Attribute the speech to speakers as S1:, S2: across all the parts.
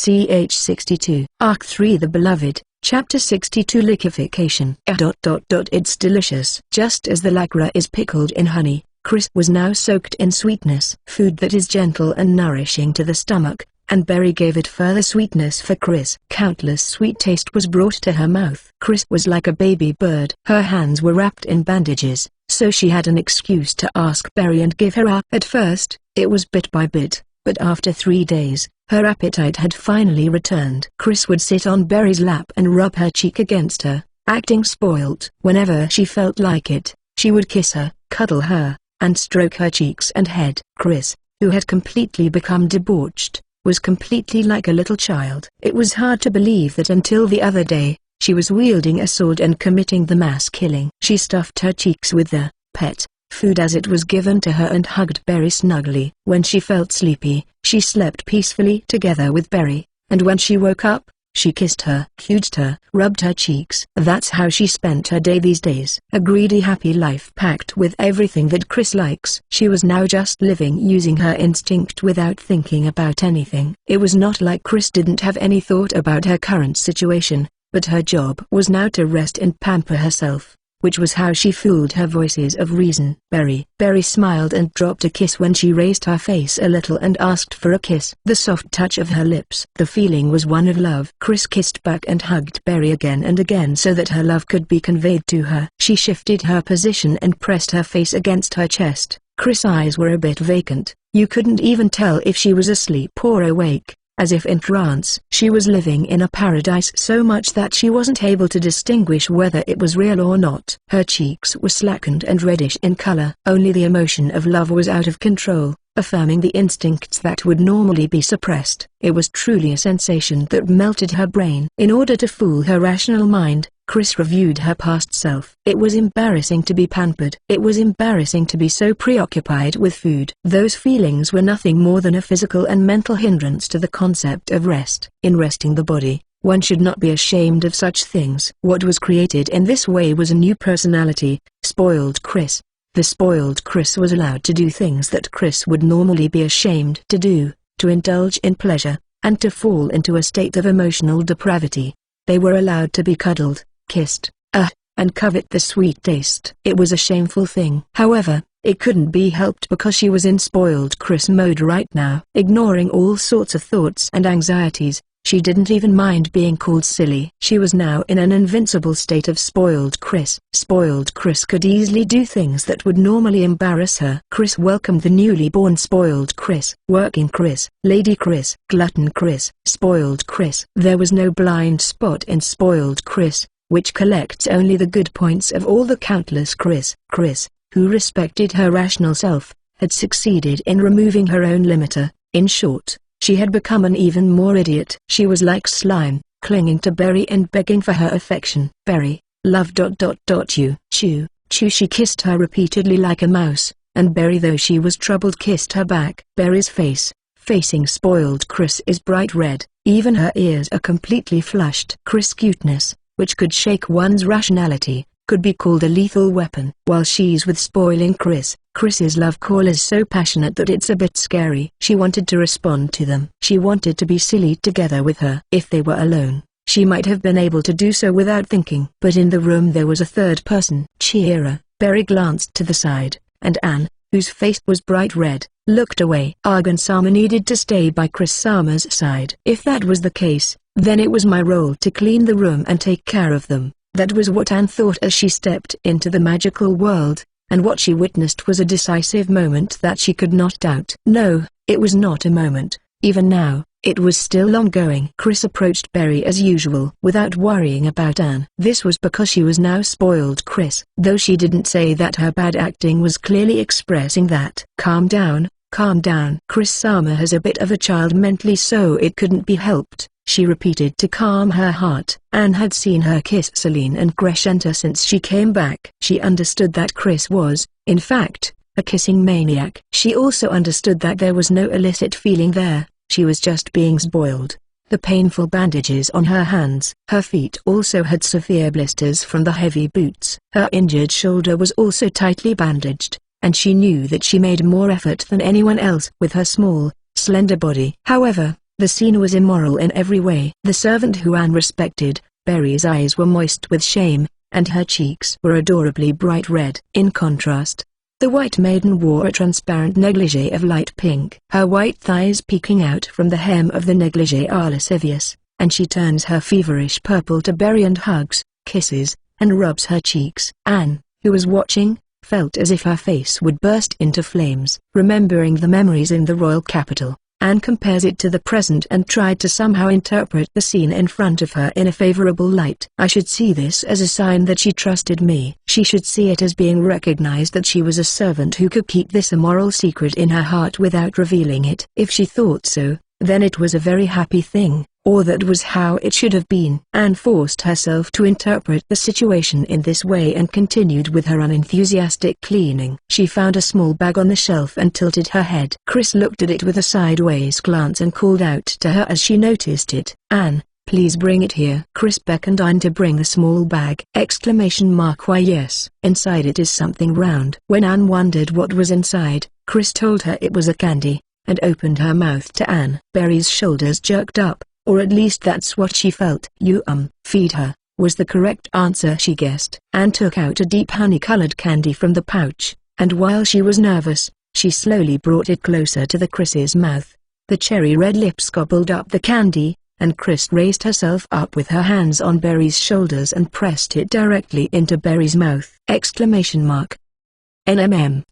S1: ch 62. Arc 3 The Beloved, Chapter 62 Liquefaction. It's delicious. Just as the lacquer is pickled in honey, Chris was now soaked in sweetness. Food that is gentle and nourishing to the stomach, and Berry gave it further sweetness for Chris. Countless sweet taste was brought to her mouth. Chris was like a baby bird. Her hands were wrapped in bandages, so she had an excuse to ask Berry and give her up. At first, it was bit by bit, but after 3 days, her appetite had finally returned. Chris would sit on Berry's lap and rub her cheek against her, acting spoilt. Whenever she felt like it, she would kiss her, cuddle her, and stroke her cheeks and head. Chris, who had completely become debauched, was completely like a little child. It was hard to believe that until the other day, she was wielding a sword and committing the mass killing. She stuffed her cheeks with the pet food as it was given to her and hugged Berry snugly. When she felt sleepy, she slept peacefully together with Berry, and when she woke up, she kissed her, hugged her, rubbed her cheeks. That's how she spent her day these days. A greedy happy life packed with everything that Chris likes. She was now just living using her instinct without thinking about anything. It was not like Chris didn't have any thought about her current situation, but her job was now to rest and pamper herself, which was how she fooled her voices of reason. Berry smiled and dropped a kiss when she raised her face a little and asked for a kiss. The soft touch of her lips. The feeling was one of love. Chris kissed back and hugged Berry again and again so that her love could be conveyed to her. She shifted her position and pressed her face against her chest. Chris' eyes were a bit vacant. You couldn't even tell if she was asleep or awake. As if in trance. She was living in a paradise so much that she wasn't able to distinguish whether it was real or not. Her cheeks were slackened and reddish in color. Only the emotion of love was out of control, affirming the instincts that would normally be suppressed. It was truly a sensation that melted her brain. In order to fool her rational mind, Chris reviewed her past self. It was embarrassing to be pampered. It was embarrassing to be so preoccupied with food. Those feelings were nothing more than a physical and mental hindrance to the concept of rest. In resting the body, one should not be ashamed of such things. What was created in this way was a new personality, Spoiled Chris. The spoiled Chris was allowed to do things that Chris would normally be ashamed to do, to indulge in pleasure, and to fall into a state of emotional depravity. They were allowed to be cuddled, kissed, and covet the sweet taste. It was a shameful thing. However, it couldn't be helped because she was in spoiled Chris mode right now. Ignoring all sorts of thoughts and anxieties, she didn't even mind being called silly. She was now in an invincible state of spoiled Chris. Spoiled Chris could easily do things that would normally embarrass her. Chris welcomed the newly born spoiled Chris. Working Chris, Lady Chris, Glutton Chris, Spoiled Chris. There was no blind spot in spoiled Chris, which collects only the good points of all the countless Chris, who respected her rational self, had succeeded in removing her own limiter. In short, she had become an even more idiot. She was like slime, clinging to Berry and begging for her affection. Berry, love ... you, chew. She kissed her repeatedly like a mouse, and Berry, though she was troubled, kissed her back. Berry's face, facing spoiled Chris, is bright red. Even her ears are completely flushed. Chris' cuteness, which could shake one's rationality, could be called a lethal weapon. While she's with spoiling Chris's love call is so passionate that it's a bit scary. She wanted to respond to them. She wanted to be silly together with her. If they were alone, she might have been able to do so without thinking. But in the room there was a third person. Cheera. Berry glanced to the side, and Anne, whose face was bright red, looked away. Argan Sama needed to stay by Chris Sama's side. If that was the case, then it was my role to clean the room and take care of them. That was what Anne thought as she stepped into the magical world, and what she witnessed was a decisive moment that she could not doubt. No, it was not a moment. Even now, it was still ongoing. Chris approached Berry as usual without worrying about Anne. This was because she was now spoiled Chris. Though she didn't say that, her bad acting was clearly expressing that. Calm down, calm down. Chris Sama has a bit of a child mentally, so it couldn't be helped, she repeated to calm her heart. Anne had seen her kiss Celine and Crescenta since she came back. She understood that Chris was, in fact, a kissing maniac. She also understood that there was no illicit feeling there, she was just being spoiled. The painful bandages on her hands, her feet also had severe blisters from the heavy boots. Her injured shoulder was also tightly bandaged, and she knew that she made more effort than anyone else with her small, slender body. However, The scene was immoral in every way. The servant who Anne respected, Berry's eyes were moist with shame, and her cheeks were adorably bright red. In contrast, the white maiden wore a transparent negligee of light pink. Her white thighs peeking out from the hem of the negligee are lascivious, and she turns her feverish purple to Berry and hugs, kisses, and rubs her cheeks. Anne, who was watching, felt as if her face would burst into flames. Remembering the memories in the royal capital, Anne compares it to the present and tried to somehow interpret the scene in front of her in a favorable light. I should see this as a sign that she trusted me. She should see it as being recognized that she was a servant who could keep this immoral secret in her heart without revealing it. If she thought so, then it was a very happy thing, or that was how it should have been. Anne forced herself to interpret the situation in this way and continued with her unenthusiastic cleaning. She found a small bag on the shelf and tilted her head. Chris looked at it with a sideways glance and called out to her as she noticed it. "Anne, please bring it here." Chris beckoned Anne to bring the small bag. Why yes. Inside it is something round. When Anne wondered what was inside, Chris told her it was a candy, and opened her mouth to Anne. Berry's shoulders jerked up, or at least that's what she felt. Feed her, was the correct answer she guessed. Anne took out a deep honey-colored candy from the pouch, and while she was nervous, she slowly brought it closer to the Chris's mouth. The cherry-red lips gobbled up the candy, and Chris raised herself up with her hands on Berry's shoulders and pressed it directly into Berry's mouth.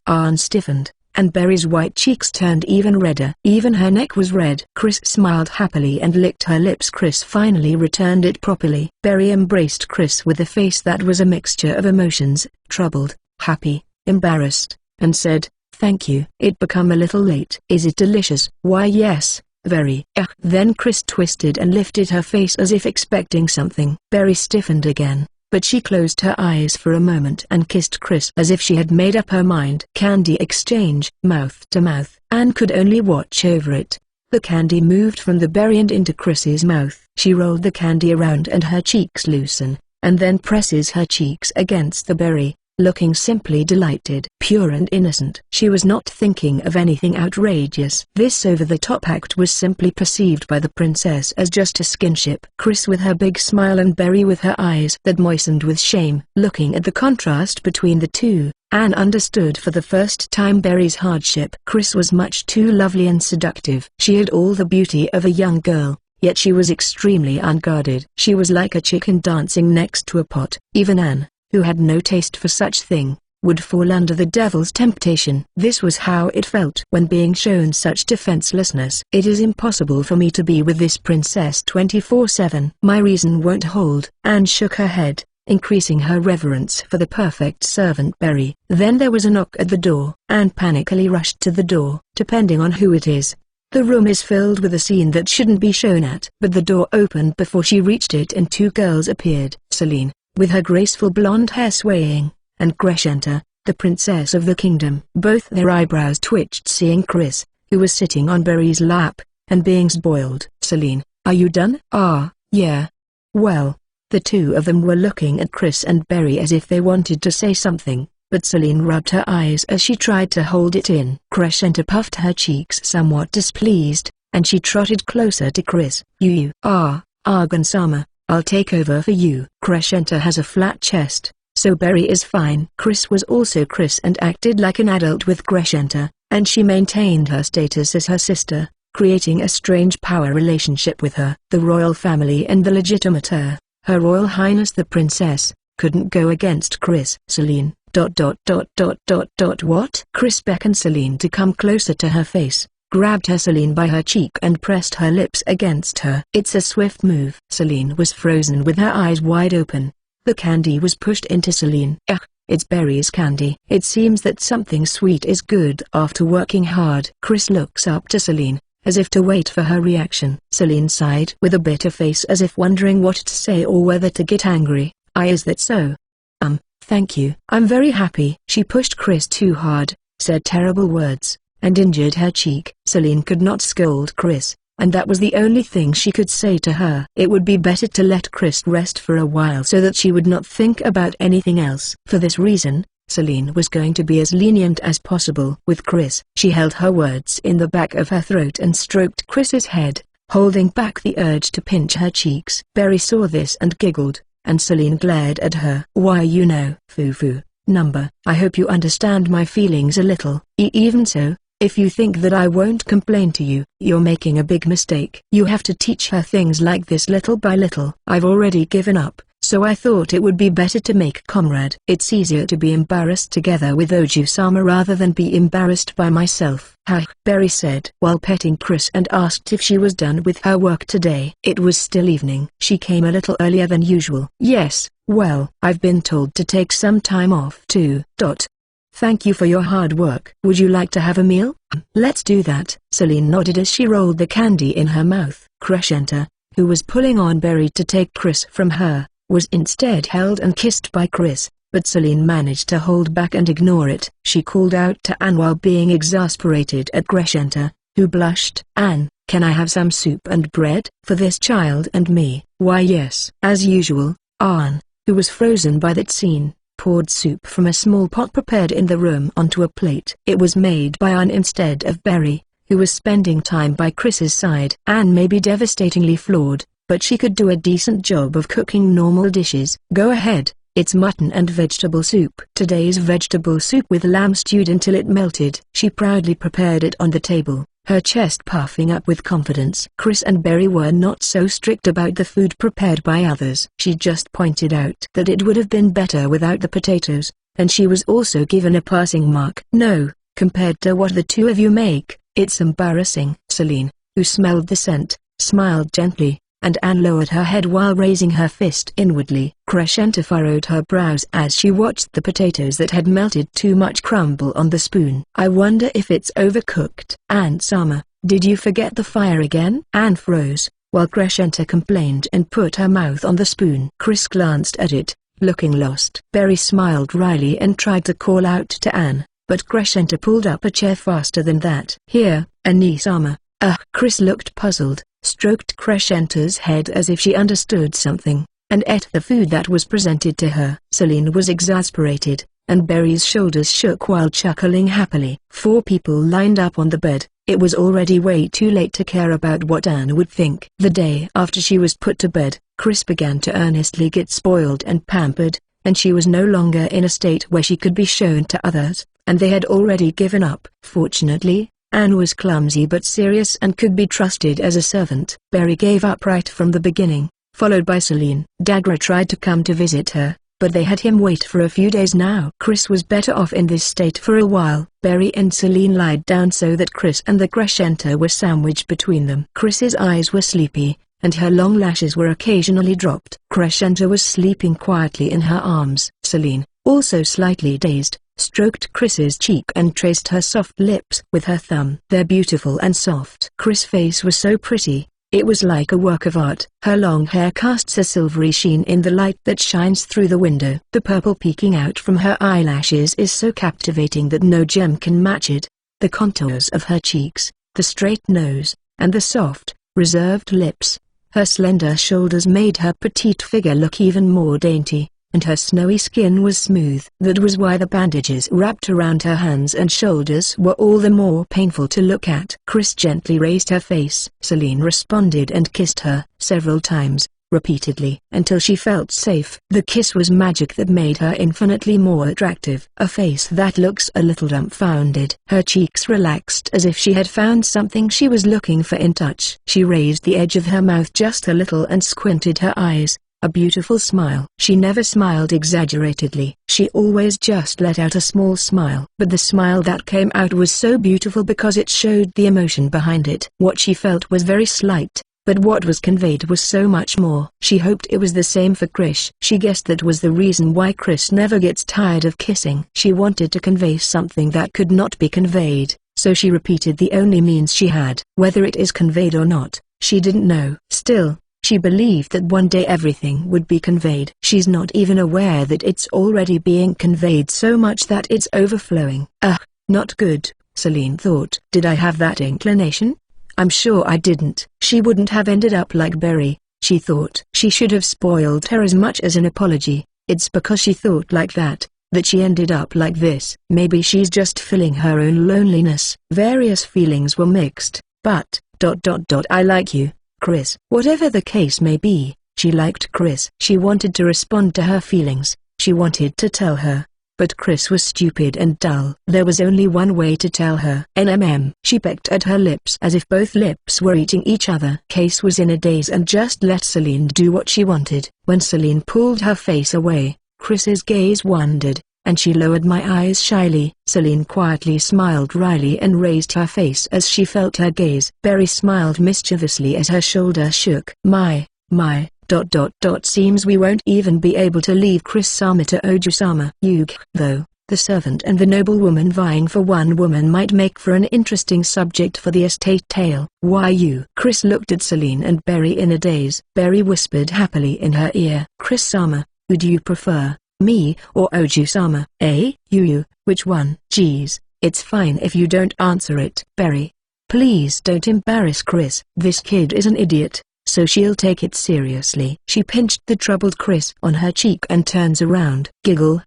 S1: Anne stiffened, and Berry's white cheeks turned even redder. Even her neck was red. Chris smiled happily and licked her lips. Chris finally returned it properly. Berry embraced Chris with a face that was a mixture of emotions, troubled, happy, embarrassed, and said, "Thank you." "It become a little late." "Is it delicious?" "Why yes, very." Then Chris twisted and lifted her face as if expecting something. Berry stiffened again, but she closed her eyes for a moment and kissed Chris as if she had made up her mind. Candy exchange, mouth to mouth. Anne could only watch over it. The candy moved from the berry and into Chris's mouth. She rolled the candy around and her cheeks loosen, and then presses her cheeks against the berry, looking simply delighted. Pure and innocent. She was not thinking of anything outrageous. This over-the-top act was simply perceived by the princess as just a skinship. Chris with her big smile and Berry with her eyes that moistened with shame. Looking at the contrast between the two, Anne understood for the first time Berry's hardship. Chris was much too lovely and seductive. She had all the beauty of a young girl, yet she was extremely unguarded. She was like a chicken dancing next to a pot. Even Anne, who had no taste for such thing, would fall under the devil's temptation. This was how it felt when being shown such defenselessness. "It is impossible for me to be with this princess 24/7. My reason won't hold." Anne shook her head, increasing her reverence for the perfect servant Berry. Then there was a knock at the door. Anne panically rushed to the door. Depending on who it is, the room is filled with a scene that shouldn't be shown at. But the door opened before she reached it and two girls appeared. Celine, with her graceful blonde hair swaying, and Crescenta, the princess of the kingdom. Both their eyebrows twitched seeing Chris, who was sitting on Berry's lap, and being spoiled. "Celine, are you done?" "Ah, yeah." "Well." The two of them were looking at Chris and Berry as if they wanted to say something, but Celine rubbed her eyes as she tried to hold it in. Crescenta puffed her cheeks somewhat displeased, and she trotted closer to Chris. You are, Argan-sama. I'll take over for you." Crescenta has a flat chest, so Berry is fine. Chris was also Chris and acted like an adult with Crescenta, and she maintained her status as her sister, creating a strange power relationship with her. The royal family and the legitimate heir, Her Royal Highness the Princess, couldn't go against Chris. Celine, What? Chris beckoned Celine to come closer to her face, grabbed her Celine by her cheek and pressed her lips against her. It's a swift move. Celine was frozen with her eyes wide open. The candy was pushed into Celine. It's Berry's candy. It seems that something sweet is good after working hard. Chris looks up to Celine, as if to wait for her reaction. Celine sighed with a bitter face as if wondering what to say or whether to get angry. Is that so? Thank you. I'm very happy. She pushed Chris too hard, said terrible words, and injured her cheek. Celine could not scold Chris, and that was the only thing she could say to her. It would be better to let Chris rest for a while so that she would not think about anything else. For this reason, Celine was going to be as lenient as possible with Chris. She held her words in the back of her throat and stroked Chris's head, holding back the urge to pinch her cheeks. Berry saw this and giggled, and Celine glared at her. "Why, you know, foo-foo, number. I hope you understand my feelings a little. Even so, if you think that I won't complain to you, you're making a big mistake. You have to teach her things like this little by little. I've already given up, so I thought it would be better to make comrade. It's easier to be embarrassed together with Oju-sama rather than be embarrassed by myself." "Hi," Berry said while petting Chris, and asked if she was done with her work today. It was still evening. She came a little earlier than usual. "Yes, well, I've been told to take some time off too. Thank you for your hard work. Would you like to have a meal?" "Let's do that." Celine nodded as she rolled the candy in her mouth. Crescenta, who was pulling on Berry to take Chris from her, was instead held and kissed by Chris, but Celine managed to hold back and ignore it. She called out to Anne while being exasperated at Crescenta, who blushed. "Anne, can I have some soup and bread for this child and me?" "Why yes." As usual, Anne, who was frozen by that scene, poured soup from a small pot prepared in the room onto a plate. It was made by Anne instead of Berry, who was spending time by Chris's side. Anne may be devastatingly flawed, but she could do a decent job of cooking normal dishes. "Go ahead, it's mutton and vegetable soup." Today's vegetable soup with lamb stewed until it melted. She proudly prepared it on the table, her chest puffing up with confidence. Chris and Berry were not so strict about the food prepared by others. She just pointed out that it would have been better without the potatoes, and she was also given a passing mark. "No, compared to what the two of you make, it's embarrassing." Celine, who smelled the scent, smiled gently, and Anne lowered her head while raising her fist inwardly. Crescenta furrowed her brows as she watched the potatoes that had melted too much crumble on the spoon. "I wonder if it's overcooked." "Anne-sama, did you forget the fire again?" Anne froze, while Crescenta complained and put her mouth on the spoon. Chris glanced at it, looking lost. Berry smiled wryly and tried to call out to Anne, but Crescenta pulled up a chair faster than that. "Here, Annie-sama." Chris looked puzzled, stroked Crescenta's head as if she understood something, and ate the food that was presented to her. Celine was exasperated, and Berry's shoulders shook while chuckling happily. 4 people lined up on the bed. It was already way too late to care about what Anne would think. The day after she was put to bed, Chris began to earnestly get spoiled and pampered, and she was no longer in a state where she could be shown to others, and they had already given up. Fortunately, Anne was clumsy but serious and could be trusted as a servant. Berry gave up right from the beginning, followed by Celine. Dagra tried to come to visit her, but they had him wait for a few days now. Chris was better off in this state for a while. Berry and Celine lied down so that Chris and the Crescenta were sandwiched between them. Chris's eyes were sleepy, and her long lashes were occasionally dropped. Crescenta was sleeping quietly in her arms. Celine, also slightly dazed, stroked Chris's cheek and traced her soft lips with her thumb. "They're beautiful and soft." Chris' face was so pretty, it was like a work of art. Her long hair casts a silvery sheen in the light that shines through the window. The purple peeking out from her eyelashes is so captivating that no gem can match it. The contours of her cheeks, the straight nose, and the soft, reserved lips. Her slender shoulders made her petite figure look even more dainty, and her snowy skin was smooth. That was why the bandages wrapped around her hands and shoulders were all the more painful to look at. Chris gently raised her face. Celine responded and kissed her several times, repeatedly, until she felt safe. The kiss was magic that made her infinitely more attractive. A face that looks a little dumbfounded. Her cheeks relaxed as if she had found something she was looking for in touch. She raised the edge of her mouth just a little and squinted her eyes. A beautiful smile. She never smiled exaggeratedly. She always just let out a small smile. But the smile that came out was so beautiful because it showed the emotion behind it. What she felt was very slight, but what was conveyed was so much more. She hoped it was the same for Chris. She guessed that was the reason why Chris never gets tired of kissing. She wanted to convey something that could not be conveyed, so she repeated the only means she had. Whether it is conveyed or not, she didn't know. Still, she believed that one day everything would be conveyed. She's not even aware that it's already being conveyed so much that it's overflowing. Not good, Celine thought. Did I have that inclination? I'm sure I didn't. She wouldn't have ended up like Berry, she thought. She should have spoiled her as much as an apology. It's because she thought like that she ended up like this. Maybe she's just feeling her own loneliness. Various feelings were mixed, but, I like you, Chris. Whatever the case may be, she liked Chris. She wanted to respond to her feelings. She wanted to tell her. But Chris was stupid and dull. There was only one way to tell her. She pecked at her lips as if both lips were eating each other. Case was in a daze and just let Celine do what she wanted. When Celine pulled her face away, Chris's gaze wandered, and she lowered my eyes shyly. Celine quietly smiled wryly and raised her face as she felt her gaze. Berry smiled mischievously as her shoulder shook. Seems we won't even be able to leave Chris-sama to Oju-sama. Though, the servant and the noblewoman vying for one woman might make for an interesting subject for the estate tale. Why you? Chris looked at Celine and Berry in a daze. Berry whispered happily in her ear. Chris-sama, who do you prefer, me or Oju-sama? You, which one? Geez, it's fine if you don't answer it. Berry, please don't embarrass Chris. This kid is an idiot, so she'll take it seriously. She pinched the troubled Chris on her cheek and turns around. Giggle.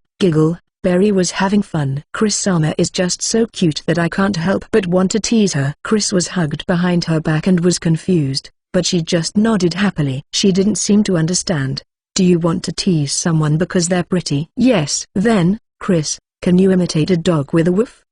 S1: Berry was having fun. Chris-sama is just so cute that I can't help but want to tease her. Chris was hugged behind her back and was confused, but she just nodded happily. She didn't seem to understand. Do you want to tease someone because they're pretty? Yes. Then, Chris, can you imitate a dog with a woof?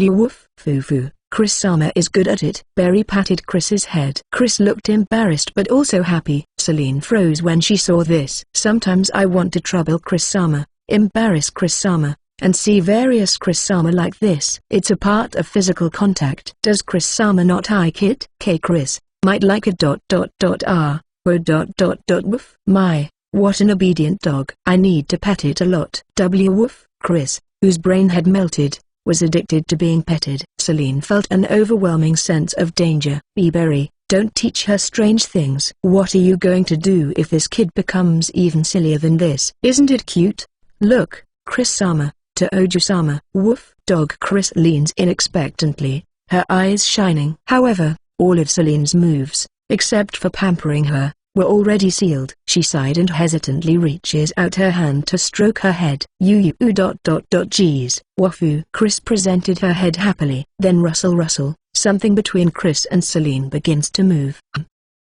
S1: Woof. Foo. Chris-sama is good at it. Berry patted Chris's head. Chris looked embarrassed but also happy. Celine froze when she saw this. Sometimes I want to trouble Chris-sama, embarrass Chris-sama, and see various Chris-sama like this. It's a part of physical contact. Does Chris-sama not like it? Chris might like a woof. My, what an obedient dog. I need to pet it a lot. Woof. Chris, whose brain had melted, was addicted to being petted. Celine felt an overwhelming sense of danger. Berry, don't teach her strange things. What are you going to do if this kid becomes even sillier than this? Isn't it cute? Look, Chris-sama, to Oju-sama. Woof. Dog. Chris leans in expectantly, her eyes shining. However, all of Celine's moves, except for pampering her, were already sealed. She sighed and hesitantly reaches out her hand to stroke her head. Geez. Wafu. Chris presented her head happily. Then rustle. Something between Chris and Celine begins to move.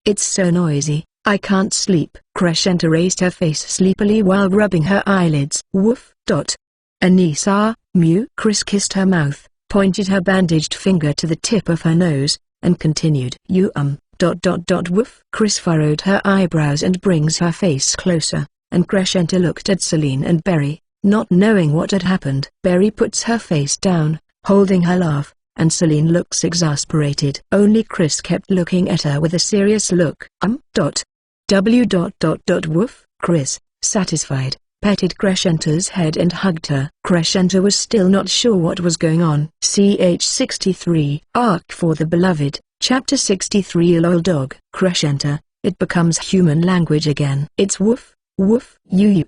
S1: It's so noisy, I can't sleep. Crescenta raised her face sleepily while rubbing her eyelids. Woof. Anissa, mew. Chris kissed her mouth, pointed her bandaged finger to the tip of her nose, and continued. Woof. Chris furrowed her eyebrows and brings her face closer, and Crescenta looked at Celine and Berry, not knowing what had happened. Berry puts her face down, holding her laugh, and Celine looks exasperated. Only Chris kept looking at her with a serious look. Woof. Chris, satisfied, petted Crescenta's head and hugged her. Crescenta was still not sure what was going on. Ch 63. Arc for the Beloved. Chapter 63. Lol dog. Crescenta, it becomes human language again. It's woof. Woof. Woof.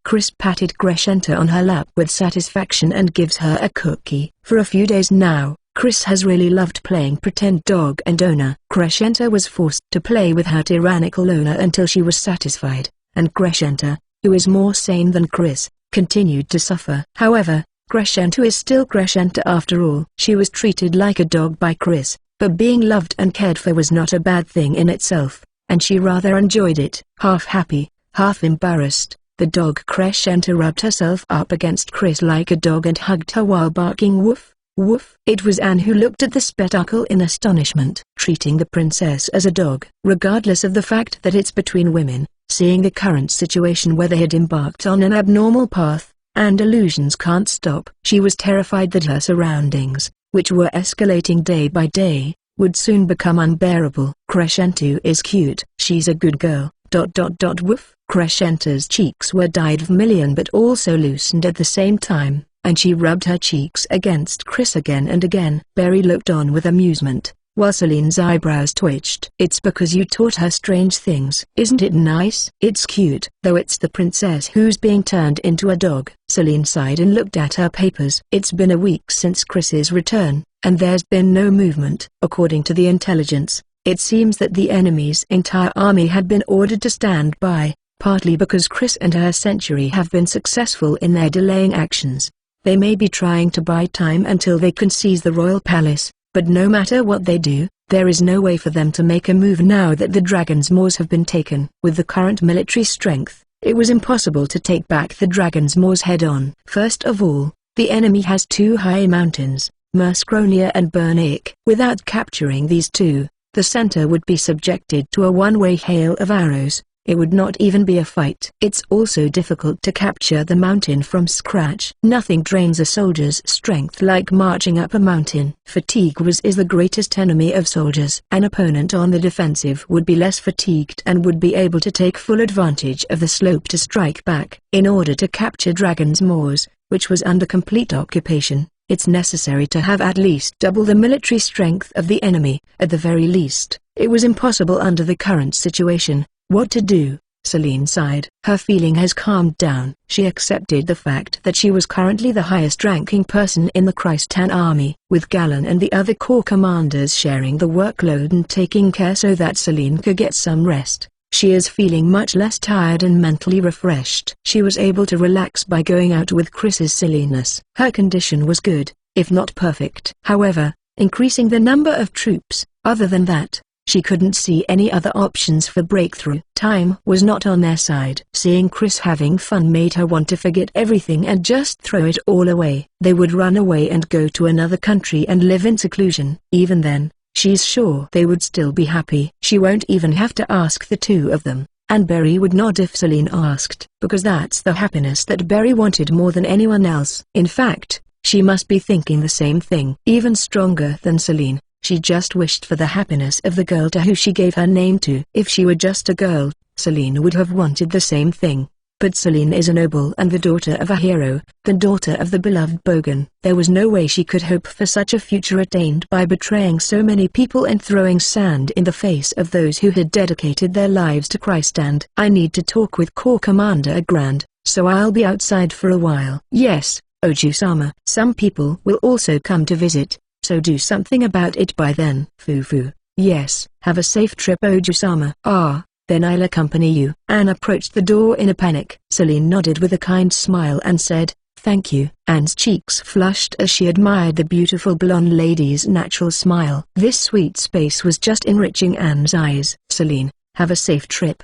S1: Chris patted Crescenta on her lap with satisfaction and gives her a cookie. For a few days now, Chris has really loved playing pretend dog and owner. Crescenta was forced to play with her tyrannical owner until she was satisfied, and Crescenta, who is more sane than Chris, continued to suffer. However, Crescenta is still Crescenta after all. She was treated like a dog by Chris, but being loved and cared for was not a bad thing in itself, and she rather enjoyed it. Half happy, half embarrassed, the dog Crescenta rubbed herself up against Chris like a dog and hugged her while barking woof, woof. It was Anne who looked at the spectacle in astonishment. Treating the princess as a dog, regardless of the fact that it's between women, seeing the current situation where they had embarked on an abnormal path, and illusions can't stop. She was terrified that her surroundings, which were escalating day by day, would soon become unbearable. Crescenta is cute. She's a good girl. Woof. Crescenta's cheeks were dyed vermilion but also loosened at the same time, and she rubbed her cheeks against Chris again and again. Berry looked on with amusement, while Celine's eyebrows twitched. It's because you taught her strange things. Isn't it nice? It's cute. Though it's the princess who's being turned into a dog. Celine sighed and looked at her papers. It's been a week since Chris's return, and there's been no movement. According to the intelligence, it seems that the enemy's entire army had been ordered to stand by, partly because Chris and her century have been successful in their delaying actions. They may be trying to buy time until they can seize the royal palace, But no matter what they do, there is no way for them to make a move now that the dragon's maws have been taken. With the current military strength, it was impossible to take back the dragon's maws head-on. First of all, the enemy has two high mountains, Merskronia and Bernik. Without capturing these two, the center would be subjected to a one-way hail of arrows. It would not even be a fight. It's also difficult to capture the mountain from scratch. Nothing drains a soldier's strength like marching up a mountain. Fatigue is the greatest enemy of soldiers. An opponent on the defensive would be less fatigued and would be able to take full advantage of the slope to strike back. In order to capture Dragon's Maws, which was under complete occupation, it's necessary to have at least double the military strength of the enemy. At the very least, it was impossible under the current situation. What to do? Celine sighed. Her feeling has calmed down. She accepted the fact that she was currently the highest-ranking person in the Christan army, with Galen and the other corps commanders sharing the workload and taking care so that Celine could get some rest. She is feeling much less tired and mentally refreshed. She was able to relax by going out with Chris's silliness. Her condition was good, if not perfect. However, increasing the number of troops, other than that, she couldn't see any other options for breakthrough. Time was not on their side. Seeing Chris having fun made her want to forget everything and just throw it all away. They would run away and go to another country and live in seclusion. Even then, she's sure they would still be happy. She won't even have to ask the two of them, and Berry would nod if Celine asked, because that's the happiness that Berry wanted more than anyone else. In fact, she must be thinking the same thing. Even stronger than Celine, she just wished for the happiness of the girl to who she gave her name to. If she were just a girl, Celine would have wanted the same thing. But Celine is a noble and the daughter of a hero, the daughter of the beloved Bogan. There was no way she could hope for such a future attained by betraying so many people and throwing sand in the face of those who had dedicated their lives to Christ. And I need to talk with Corps Commander Agrand, so I'll be outside for a while. Yes, Oju-sama. Some people will also come to visit, so do something about it by then. Fufu. Yes, have a safe trip, Oju-sama. Ah, then I'll accompany you. Anne approached the door in a panic. Celine nodded with a kind smile and said, "Thank you." Anne's cheeks flushed as she admired the beautiful blonde lady's natural smile. This sweet space was just enriching Anne's eyes. Celine, have a safe trip.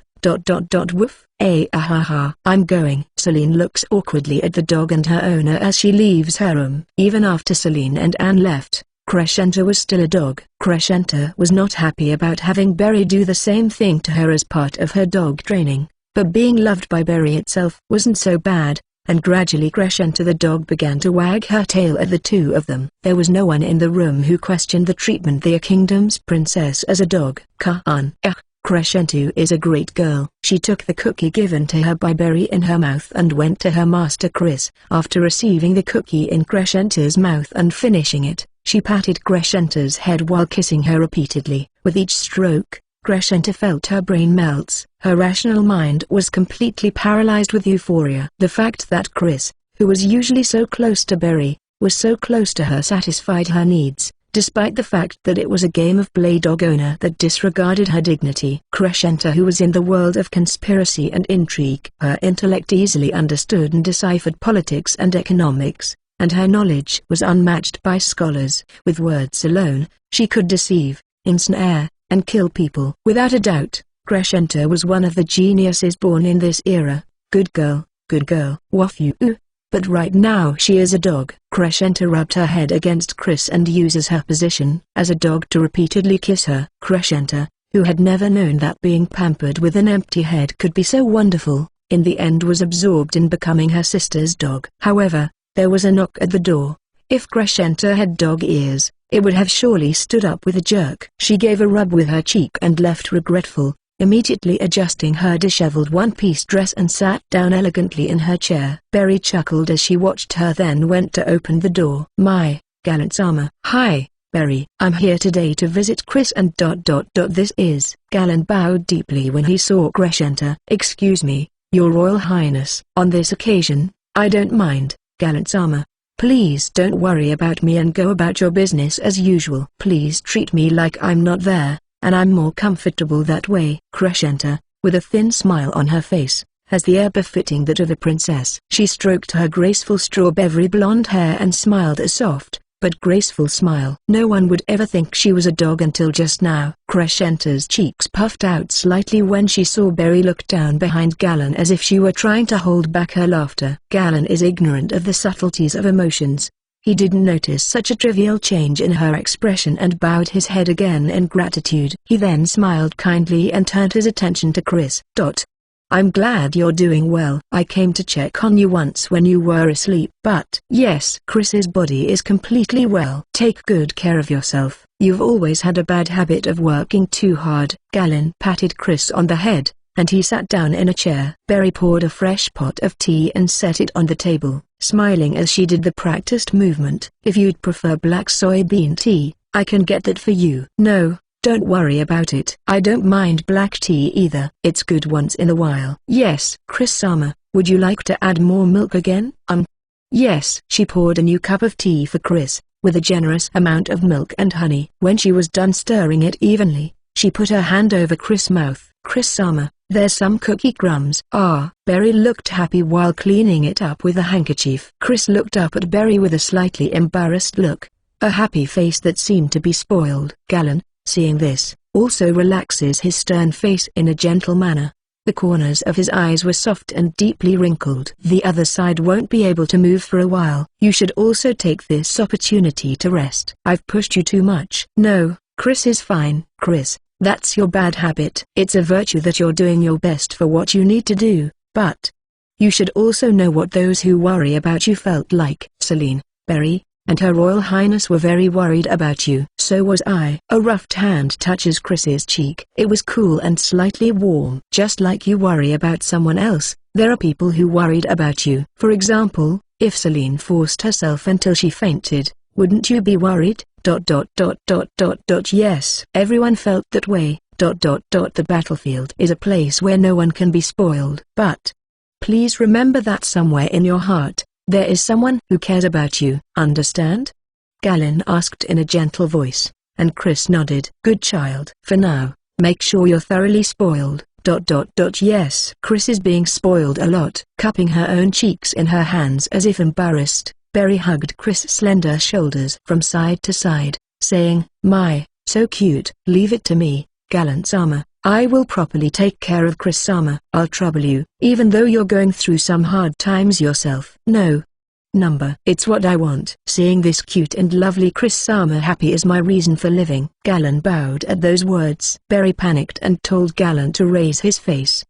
S1: Woof. I'm going. Celine looks awkwardly at the dog and her owner as she leaves her room. Even after Celine and Anne left, Crescenta was still a dog. Crescenta was not happy about having Berry do the same thing to her as part of her dog training, but being loved by Berry itself wasn't so bad, and gradually Crescenta the dog began to wag her tail at the two of them. There was no one in the room who questioned the treatment the kingdom's princess as a dog. Crescenta is a great girl. She took the cookie given to her by Berry in her mouth and went to her master Chris. After receiving the cookie in Crescenta's mouth and finishing it, she patted Crescenta's head while kissing her repeatedly. With each stroke, Crescenta felt her brain melts. Her rational mind was completely paralyzed with euphoria. The fact that Chris, who was usually so close to Berry, was so close to her satisfied her needs, despite the fact that it was a game of play dog owner that disregarded her dignity. Crescenta, who was in the world of conspiracy and intrigue, her intellect easily understood and deciphered politics and economics, and her knowledge was unmatched by scholars. With words alone, she could deceive, ensnare, and kill people. Without a doubt, Crescenta was one of the geniuses born in this era. Good girl, wafu. But right now she is a dog. Crescenta rubbed her head against Chris and uses her position as a dog to repeatedly kiss her. Crescenta, who had never known that being pampered with an empty head could be so wonderful, in the end was absorbed in becoming her sister's dog. However, there was a knock at the door. If Crescenta had dog ears, it would have surely stood up with a jerk. She gave a rub with her cheek and left regretful, immediately adjusting her disheveled one-piece dress and sat down elegantly in her chair. Berry chuckled as she watched her, then went to open the door. My, Galen-sama. Hi, Berry. I'm here today to visit Chris and This is. Galen bowed deeply when he saw Crescenta. Excuse me, Your Royal Highness. On this occasion, I don't mind, Galen-sama. Please don't worry about me and go about your business as usual. Please treat me like I'm not there, and I'm more comfortable that way. Crescenta, with a thin smile on her face, has the air befitting that of a princess. She stroked her graceful strawberry blonde hair and smiled a soft, but graceful smile. No one would ever think she was a dog until just now. Crescenta's cheeks puffed out slightly when she saw Berry look down behind Galen as if she were trying to hold back her laughter. Galen is ignorant of the subtleties of emotions. He didn't notice such a trivial change in her expression and bowed his head again in gratitude. He then smiled kindly and turned his attention to Chris. I'm glad you're doing well. I came to check on you once when you were asleep. But yes, Chris's body is completely well. Take good care of yourself. You've always had a bad habit of working too hard. Galen patted Chris on the head, and he sat down in a chair. Berry poured a fresh pot of tea and set it on the table, smiling as she did the practiced movement. If you'd prefer black soybean tea, I can get that for you. No, don't worry about it. I don't mind black tea either. It's good once in a while. Yes. Chris-sama, would you like to add more milk again? Yes. She poured a new cup of tea for Chris, with a generous amount of milk and honey. When she was done stirring it evenly, she put her hand over Chris' mouth. Chris-sama, there's some cookie crumbs. Berry looked happy while cleaning it up with a handkerchief. Chris looked up at Berry with a slightly embarrassed look, a happy face that seemed to be spoiled. Galen, seeing this, also relaxes his stern face in a gentle manner. The corners of his eyes were soft and deeply wrinkled. The other side won't be able to move for a while. You should also take this opportunity to rest. I've pushed you too much. No, Chris is fine. Chris, that's your bad habit. It's a virtue that you're doing your best for what you need to do, but you should also know what those who worry about you felt like. Celine, Berry, and Her Royal Highness were very worried about you. So was I. A rough hand touches Chris's cheek. It was cool and slightly warm. Just like you worry about someone else, there are people who worried about you. For example, if Celine forced herself until she fainted, wouldn't you be worried? Yes. Everyone felt that way. The battlefield is a place where no one can be spoiled. But please remember that somewhere in your heart, there is someone who cares about you. Understand? Galen asked in a gentle voice, and Chris nodded. Good child. For now, make sure you're thoroughly spoiled. Yes. Chris is being spoiled a lot. Cupping her own cheeks in her hands as if embarrassed, Berry hugged Chris' slender shoulders from side to side, saying, My, so cute. Leave it to me, Galen-sama. I will properly take care of Chris-sama. I'll trouble you, even though you're going through some hard times yourself. No. It's what I want. Seeing this cute and lovely Chris-sama happy is my reason for living. Galen bowed at those words. Berry panicked and told Galen to raise his face.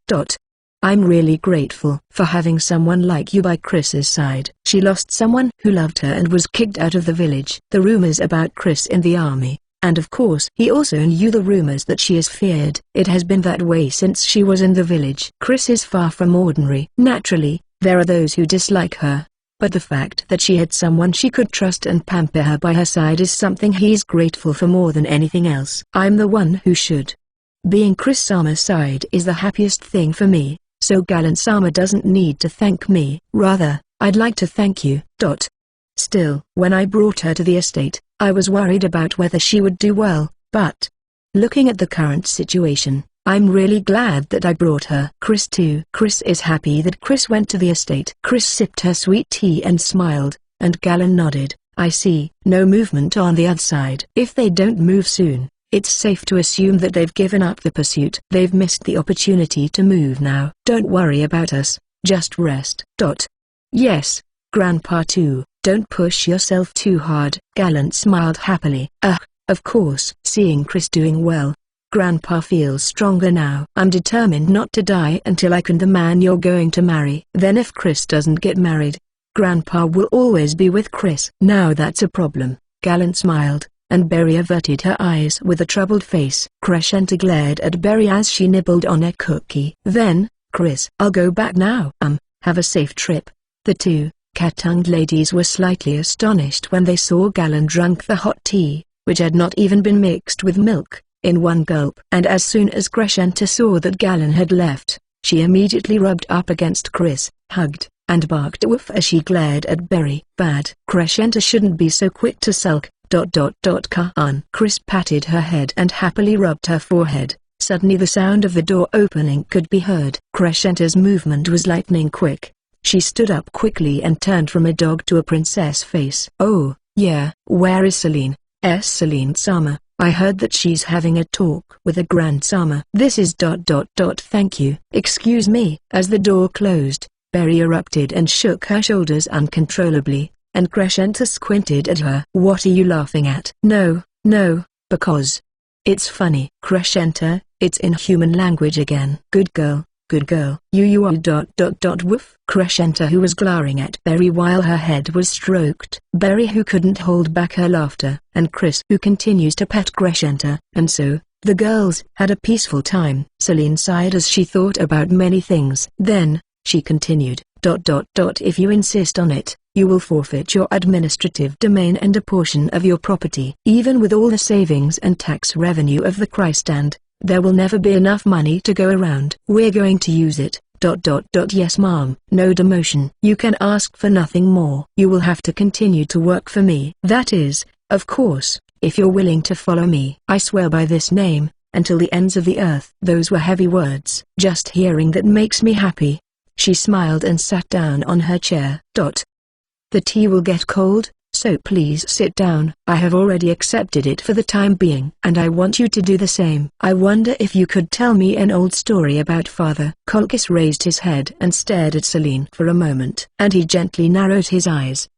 S1: I'm really grateful for having someone like you by Chris's side. She lost someone who loved her and was kicked out of the village. The rumors about Chris in the army, and of course he also knew the rumors that she is feared. It has been that way since she was in the village. Chris is far from ordinary. Naturally, there are those who dislike her, but the fact that she had someone she could trust and pamper her by her side is something he's grateful for more than anything else. I'm the one who should. Being Chris-sama's side is the happiest thing for me, so Galen-sama doesn't need to thank me. Rather, I'd like to thank you. Still, when I brought her to the estate, I was worried about whether she would do well, but looking at the current situation, I'm really glad that I brought her. Chris too. Chris is happy that Chris went to the estate. Chris sipped her sweet tea and smiled, and Galen nodded. I see. No movement on the other side. If they don't move soon, it's safe to assume that they've given up the pursuit. They've missed the opportunity to move now. Don't worry about us, just rest. Yes, Grandpa too. Don't push yourself too hard. Galen smiled happily. Of course. Seeing Chris doing well, Grandpa feels stronger now. I'm determined not to die until I can the man you're going to marry. Then if Chris doesn't get married, Grandpa will always be with Chris. Now that's a problem. Galen smiled, and Berry averted her eyes with a troubled face. Crescenta glared at Berry as she nibbled on a cookie. Then, Chris, I'll go back now. Have a safe trip. The two cat-tongued ladies were slightly astonished when they saw Galen drunk the hot tea, which had not even been mixed with milk, in one gulp. And as soon as Crescenta saw that Galen had left, she immediately rubbed up against Chris, hugged, and barked a woof as she glared at Berry. Bad. Crescenta shouldn't be so quick to sulk. Chris patted her head and happily rubbed her forehead. Suddenly the sound of the door opening could be heard. Crescenta's movement was lightning quick. She stood up quickly and turned from a dog to a princess face. Oh, Yeah, where is Celine? Celine-sama, I heard that she's having a talk with a Grand-sama. This is ... Thank you. Excuse me. As the door closed, Berry erupted and shook her shoulders uncontrollably, and Crescenta squinted at her. What are you laughing at? No, because it's funny. Crescenta, it's in human language again. Good girl. Good girl. You are ... Woof. Crescenta, who was glaring at Berry while her head was stroked. Berry, who couldn't hold back her laughter, and Chris, who continues to pet Crescenta, and so, the girls had a peaceful time. Celine sighed as she thought about many things. Then, she continued, ... If you insist on it, you will forfeit your administrative domain and a portion of your property. Even with all the savings and tax revenue of the Christstand, there will never be enough money to go around. We're going to use it. ... Yes, ma'am. No demotion. You can ask for nothing more. You will have to continue to work for me. That is, of course, if you're willing to follow me. I swear by this name, until the ends of the earth. Those were heavy words. Just hearing that makes me happy. She smiled and sat down on her chair. The tea will get cold, so please sit down. I have already accepted it for the time being, and I want you to do the same. I wonder if you could tell me an old story about father. Colchis raised his head and stared at Celine for a moment, and he gently narrowed his eyes.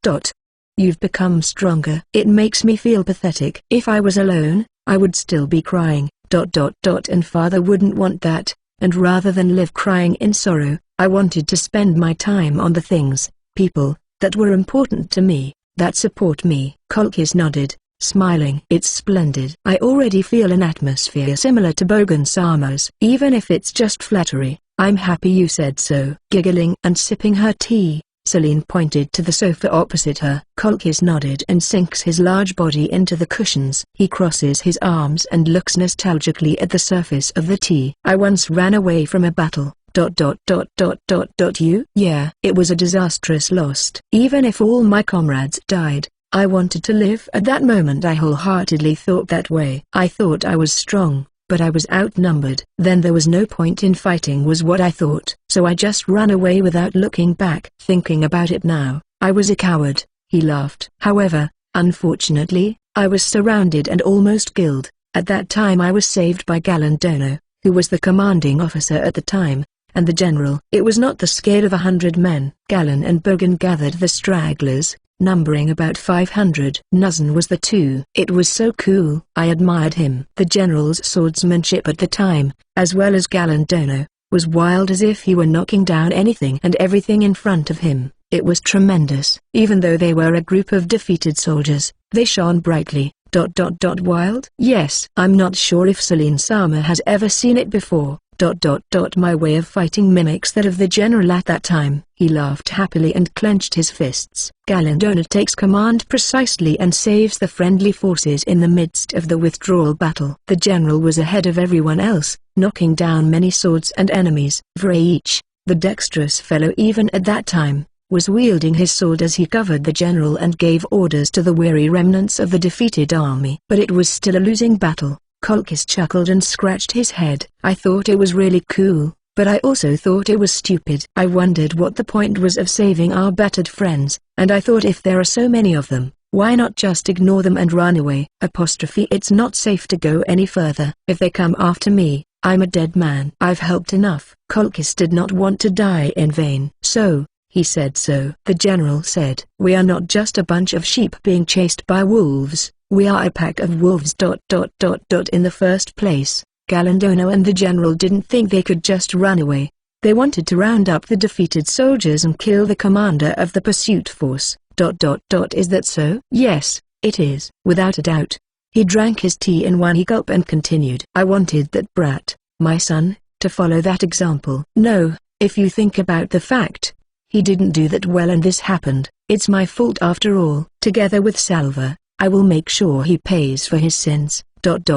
S1: You've become stronger. It makes me feel pathetic. If I was alone, I would still be crying. ... And father wouldn't want that, and rather than live crying in sorrow, I wanted to spend my time on the things, people, that were important to me, that support me. Colchis nodded, smiling. It's splendid. I already feel an atmosphere similar to Bogan-sama's. Even if it's just flattery, I'm happy you said so. Giggling and sipping her tea, Celine pointed to the sofa opposite her. Colchis nodded and sinks his large body into the cushions. He crosses his arms and looks nostalgically at the surface of the tea. I once ran away from a battle. ... You? Yeah. It was a disastrous loss. Even if all my comrades died, I wanted to live. At that moment I wholeheartedly thought that way. I thought I was strong, but I was outnumbered. Then there was no point in fighting was what I thought. So I just ran away without looking back. Thinking about it now, I was a coward. He laughed. However, unfortunately, I was surrounded and almost killed. At that time I was saved by Galandono, who was the commanding officer at the time, and the general. It was not the scale of 100 men. Galen and Bogan gathered the stragglers, numbering about 500. Nuzen was the two. It was so cool. I admired him. The general's swordsmanship at the time, as well as Galandono, was wild as if he were knocking down anything and everything in front of him. It was tremendous. Even though they were a group of defeated soldiers, they shone brightly. ... Wild? Yes. I'm not sure if Celine-sama has ever seen it before. ... My way of fighting mimics that of the general at that time. He laughed happily and clenched his fists. Galandono takes command precisely and saves the friendly forces in the midst of the withdrawal battle. The general was ahead of everyone else, knocking down many swords and enemies. Vraich, the dexterous fellow even at that time, was wielding his sword as he covered the general and gave orders to the weary remnants of the defeated army. But it was still a losing battle. Colchis chuckled and scratched his head. I thought it was really cool, but I also thought it was stupid. I wondered what the point was of saving our battered friends, and I thought if there are so many of them, why not just ignore them and run away? It's not safe to go any further. If they come after me, I'm a dead man. I've helped enough. Colchis did not want to die in vain. So, he said so. The general said, we are not just a bunch of sheep being chased by wolves. We are a pack of wolves. In the first place, Galandono and the general didn't think they could just run away. They wanted to round up the defeated soldiers and kill the commander of the pursuit force. Is that so? Yes, it is. Without a doubt. He drank his tea in one gulp and continued. I wanted that brat, my son, to follow that example. No, if you think about the fact, he didn't do that well and this happened. It's my fault after all. Together with Salva, I will make sure he pays for his sins. Thank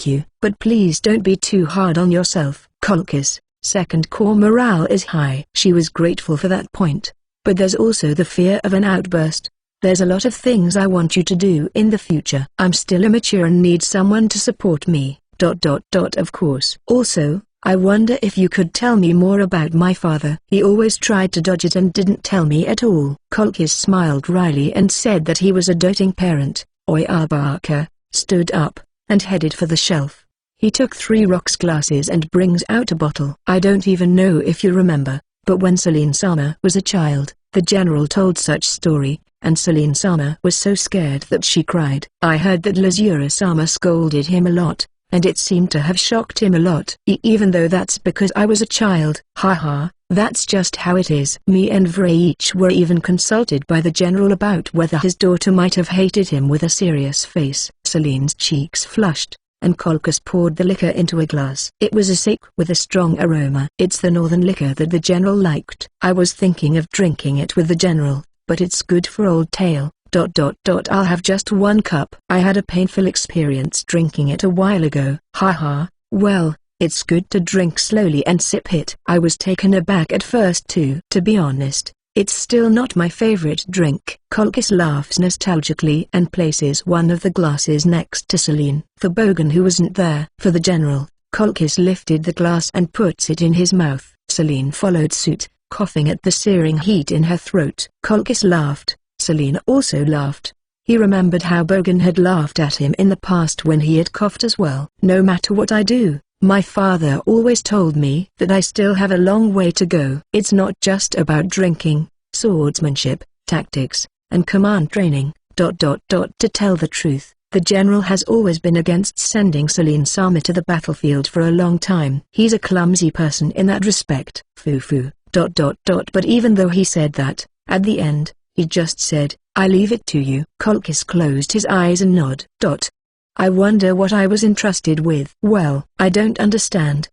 S1: you. But please don't be too hard on yourself. Colchis, second corps morale is high. She was grateful for that point. But there's also the fear of an outburst. There's a lot of things I want you to do in the future. I'm still immature and need someone to support me. Of course. Also, I wonder if you could tell me more about my father. He always tried to dodge it and didn't tell me at all. Colchis smiled wryly and said that he was a doting parent. Oyabaka stood up and headed for the shelf. He took 3 rocks glasses and brings out a bottle. I don't even know if you remember, but when Selene-sama was a child, the general told such story, and Selene-sama was so scared that she cried. I heard that Lazura-sama scolded him a lot, and it seemed to have shocked him a lot. Even though that's because I was a child. Haha, that's just how it is. Me and Vraiich were even consulted by the general about whether his daughter might have hated him. With a serious face, Selene's cheeks flushed, and Colchis poured the liquor into a glass. It was a sake with a strong aroma. It's the northern liquor that the general liked. I was thinking of drinking it with the general, but it's good for old tale. I'll have just 1 cup. I had a painful experience drinking it a while ago. Haha, well, it's good to drink slowly and sip it. I was taken aback at first too. To be honest, it's still not my favorite drink. Colchis laughs nostalgically and places one of the glasses next to Selene. For Bogan, who wasn't there. For the general, Colchis lifted the glass and puts it in his mouth. Selene followed suit, coughing at the searing heat in her throat. Colchis laughed. Selene also laughed. He remembered how Bogan had laughed at him in the past when he had coughed as well. No matter what I do, my father always told me that I still have a long way to go. It's not just about drinking, swordsmanship, tactics, and command training. To tell the truth, the general has always been against sending Selene-sama to the battlefield for a long time. He's a clumsy person in that respect. Foo-foo. But even though he said that, at the end, he just said, I leave it to you. Colchis closed his eyes and nodded. I wonder what I was entrusted with. Well, I don't understand.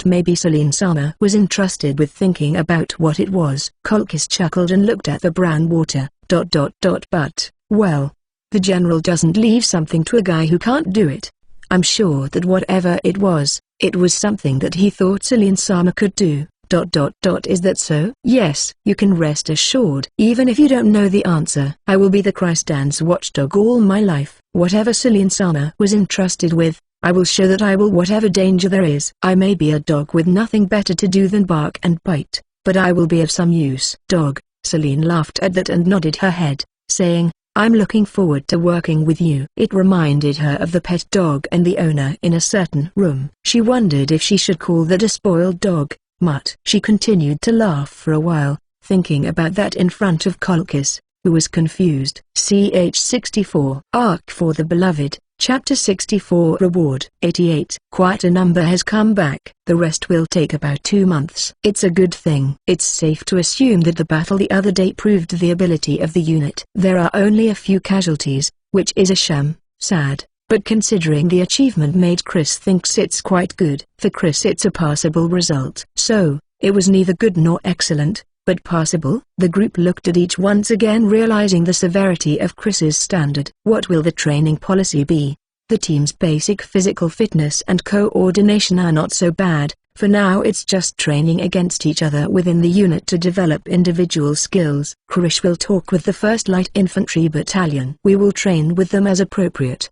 S1: Maybe Selene-sama was entrusted with thinking about what it was. Colchis chuckled and looked at the brown water. But, well, the general doesn't leave something to a guy who can't do it. I'm sure that whatever it was something that he thought Selene-sama could do. Is that so? Yes, you can rest assured. Even if you don't know the answer, I will be the Christand's watchdog all my life. Whatever Selene-sama was entrusted with, I will show that I will whatever danger there is. I may be a dog with nothing better to do than bark and bite, but I will be of some use. Dog. Selene laughed at that and nodded her head, saying, I'm looking forward to working with you. It reminded her of the pet dog and the owner in a certain room. She wondered if she should call that a spoiled dog. Mutt. She continued to laugh for a while, thinking about that in front of Colchis, who was confused. Ch 64. Arc for the Beloved, Chapter 64. Reward 88. Quite a number has come back. The rest will take about 2 months. It's a good thing. It's safe to assume that the battle the other day proved the ability of the unit. There are only a few casualties, which is a shame. Sad. But considering the achievement made, Chris thinks it's quite good. For Chris it's a passable result. So, it was neither good nor excellent, but passable. The group looked at each once again, realizing the severity of Chris's standard. What will the training policy be? The team's basic physical fitness and coordination are not so bad. For now it's just training against each other within the unit to develop individual skills. Krish will talk with the 1st Light Infantry Battalion. We will train with them as appropriate.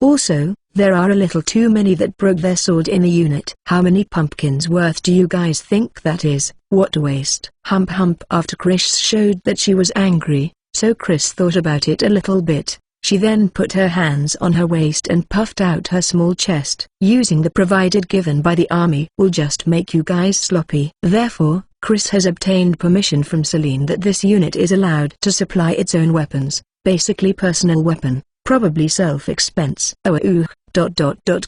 S1: Also, there are a little too many that broke their sword in the unit. How many pumpkins worth do you guys think that is? What a waste. Hump. After Krish showed that she was angry, so Chris thought about it a little bit. She then put her hands on her waist and puffed out her small chest. Using the provided given by the army will just make you guys sloppy. Therefore, Chris has obtained permission from Selene that this unit is allowed to supply its own weapons, basically personal weapon, probably self-expense.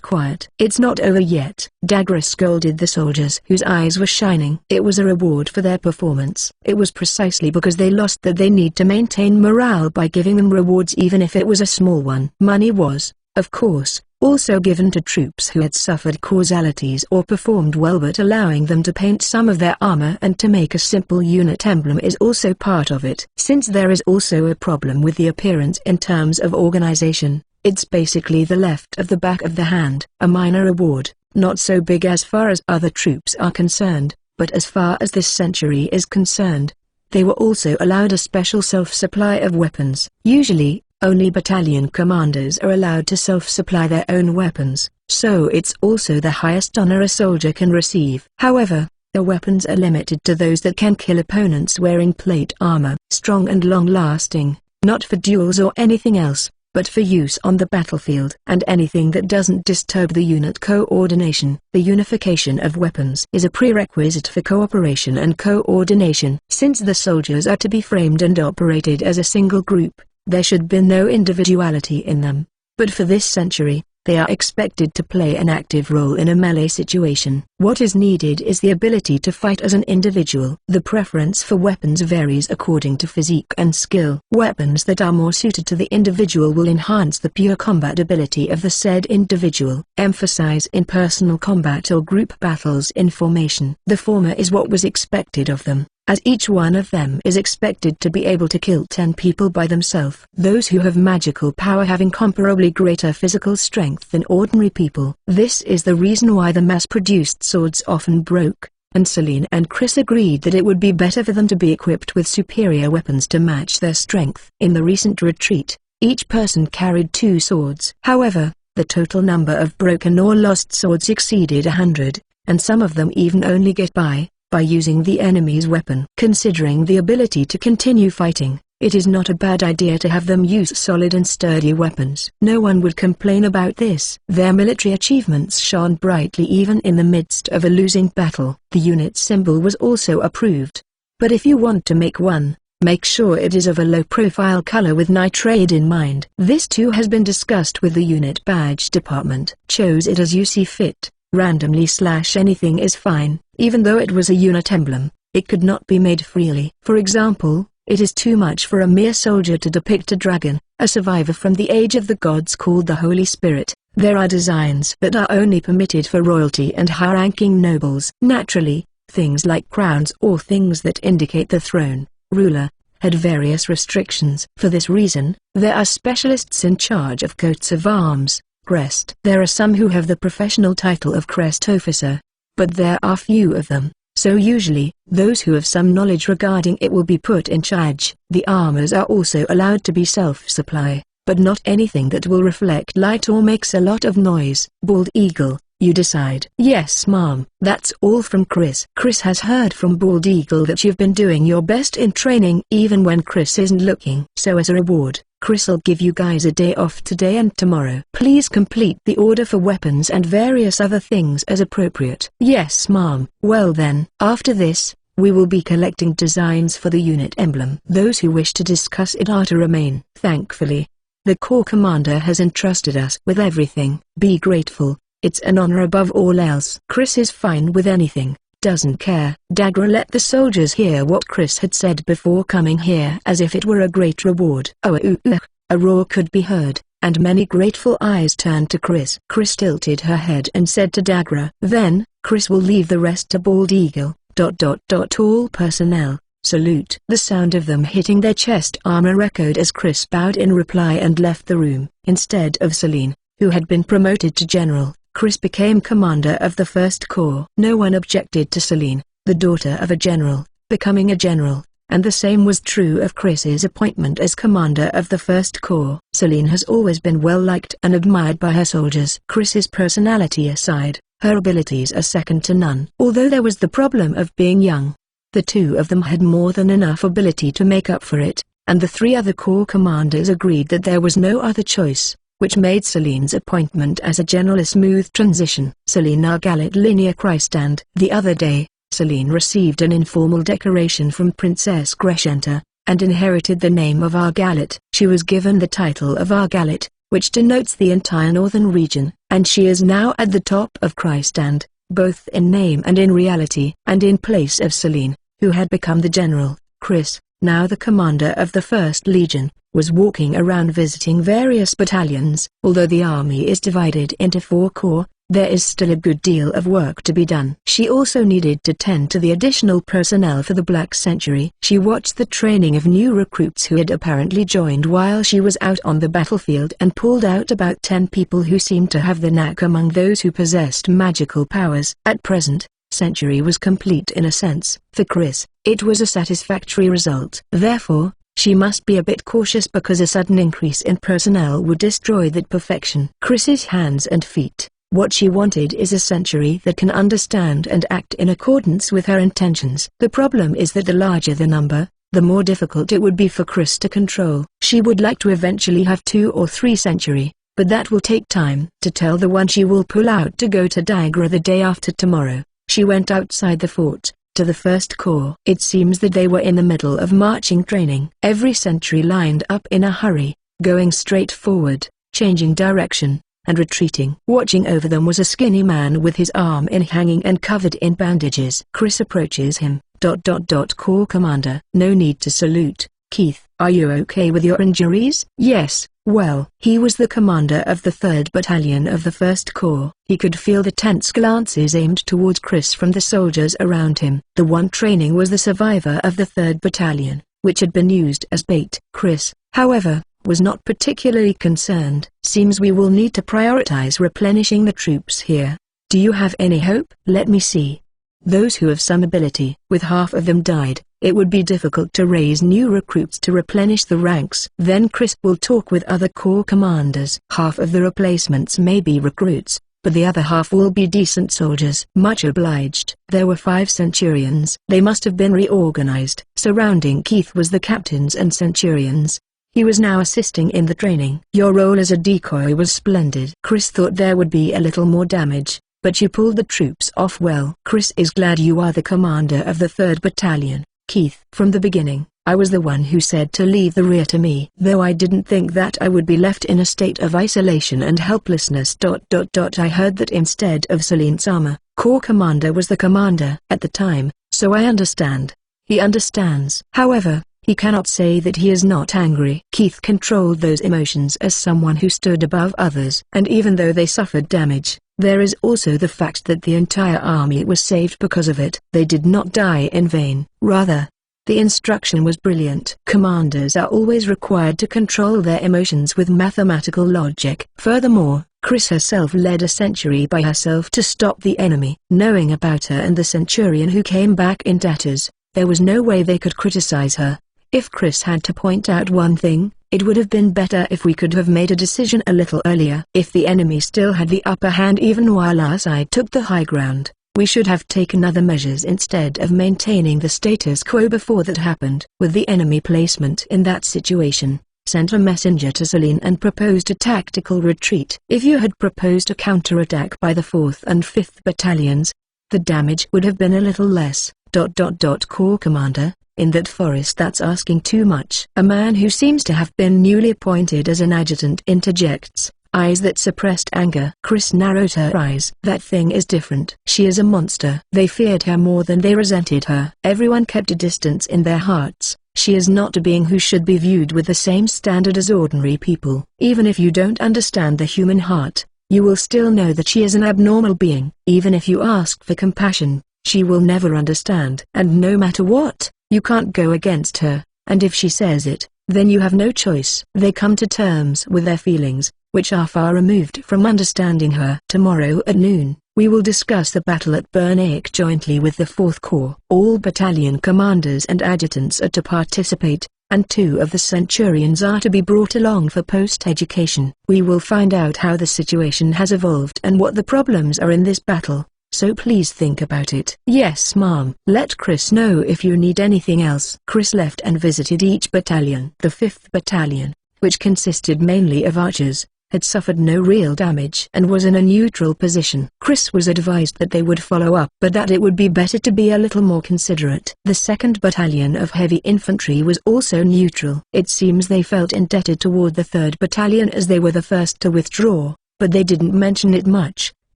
S1: Quiet. It's not over yet. Dagra scolded the soldiers whose eyes were shining. It was a reward for their performance. It was precisely because they lost that they need to maintain morale by giving them rewards, even if it was a small one. Money was, of course, also given to troops who had suffered causalities or performed well, but allowing them to paint some of their armor and to make a simple unit emblem is also part of it. Since there is also a problem with the appearance in terms of organization, it's basically the left of the back of the hand. A minor reward, not so big as far as other troops are concerned, but as far as this century is concerned, they were also allowed a special self-supply of weapons. Usually, only battalion commanders are allowed to self-supply their own weapons, so it's also the highest honor a soldier can receive. However, the weapons are limited to those that can kill opponents wearing plate armor. Strong and long-lasting, not for duels or anything else, but for use on the battlefield. And anything that doesn't disturb the unit coordination. The unification of weapons is a prerequisite for cooperation and coordination. Since the soldiers are to be framed and operated as a single group, there should be no individuality in them. But for this century, they are expected to play an active role in a melee situation. What is needed is the ability to fight as an individual. The preference for weapons varies according to physique and skill. Weapons that are more suited to the individual will enhance the pure combat ability of the said individual. Emphasize in personal combat or group battles in formation. The former is what was expected of them, as each one of them is expected to be able to kill 10 people by themselves. Those who have magical power have incomparably greater physical strength than ordinary people. This is the reason why the mass-produced swords often broke, and Celine and Chris agreed that it would be better for them to be equipped with superior weapons to match their strength. In the recent retreat, each person carried 2 swords. However, the total number of broken or lost swords exceeded 100, and some of them even only get by using the enemy's weapon. Considering the ability to continue fighting, it is not a bad idea to have them use solid and sturdy weapons. No one would complain about this. Their military achievements shone brightly even in the midst of a losing battle. The unit symbol was also approved. But if you want to make one, make sure it is of a low-profile color with nitrate in mind. This too has been discussed with the unit badge department. Chose it as you see fit. Randomly/anything is fine. Even though it was a unit emblem, it could not be made freely. For example, it is too much for a mere soldier to depict a dragon, a survivor from the age of the gods called the Holy Spirit. There are designs that are only permitted for royalty and high-ranking nobles. Naturally, things like crowns or things that indicate the throne, ruler, had various restrictions. For this reason, there are specialists in charge of coats of arms, crest. There are some who have the professional title of crest officer, but there are few of them, so usually, those who have some knowledge regarding it will be put in charge. The armors are also allowed to be self-supply, but not anything that will reflect light or makes a lot of noise. Bald Eagle, you decide. Yes ma'am. That's all from Chris. Chris has heard from Bald Eagle that you've been doing your best in training even when Chris isn't looking. So as a reward, Chris'll give you guys a day off today and tomorrow. Please complete the order for weapons and various other things as appropriate. Yes ma'am. Well then, after this, we will be collecting designs for the unit emblem. Those who wish to discuss it are to remain. Thankfully, the Corps Commander has entrusted us with everything. Be grateful, it's an honor above all else. Chris is fine with anything. Doesn't care. Dagra let the soldiers hear what Chris had said before coming here as if it were a great reward. A roar could be heard, and many grateful eyes turned to Chris. Chris tilted her head and said to Dagra, "Then, Chris will leave the rest to Bald Eagle. All personnel, salute." The sound of them hitting their chest armor echoed as Chris bowed in reply and left the room. Instead of Celine, who had been promoted to general, Chris became commander of the 1st Corps. No one objected to Celine, the daughter of a general, becoming a general, and the same was true of Chris's appointment as commander of the 1st Corps. Celine has always been well liked and admired by her soldiers. Chris's personality aside, her abilities are second to none. Although there was the problem of being young, the two of them had more than enough ability to make up for it, and the 3 other Corps commanders agreed that there was no other choice, which made Celine's appointment as a general a smooth transition. Celine Argalit Linear Christand. The other day, Celine received an informal decoration from Princess Crescenta, and inherited the name of Argalit. She was given the title of Argalit, which denotes the entire northern region, and she is now at the top of Christand, both in name and in reality. And in place of Celine, who had become the general, Chris, now the commander of the 1st Legion, was walking around visiting various battalions. Although the army is divided into 4 corps, there is still a good deal of work to be done. She also needed to tend to the additional personnel for the Black Century. She watched the training of new recruits who had apparently joined while she was out on the battlefield and pulled out about 10 people who seemed to have the knack among those who possessed magical powers. At present, Century was complete in a sense. For Chris, it was a satisfactory result. Therefore, She must be a bit cautious because a sudden increase in personnel would destroy that perfection. Chris's hands and feet. What she wanted is a century that can understand and act in accordance with her intentions. The problem is that the larger the number, the more difficult it would be for Chris to control. She would like to eventually have 2 or 3 century, but that will take time. To tell the one she will pull out to go to Dagra the day after tomorrow. She went outside the fort, to the first corps. It seems that they were in the middle of marching training. Every sentry lined up in a hurry, going straight forward, changing direction, and retreating. Watching over them was a skinny man with his arm hanging and covered in bandages. Chris approaches him. Corps Commander. No need to salute, Keith. Are you okay with your injuries? Yes, well. He was the commander of the 3rd Battalion of the 1st Corps. He could feel the tense glances aimed towards Chris from the soldiers around him. The one training was the survivor of the 3rd Battalion, which had been used as bait. Chris, however, was not particularly concerned. Seems we will need to prioritize replenishing the troops here. Do you have any hope? Let me see. Those who have some ability. With half of them died, it would be difficult to raise new recruits to replenish the ranks. Then Chris will talk with other corps commanders. Half of the replacements may be recruits, but the other half will be decent soldiers. Much obliged. There were 5 centurions. They must have been reorganized. Surrounding Keith was the captains and centurions. He was now assisting in the training. Your role as a decoy was splendid. Chris thought there would be a little more damage, but you pulled the troops off well. Chris is glad you are the commander of the 3rd Battalion, Keith. From the beginning, I was the one who said to leave the rear to me. Though I didn't think that I would be left in a state of isolation and helplessness. I heard that instead of Celine Sama, Corps Commander was the commander at the time, so I understand. He understands. However, he cannot say that he is not angry. Keith controlled those emotions as someone who stood above others. And even though they suffered damage, there is also the fact that the entire army was saved because of it. They did not die in vain. Rather, the instruction was brilliant. Commanders are always required to control their emotions with mathematical logic. Furthermore, Chris herself led a century by herself to stop the enemy. Knowing about her and the centurion who came back in tatters, there was no way they could criticize her. If Chris had to point out one thing, it would have been better if we could have made a decision a little earlier. If the enemy still had the upper hand even while our side took the high ground, we should have taken other measures instead of maintaining the status quo before that happened. With the enemy placement in that situation, sent a messenger to Celine and proposed a tactical retreat. If you had proposed a counterattack by the 4th and 5th Battalions, the damage would have been a little less. Corps Commander, in that forest that's asking too much. A man who seems to have been newly appointed as an adjutant interjects, eyes that suppressed anger. Chris narrowed her eyes. That thing is different. She is a monster. They feared her more than they resented her. Everyone kept a distance in their hearts. She is not a being who should be viewed with the same standard as ordinary people. Even if you don't understand the human heart, you will still know that she is an abnormal being. Even if you ask for compassion, she will never understand. And no matter what, you can't go against her, and if she says it, then you have no choice. They come to terms with their feelings, which are far removed from understanding her. Tomorrow at noon, we will discuss the battle at Bernaik jointly with the 4th Corps. All battalion commanders and adjutants are to participate, and 2 of the centurions are to be brought along for post-education. We will find out how the situation has evolved and what the problems are in this battle. So please think about it. Yes, Mom. Let Chris know if you need anything else. Chris left and visited each battalion. The 5th Battalion, which consisted mainly of archers, had suffered no real damage and was in a neutral position. Chris was advised that they would follow up, but that it would be better to be a little more considerate. The 2nd Battalion of Heavy Infantry was also neutral. It seems they felt indebted toward the 3rd Battalion as they were the first to withdraw, but they didn't mention it much,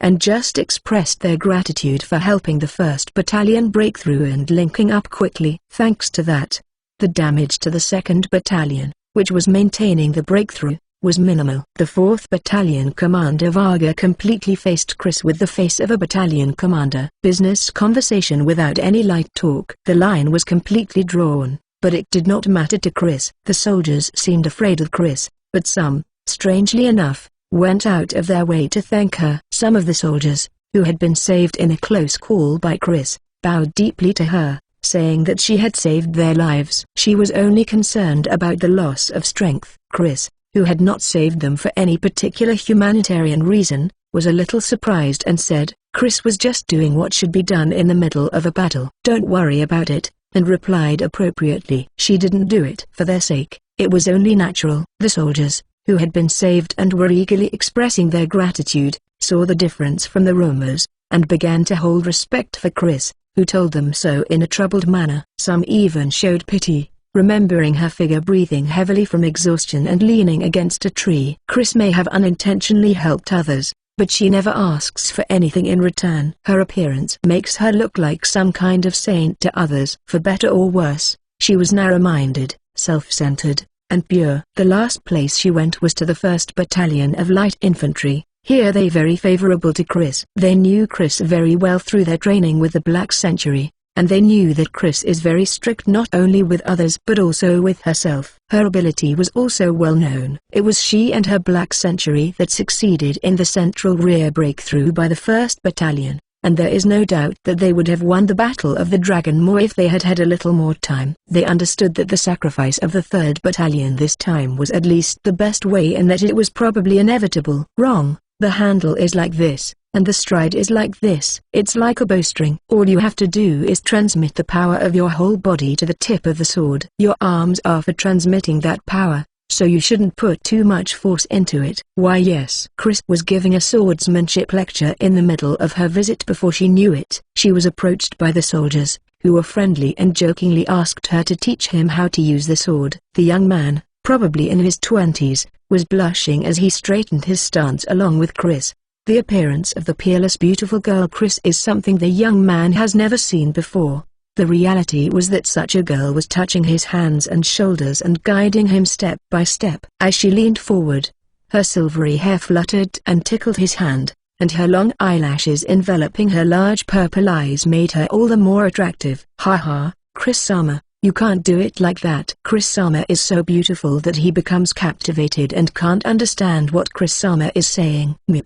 S1: and just expressed their gratitude for helping the 1st Battalion break through and linking up quickly. Thanks to that, the damage to the 2nd Battalion, which was maintaining the breakthrough, was minimal. The 4th Battalion Commander Varga completely faced Chris with the face of a battalion commander. Business conversation without any light talk. The line was completely drawn, but it did not matter to Chris. The soldiers seemed afraid of Chris, but some, strangely enough, went out of their way to thank her. Some of the soldiers, who had been saved in a close call by Chris, bowed deeply to her, saying that she had saved their lives. She was only concerned about the loss of strength. Chris, who had not saved them for any particular humanitarian reason, was a little surprised and said, Chris was just doing what should be done in the middle of a battle. Don't worry about it, and replied appropriately. She didn't do it for their sake, it was only natural. The soldiers, who had been saved and were eagerly expressing their gratitude, saw the difference from the roamers, and began to hold respect for Chris, who told them so in a troubled manner. Some even showed pity, remembering her figure breathing heavily from exhaustion and leaning against a tree. Chris may have unintentionally helped others, but she never asks for anything in return. Her appearance makes her look like some kind of saint to others. For better or worse, she was narrow-minded, self-centered, and pure. The last place she went was to the 1st Battalion of Light Infantry. Here they very favorable to Chris. They knew Chris very well through their training with the Black Century, and they knew that Chris is very strict not only with others but also with herself. Her ability was also well known. It was she and her Black Century that succeeded in the central rear breakthrough by the 1st Battalion, and there is no doubt that they would have won the Battle of the Dragon Moor if they had had a little more time. They understood that the sacrifice of the 3rd Battalion this time was at least the best way and that it was probably inevitable. Wrong. The handle is like this, and the stride is like this. It's like a bowstring. All you have to do is transmit the power of your whole body to the tip of the sword. Your arms are for transmitting that power, so you shouldn't put too much force into it. Why yes. Chris was giving a swordsmanship lecture in the middle of her visit before she knew it. She was approached by the soldiers, who were friendly and jokingly asked her to teach him how to use the sword. The young man, probably in his 20s, was blushing as he straightened his stance along with Chris. The appearance of the peerless beautiful girl Chris is something the young man has never seen before. The reality was that such a girl was touching his hands and shoulders and guiding him step by step. As she leaned forward, her silvery hair fluttered and tickled his hand, and her long eyelashes enveloping her large purple eyes made her all the more attractive. Ha ha, Chris-sama. You can't do it like that. Chris-sama is so beautiful that he becomes captivated and can't understand what Chris-sama is saying. You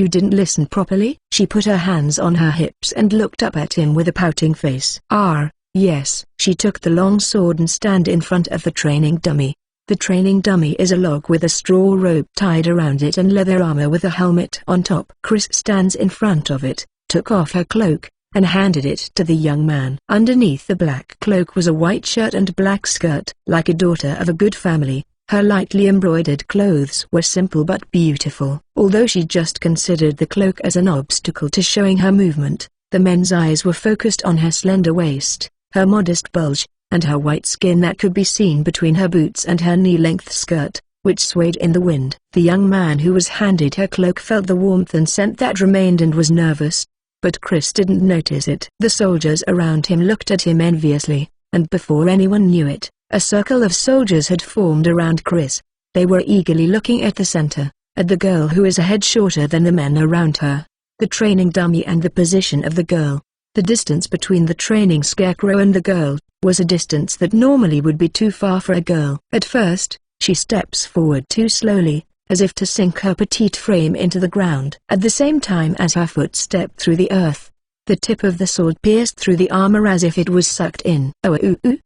S1: didn't listen properly? She put her hands on her hips and looked up at him with a pouting face. Yes. She took the long sword and stand in front of the training dummy. The training dummy is a log with a straw rope tied around it and leather armor with a helmet on top. Chris stands in front of it, took off her cloak, and handed it to the young man. Underneath the black cloak was a white shirt and black skirt. Like a daughter of a good family, her lightly embroidered clothes were simple but beautiful. Although she just considered the cloak as an obstacle to showing her movement, the men's eyes were focused on her slender waist, her modest bulge, and her white skin that could be seen between her boots and her knee-length skirt, which swayed in the wind. The young man who was handed her cloak felt the warmth and scent that remained and was nervous. But Chris didn't notice it. The soldiers around him looked at him enviously, and before anyone knew it, a circle of soldiers had formed around Chris. They were eagerly looking at the center, at the girl who is a head shorter than the men around her, the training dummy and the position of the girl. The distance between the training scarecrow and the girl was a distance that normally would be too far for a girl. At first, she steps forward too slowly, as if to sink her petite frame into the ground. At the same time as her foot stepped through the earth, the tip of the sword pierced through the armor as if it was sucked in.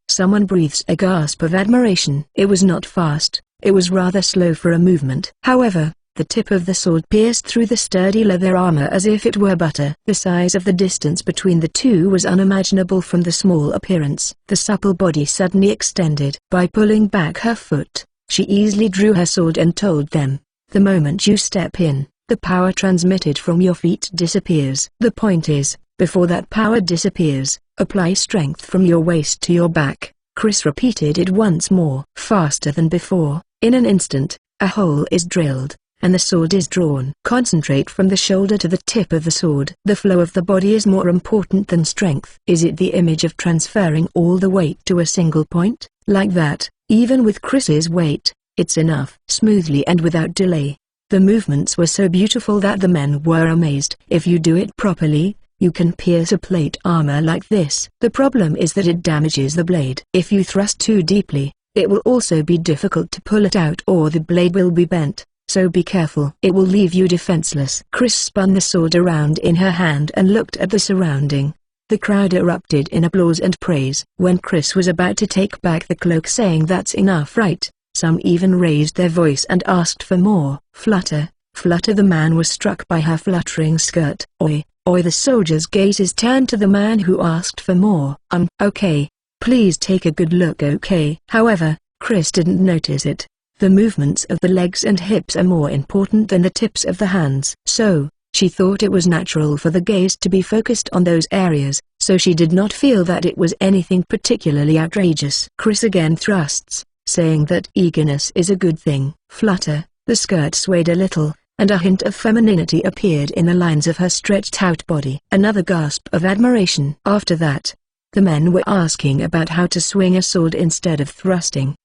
S1: Someone breathes a gasp of admiration. It was not fast, it was rather slow for a movement. However, the tip of the sword pierced through the sturdy leather armor as if it were butter. The size of the distance between the two was unimaginable from the small appearance. The supple body suddenly extended. By pulling back her foot, she easily drew her sword and told them, the moment you step in, the power transmitted from your feet disappears. The point is, before that power disappears, apply strength from your waist to your back. Chris repeated it once more. Faster than before, in an instant, a hole is drilled, and the sword is drawn. Concentrate from the shoulder to the tip of the sword. The flow of the body is more important than strength. Is it the image of transferring all the weight to a single point? Like that, even with Chris's weight, it's enough. Smoothly and without delay. The movements were so beautiful that the men were amazed. If you do it properly, you can pierce a plate armor like this. The problem is that it damages the blade. If you thrust too deeply, it will also be difficult to pull it out or the blade will be bent. So be careful. It will leave you defenseless. Chris spun the sword around in her hand and looked at the surrounding. The crowd erupted in applause and praise. When Chris was about to take back the cloak saying that's enough, right, some even raised their voice and asked for more. Flutter, flutter. The man was struck by her fluttering skirt. Oi, oi. The soldiers' gazes turned to the man who asked for more. Okay, please take a good look. Okay. However, Chris didn't notice it. The movements of the legs and hips are more important than the tips of the hands. So, she thought it was natural for the gaze to be focused on those areas, so she did not feel that it was anything particularly outrageous. Chris again thrusts, saying that eagerness is a good thing. Flutter. The skirt swayed a little, and a hint of femininity appeared in the lines of her stretched-out body. Another gasp of admiration. After that, the men were asking about how to swing a sword instead of thrusting.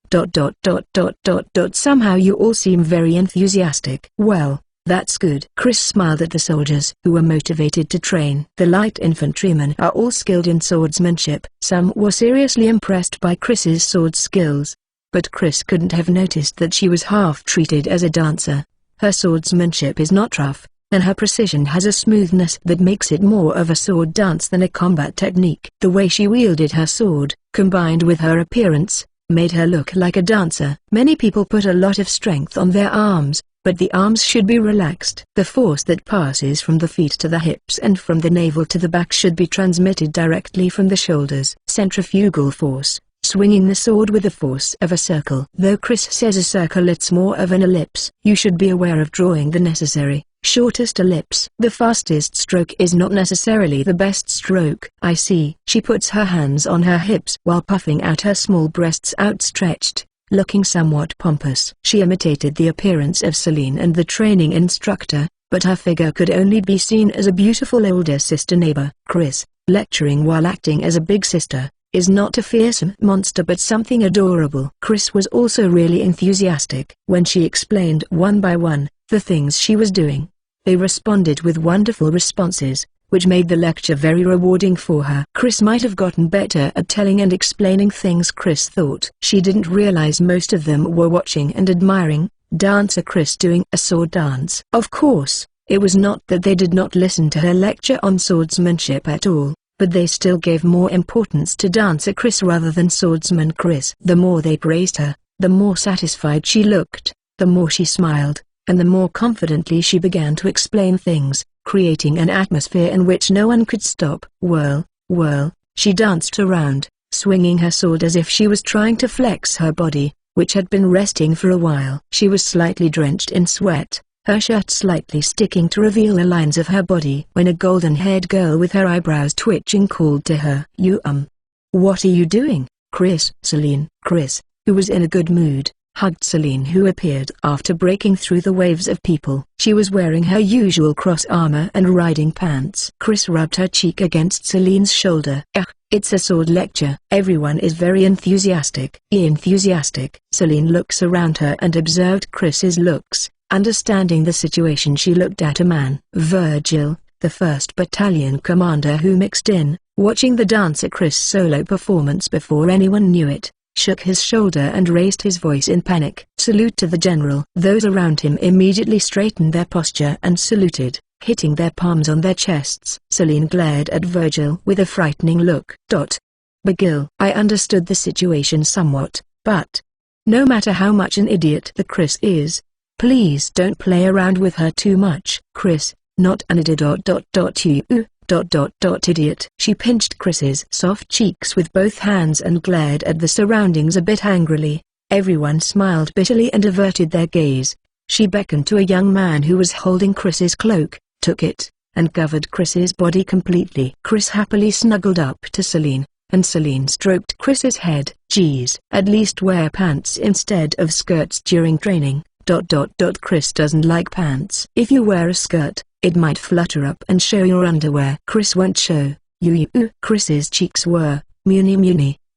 S1: Somehow you all seem very enthusiastic. Well, that's good. Chris smiled at the soldiers who were motivated to train. The light infantrymen are all skilled in swordsmanship. Some were seriously impressed by Chris's sword skills. But Chris couldn't have noticed that she was half treated as a dancer. Her swordsmanship is not rough, and her precision has a smoothness that makes it more of a sword dance than a combat technique. The way she wielded her sword, combined with her appearance, made her look like a dancer. Many people put a lot of strength on their arms, but the arms should be relaxed. The force that passes from the feet to the hips and from the navel to the back should be transmitted directly from the shoulders. Centrifugal force, swinging the sword with the force of a circle. Though Chris says a circle, it's more of an ellipse. You should be aware of drawing the necessary, shortest ellipse. The fastest stroke is not necessarily the best stroke. I see. She puts her hands on her hips while puffing out her small breasts outstretched, looking somewhat pompous. She imitated the appearance of Celine and the training instructor, but her figure could only be seen as a beautiful older sister neighbor. Chris, lecturing while acting as a big sister, is not a fearsome monster but something adorable. Chris was also really enthusiastic. When she explained one by one the things she was doing, they responded with wonderful responses, which made the lecture very rewarding for her. Chris might have gotten better at telling and explaining things. Chris thought she didn't realize most of them were watching and admiring dancer Chris doing a sword dance. Of course, it was not that they did not listen to her lecture on swordsmanship at all, but they still gave more importance to dancer Chris rather than swordsman Chris. The more they praised her, the more satisfied she looked, the more she smiled, and the more confidently she began to explain things, creating an atmosphere in which no one could stop. Whirl, whirl, she danced around, swinging her sword as if she was trying to flex her body, which had been resting for a while. She was slightly drenched in sweat, her shirt slightly sticking to reveal the lines of her body, when a golden-haired girl with her eyebrows twitching called to her. What are you doing, Chris? Celine. Chris, who was in a good mood, hugged Celine, who appeared after breaking through the waves of people. She was wearing her usual cross armor and riding pants. Chris rubbed her cheek against Celine's shoulder. It's a sword lecture. Everyone is very enthusiastic. Enthusiastic. Celine looks around her and observed Chris's looks. Understanding the situation, she looked at a man. Virgil, the 1st Battalion commander who mixed in, watching the dancer Chris' solo performance before anyone knew it, shook his shoulder and raised his voice in panic. Salute to the general. Those around him immediately straightened their posture and saluted, hitting their palms on their chests. Celine glared at Virgil with a frightening look. Bagil. I understood the situation somewhat, but no matter how much an idiot the Chris is, please don't play around with her too much. Chris, not an idiot. Idiot. She pinched Chris's soft cheeks with both hands and glared at the surroundings a bit angrily. Everyone smiled bitterly and averted their gaze. She beckoned to a young man who was holding Chris's cloak, took it, and covered Chris's body completely. Chris happily snuggled up to Celine, and Celine stroked Chris's head. Geez, at least wear pants instead of skirts during training. Chris doesn't like pants. If you wear a skirt, it might flutter up and show your underwear. Chris won't show you. Chris's cheeks were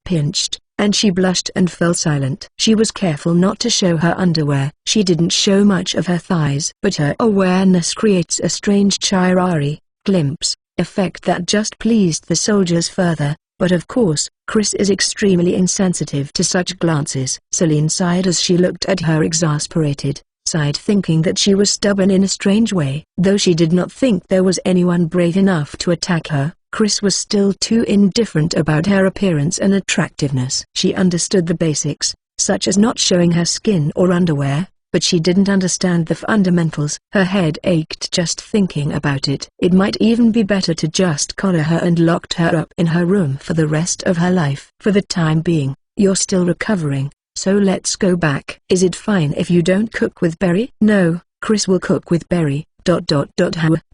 S1: pinched, and she blushed and fell silent. She was careful not to show her underwear. She didn't show much of her thighs, but her awareness creates a strange chirari glimpse effect that just pleased the soldiers further. But of course, Chris is extremely insensitive to such glances. Celine sighed as she looked at her, exasperated, sighed thinking that she was stubborn in a strange way. Though she did not think there was anyone brave enough to attack her, Chris was still too indifferent about her appearance and attractiveness. She understood the basics, such as not showing her skin or underwear, but she didn't understand the fundamentals. Her head ached just thinking about it. It might even be better to just collar her and lock her up in her room for the rest of her life. For the time being, you're still recovering, so let's go back. Is it fine if you don't cook with Berry? No, Chris will cook with Berry. How?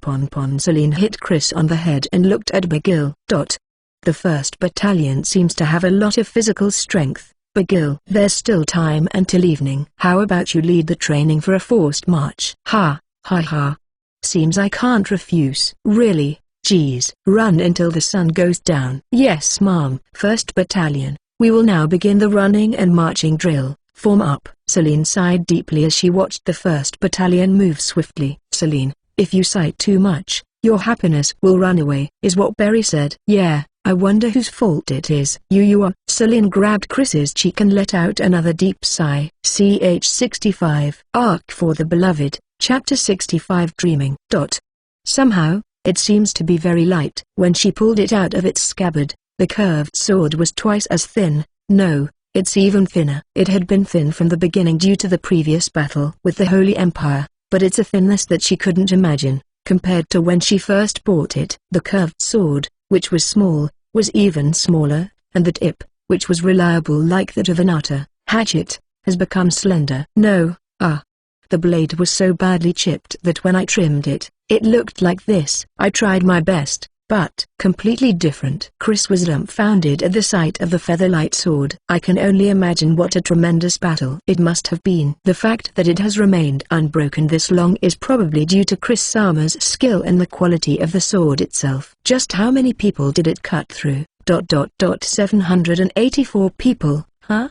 S1: Pon. Celine hit Chris on the head and looked at Bagil. The 1st Battalion seems to have a lot of physical strength. Bagil, there's still time until evening. How about you lead the training for a forced march? Ha. Seems I can't refuse. Really? Geez. Run until the sun goes down. Yes, Mom. 1st Battalion, we will now begin the running and marching drill. Form up. Celine sighed deeply as she watched the 1st Battalion move swiftly. Celine, if you sigh too much, your happiness will run away, is what Berry said. Yeah, I wonder whose fault it is. You are. Celine grabbed Chris's cheek and let out another deep sigh. Ch 65. Arc for the Beloved, Chapter 65 Dreaming. Somehow, it seems to be very light. When she pulled it out of its scabbard, the curved sword was twice as thin. No, it's even thinner. It had been thin from the beginning due to the previous battle with the Holy Empire, but it's a thinness that she couldn't imagine, compared to when she first bought it. The curved sword, which was small, was even smaller, and the tip, which was reliable like that of an otter hatchet, has become slender. No, the blade was so badly chipped that when I trimmed it, it looked like this. I tried my best, but completely different. Chris was dumbfounded at the sight of the featherlight sword. I can only imagine what a tremendous battle it must have been. The fact that it has remained unbroken this long is probably due to Chris Sama's skill and the quality of the sword itself. Just how many people did it cut through? 784 people, huh?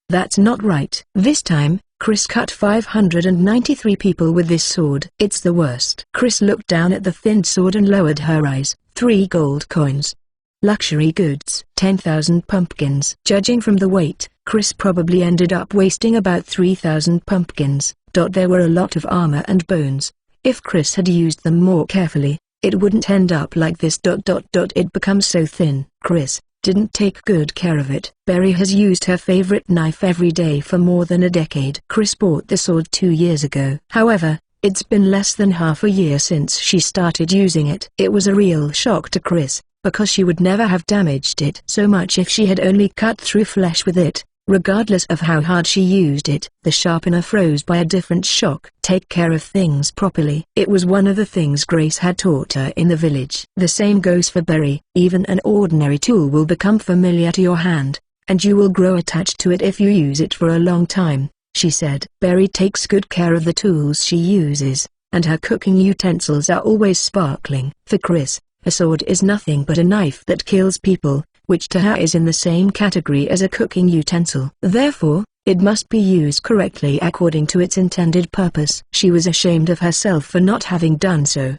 S1: That's not right. This time, Chris cut 593 people with this sword. It's the worst. Chris looked down at the thin sword and lowered her eyes. 3 gold coins. Luxury goods. 10,000 pumpkins. Judging from the weight, Chris probably ended up wasting about 3,000 pumpkins. There were a lot of armor and bones. If Chris had used them more carefully, it wouldn't end up like this. It becomes so thin. Chris didn't take good care of it. Berry has used her favorite knife every day for more than a decade. Chris bought the sword 2 years ago. However, it's been less than half a year since she started using it. It was a real shock to Chris, because she would never have damaged it so much if she had only cut through flesh with it, regardless of how hard she used it. The sharpener froze by a different shock. Take care of things properly. It was one of the things Grace had taught her in the village. The same goes for Berry. Even an ordinary tool will become familiar to your hand, and you will grow attached to it if you use it for a long time, she said. Berry takes good care of the tools she uses, and her cooking utensils are always sparkling. For Chris, a sword is nothing but a knife that kills people, which to her is in the same category as a cooking utensil. Therefore, it must be used correctly according to its intended purpose. She was ashamed of herself for not having done so.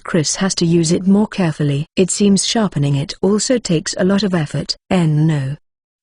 S1: Chris has to use it more carefully. It seems sharpening it also takes a lot of effort. No.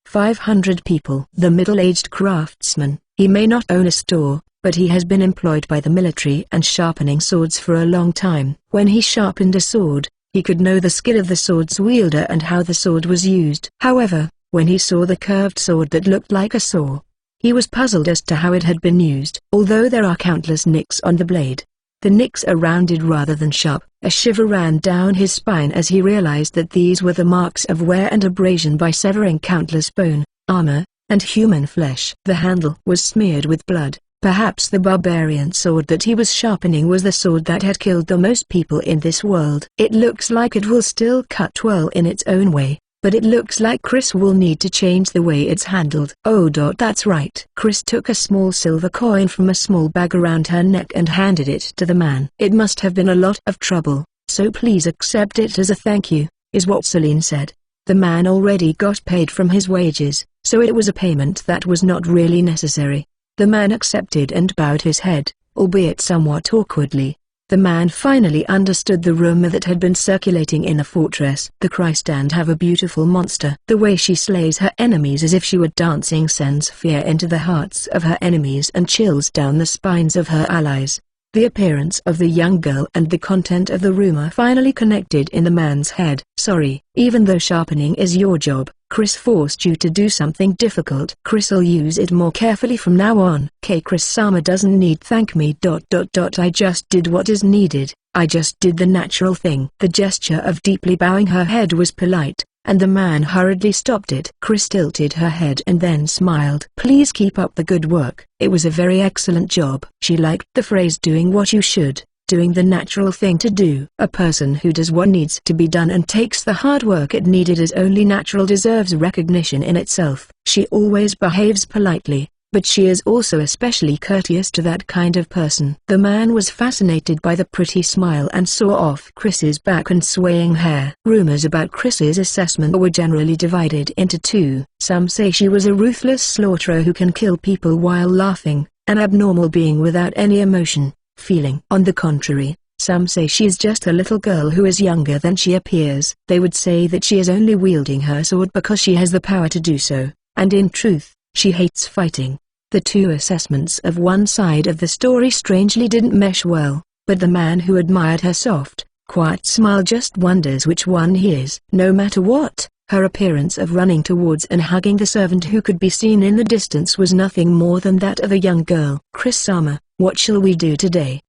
S1: 500 people. The middle-aged craftsman, he may not own a store, but he has been employed by the military and sharpening swords for a long time. When he sharpened a sword, he could know the skill of the sword's wielder and how the sword was used. However, when he saw the curved sword that looked like a saw, he was puzzled as to how it had been used. Although there are countless nicks on the blade, the nicks are rounded rather than sharp. A shiver ran down his spine as he realized that these were the marks of wear and abrasion by severing countless bone, armor, and human flesh. The handle was smeared with blood. Perhaps the barbarian sword that he was sharpening was the sword that had killed the most people in this world. It looks like it will still cut well in its own way, but it looks like Chris will need to change the way it's handled. That's right. Chris took a small silver coin from a small bag around her neck and handed it to the man. It must have been a lot of trouble, so please accept it as a thank you, is what Celine said. The man already got paid from his wages, so it was a payment that was not really necessary. The man accepted and bowed his head, albeit somewhat awkwardly. The man finally understood the rumor that had been circulating in the fortress. The Christand have a beautiful monster. The way she slays her enemies as if she were dancing sends fear into the hearts of her enemies and chills down the spines of her allies. The appearance of the young girl and the content of the rumor finally connected in the man's head. Sorry, even though sharpening is your job, Chris forced you to do something difficult. Chris'll use it more carefully from now on. Chris-sama doesn't need thank me. I just did what is needed. I just did the natural thing. The gesture of deeply bowing her head was polite, and the man hurriedly stopped it. Chris tilted her head and then smiled. Please keep up the good work. It was a very excellent job. She liked the phrase doing what you should, doing the natural thing to do. A person who does what needs to be done and takes the hard work it needed as only natural deserves recognition in itself. She always behaves politely, but she is also especially courteous to that kind of person. The man was fascinated by the pretty smile and saw off Chris's back and swaying hair. Rumors about Chris's assessment were generally divided into two. Some say she was a ruthless slaughterer who can kill people while laughing, an abnormal being without any emotion, feeling. On the contrary, some say she is just a little girl who is younger than she appears. They would say that she is only wielding her sword because she has the power to do so, and in truth, she hates fighting. The two assessments of one side of the story strangely didn't mesh well, but the man who admired her soft, quiet smile just wonders which one he is. No matter what, her appearance of running towards and hugging the servant who could be seen in the distance was nothing more than that of a young girl. Chris-sama, what shall we do today?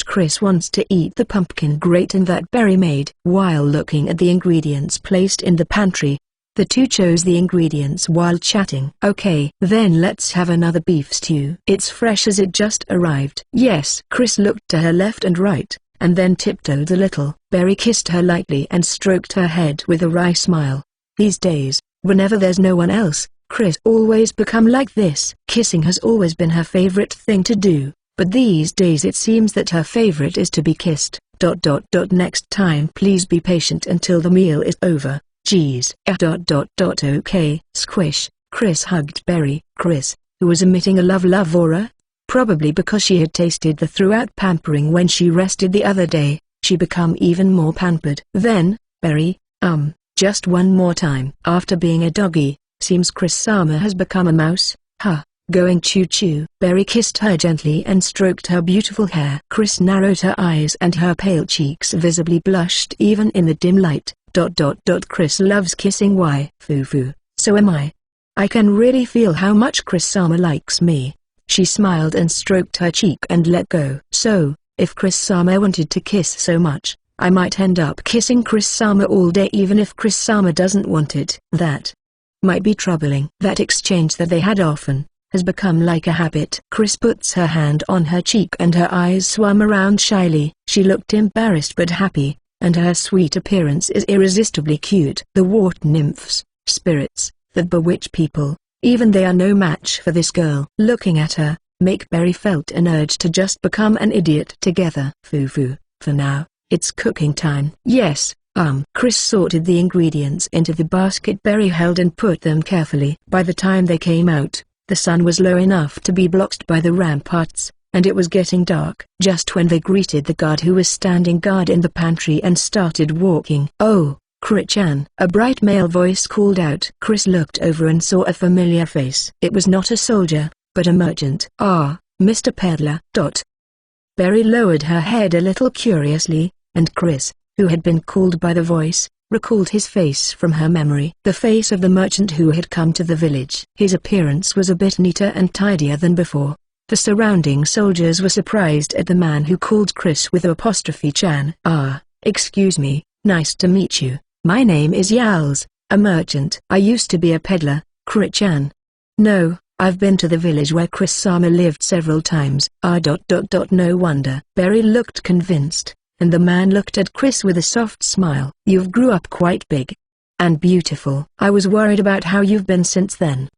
S1: Chris wants to eat the pumpkin gratin that Berry made. While looking at the ingredients placed in the pantry, the two chose the ingredients while chatting. Okay, then let's have another beef stew. It's fresh as it just arrived. Yes. Chris looked to her left and right, and then tiptoed a little. Berry kissed her lightly and stroked her head with a wry smile. These days, whenever there's no one else, Chris always become like this. Kissing has always been her favorite thing to do, but these days it seems that her favorite is to be kissed. Next time please be patient until the meal is over. Geez. Okay. Squish. Chris hugged Berry. Chris, who was emitting a love aura, probably because she had tasted the throughout pampering when she rested the other day, she become even more pampered. Then, Berry, just one more time. After being a doggy, seems Chris-sama has become a mouse, huh? Going choo-choo. Berry kissed her gently and stroked her beautiful hair. Chris narrowed her eyes and her pale cheeks visibly blushed even in the dim light. Chris loves kissing. Why? Foo-foo, so am I. I can really feel how much Chris-sama likes me. She smiled and stroked her cheek and let go. So, if Chris-sama wanted to kiss so much, I might end up kissing Chris-sama all day even if Chris-sama doesn't want it. That might be troubling. That exchange that they had often has become like a habit. Chris puts her hand on her cheek and her eyes swam around shyly. She looked embarrassed but happy, and her sweet appearance is irresistibly cute. The wart nymphs, spirits, that bewitch people, even they are no match for this girl. Looking at her, Berry felt an urge to just become an idiot together. Foo-foo, for now, it's cooking time. Yes, Chris sorted the ingredients into the basket Berry held and put them carefully. By the time they came out, the sun was low enough to be blocked by the ramparts, and it was getting dark. Just when they greeted the guard who was standing guard in the pantry and started walking. Oh, Crit-chan. A bright male voice called out. Chris looked over and saw a familiar face. It was not a soldier, but a merchant. Ah, Mr. Peddler. Berry lowered her head a little curiously, and Chris, who had been called by the voice, recalled his face from her memory. The face of the merchant who had come to the village. His appearance was a bit neater and tidier than before. The surrounding soldiers were surprised at the man who called Chris with apostrophe-chan. Ah, excuse me, nice to meet you. My name is Yowls, a merchant. I used to be a peddler, Crit-chan. No, I've been to the village where Chris-sama lived several times. No wonder. Berry looked convinced, and the man looked at Chris with a soft smile. You've grew up quite big and beautiful. I was worried about how you've been since then.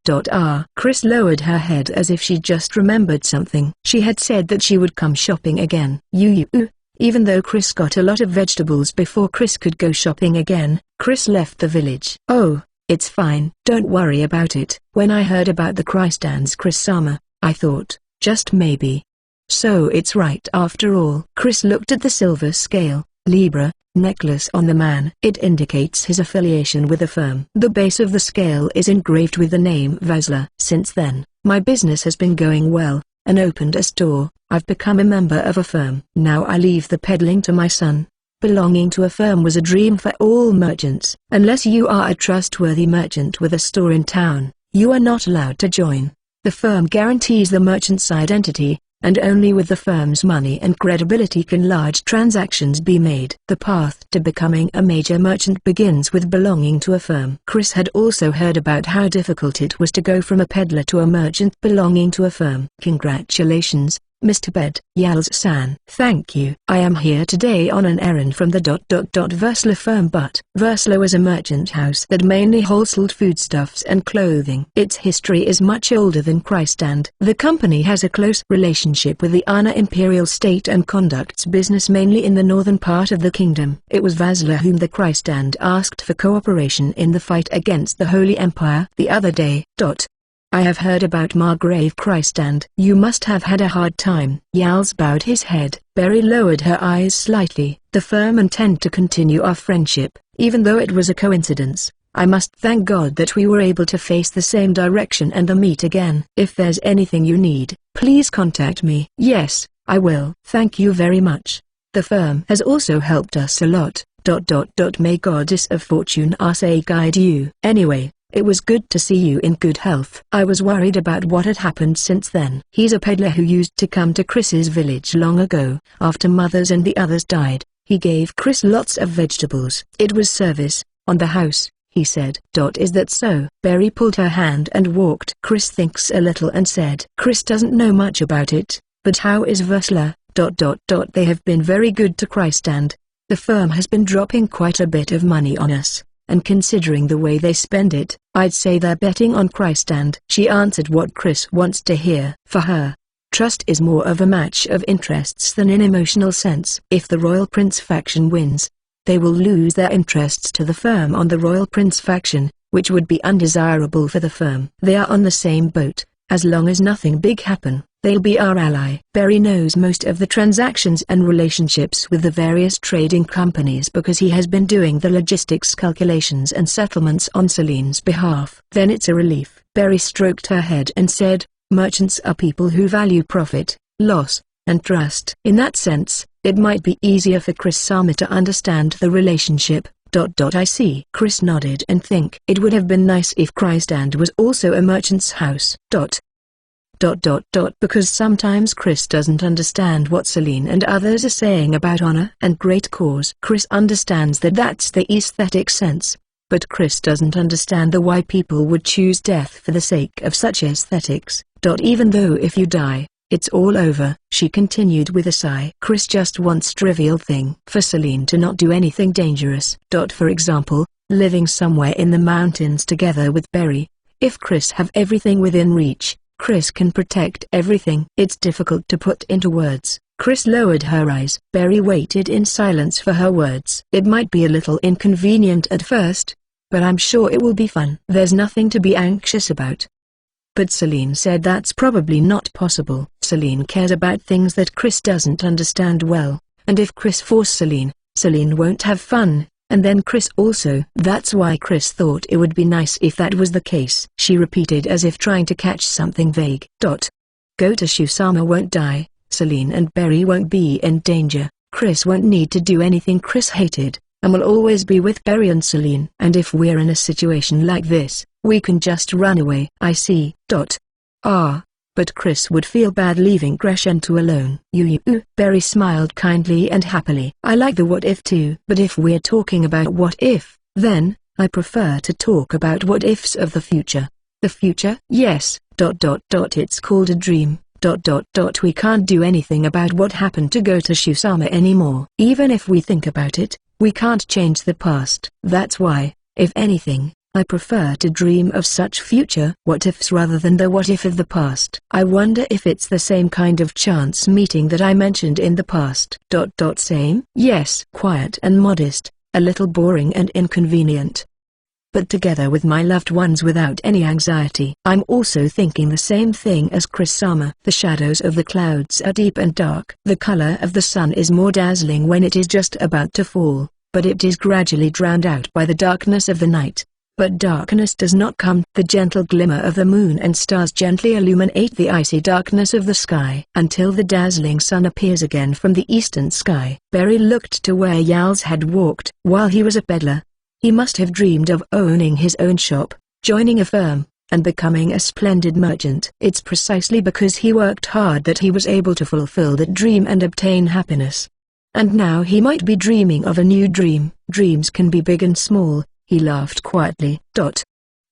S1: Chris lowered her head as if she just remembered something. She had said that she would come shopping again. Even though Chris got a lot of vegetables before Chris could go shopping again, Chris left the village. Oh, it's fine. Don't worry about it. When I heard about the Christ dance Chris-sama, I thought, just maybe. So it's right after all. Chris looked at the silver scale, Libra, necklace on the man. It indicates his affiliation with the firm. The base of the scale is engraved with the name Vazla. Since then, my business has been going well, and opened a store. I've become a member of a firm. Now I leave the peddling to my son. Belonging to a firm was a dream for all merchants. Unless you are a trustworthy merchant with a store in town, you are not allowed to join. The firm guarantees the merchant's identity, and only with the firm's money and credibility can large transactions be made. The path to becoming a major merchant begins with belonging to a firm. Chris had also heard about how difficult it was to go from a peddler to a merchant belonging to a firm. Congratulations, Mr. Bed. Yals-san. Thank you. I am here today on an errand from the Versler firm, but Versler was a merchant house that mainly wholesaled foodstuffs and clothing. Its history is much older than Christand. The company has a close relationship with the Anna imperial state and conducts business mainly in the northern part of the kingdom. It was Versler whom the Christand asked for cooperation in the fight against the Holy Empire the other day. I have heard about Margrave Christand. You must have had a hard time. Yals bowed his head. Berry lowered her eyes slightly. The firm intend to continue our friendship, even though it was a coincidence. I must thank God that we were able to face the same direction and meet again. If there's anything you need, please contact me. Yes, I will. Thank you very much. The firm has also helped us a lot. May Goddess of Fortune Arcee guide you. Anyway, it was good to see you in good health. I was worried about what had happened since then. He's a peddler who used to come to Chris's village long ago. After Mothers and the others died, he gave Chris lots of vegetables. It was service on the house, he said. Is that so? Berry pulled her hand and walked. Chris thinks a little and said, Chris doesn't know much about it, but how is Versler? They have been very good to Christand. The firm has been dropping quite a bit of money on us, and considering the way they spend it, I'd say they're betting on Christand. She answered what Chris wants to hear. For her, trust is more of a match of interests than in emotional sense. If the Royal Prince faction wins, they will lose their interests to the firm on the Royal Prince faction, which would be undesirable for the firm. They are on the same boat. As long as nothing big happen, they'll be our ally. Berry knows most of the transactions and relationships with the various trading companies because he has been doing the logistics calculations and settlements on Celine's behalf. Then it's a relief. Berry stroked her head and said, merchants are people who value profit, loss, and trust. In that sense, it might be easier for Chris Sama to understand the relationship. I see. Chris nodded and think it would have been nice if Christand was also a merchant's house. Because sometimes Chris doesn't understand what Celine and others are saying about honor and great cause. Chris understands that that's the aesthetic sense, but Chris doesn't understand the why people would choose death for the sake of such aesthetics. Even though if you die, it's all over, she continued with a sigh. Chris just wants trivial thing for Celine to not do anything dangerous. For example, living somewhere in the mountains together with Berry. If Chris have everything within reach, Chris can protect everything. It's difficult to put into words. Chris lowered her eyes. Berry waited in silence for her words. It might be a little inconvenient at first, but I'm sure it will be fun. There's nothing to be anxious about. But Celine said that's probably not possible. Celine cares about things that Chris doesn't understand well, and if Chris force Celine, Celine won't have fun, and then Chris also. That's why Chris thought it would be nice if that was the case. She repeated as if trying to catch something vague. Go to Shusama won't die, Celine and Berry won't be in danger, Chris won't need to do anything Chris hated, and will always be with Berry and Celine. And if we're in a situation like this, we can just run away. I see. But Chris would feel bad leaving Crescento alone. Berry smiled kindly and happily. I like the what if too. But if we're talking about what if, then, I prefer to talk about what ifs of the future. The future? Yes. It's called a dream. We can't do anything about what happened to go to Shusama anymore. Even if we think about it, we can't change the past. That's why, if anything, I prefer to dream of such future what-ifs rather than the what-if of the past. I wonder if it's the same kind of chance meeting that I mentioned in the past. Same? Yes. Quiet and modest, a little boring and inconvenient. But together with my loved ones without any anxiety. I'm also thinking the same thing as Chris Sama. The shadows of the clouds are deep and dark. The color of the sun is more dazzling when it is just about to fall, but it is gradually drowned out by the darkness of the night. But darkness does not come. The gentle glimmer of the moon and stars gently illuminate the icy darkness of the sky until the dazzling sun appears again from the eastern sky. Barry looked to where Yals had walked while he was a peddler. He must have dreamed of owning his own shop, joining a firm, and becoming a splendid merchant. It's precisely because he worked hard that he was able to fulfill that dream and obtain happiness. And now he might be dreaming of a new dream. Dreams can be big and small. He laughed quietly.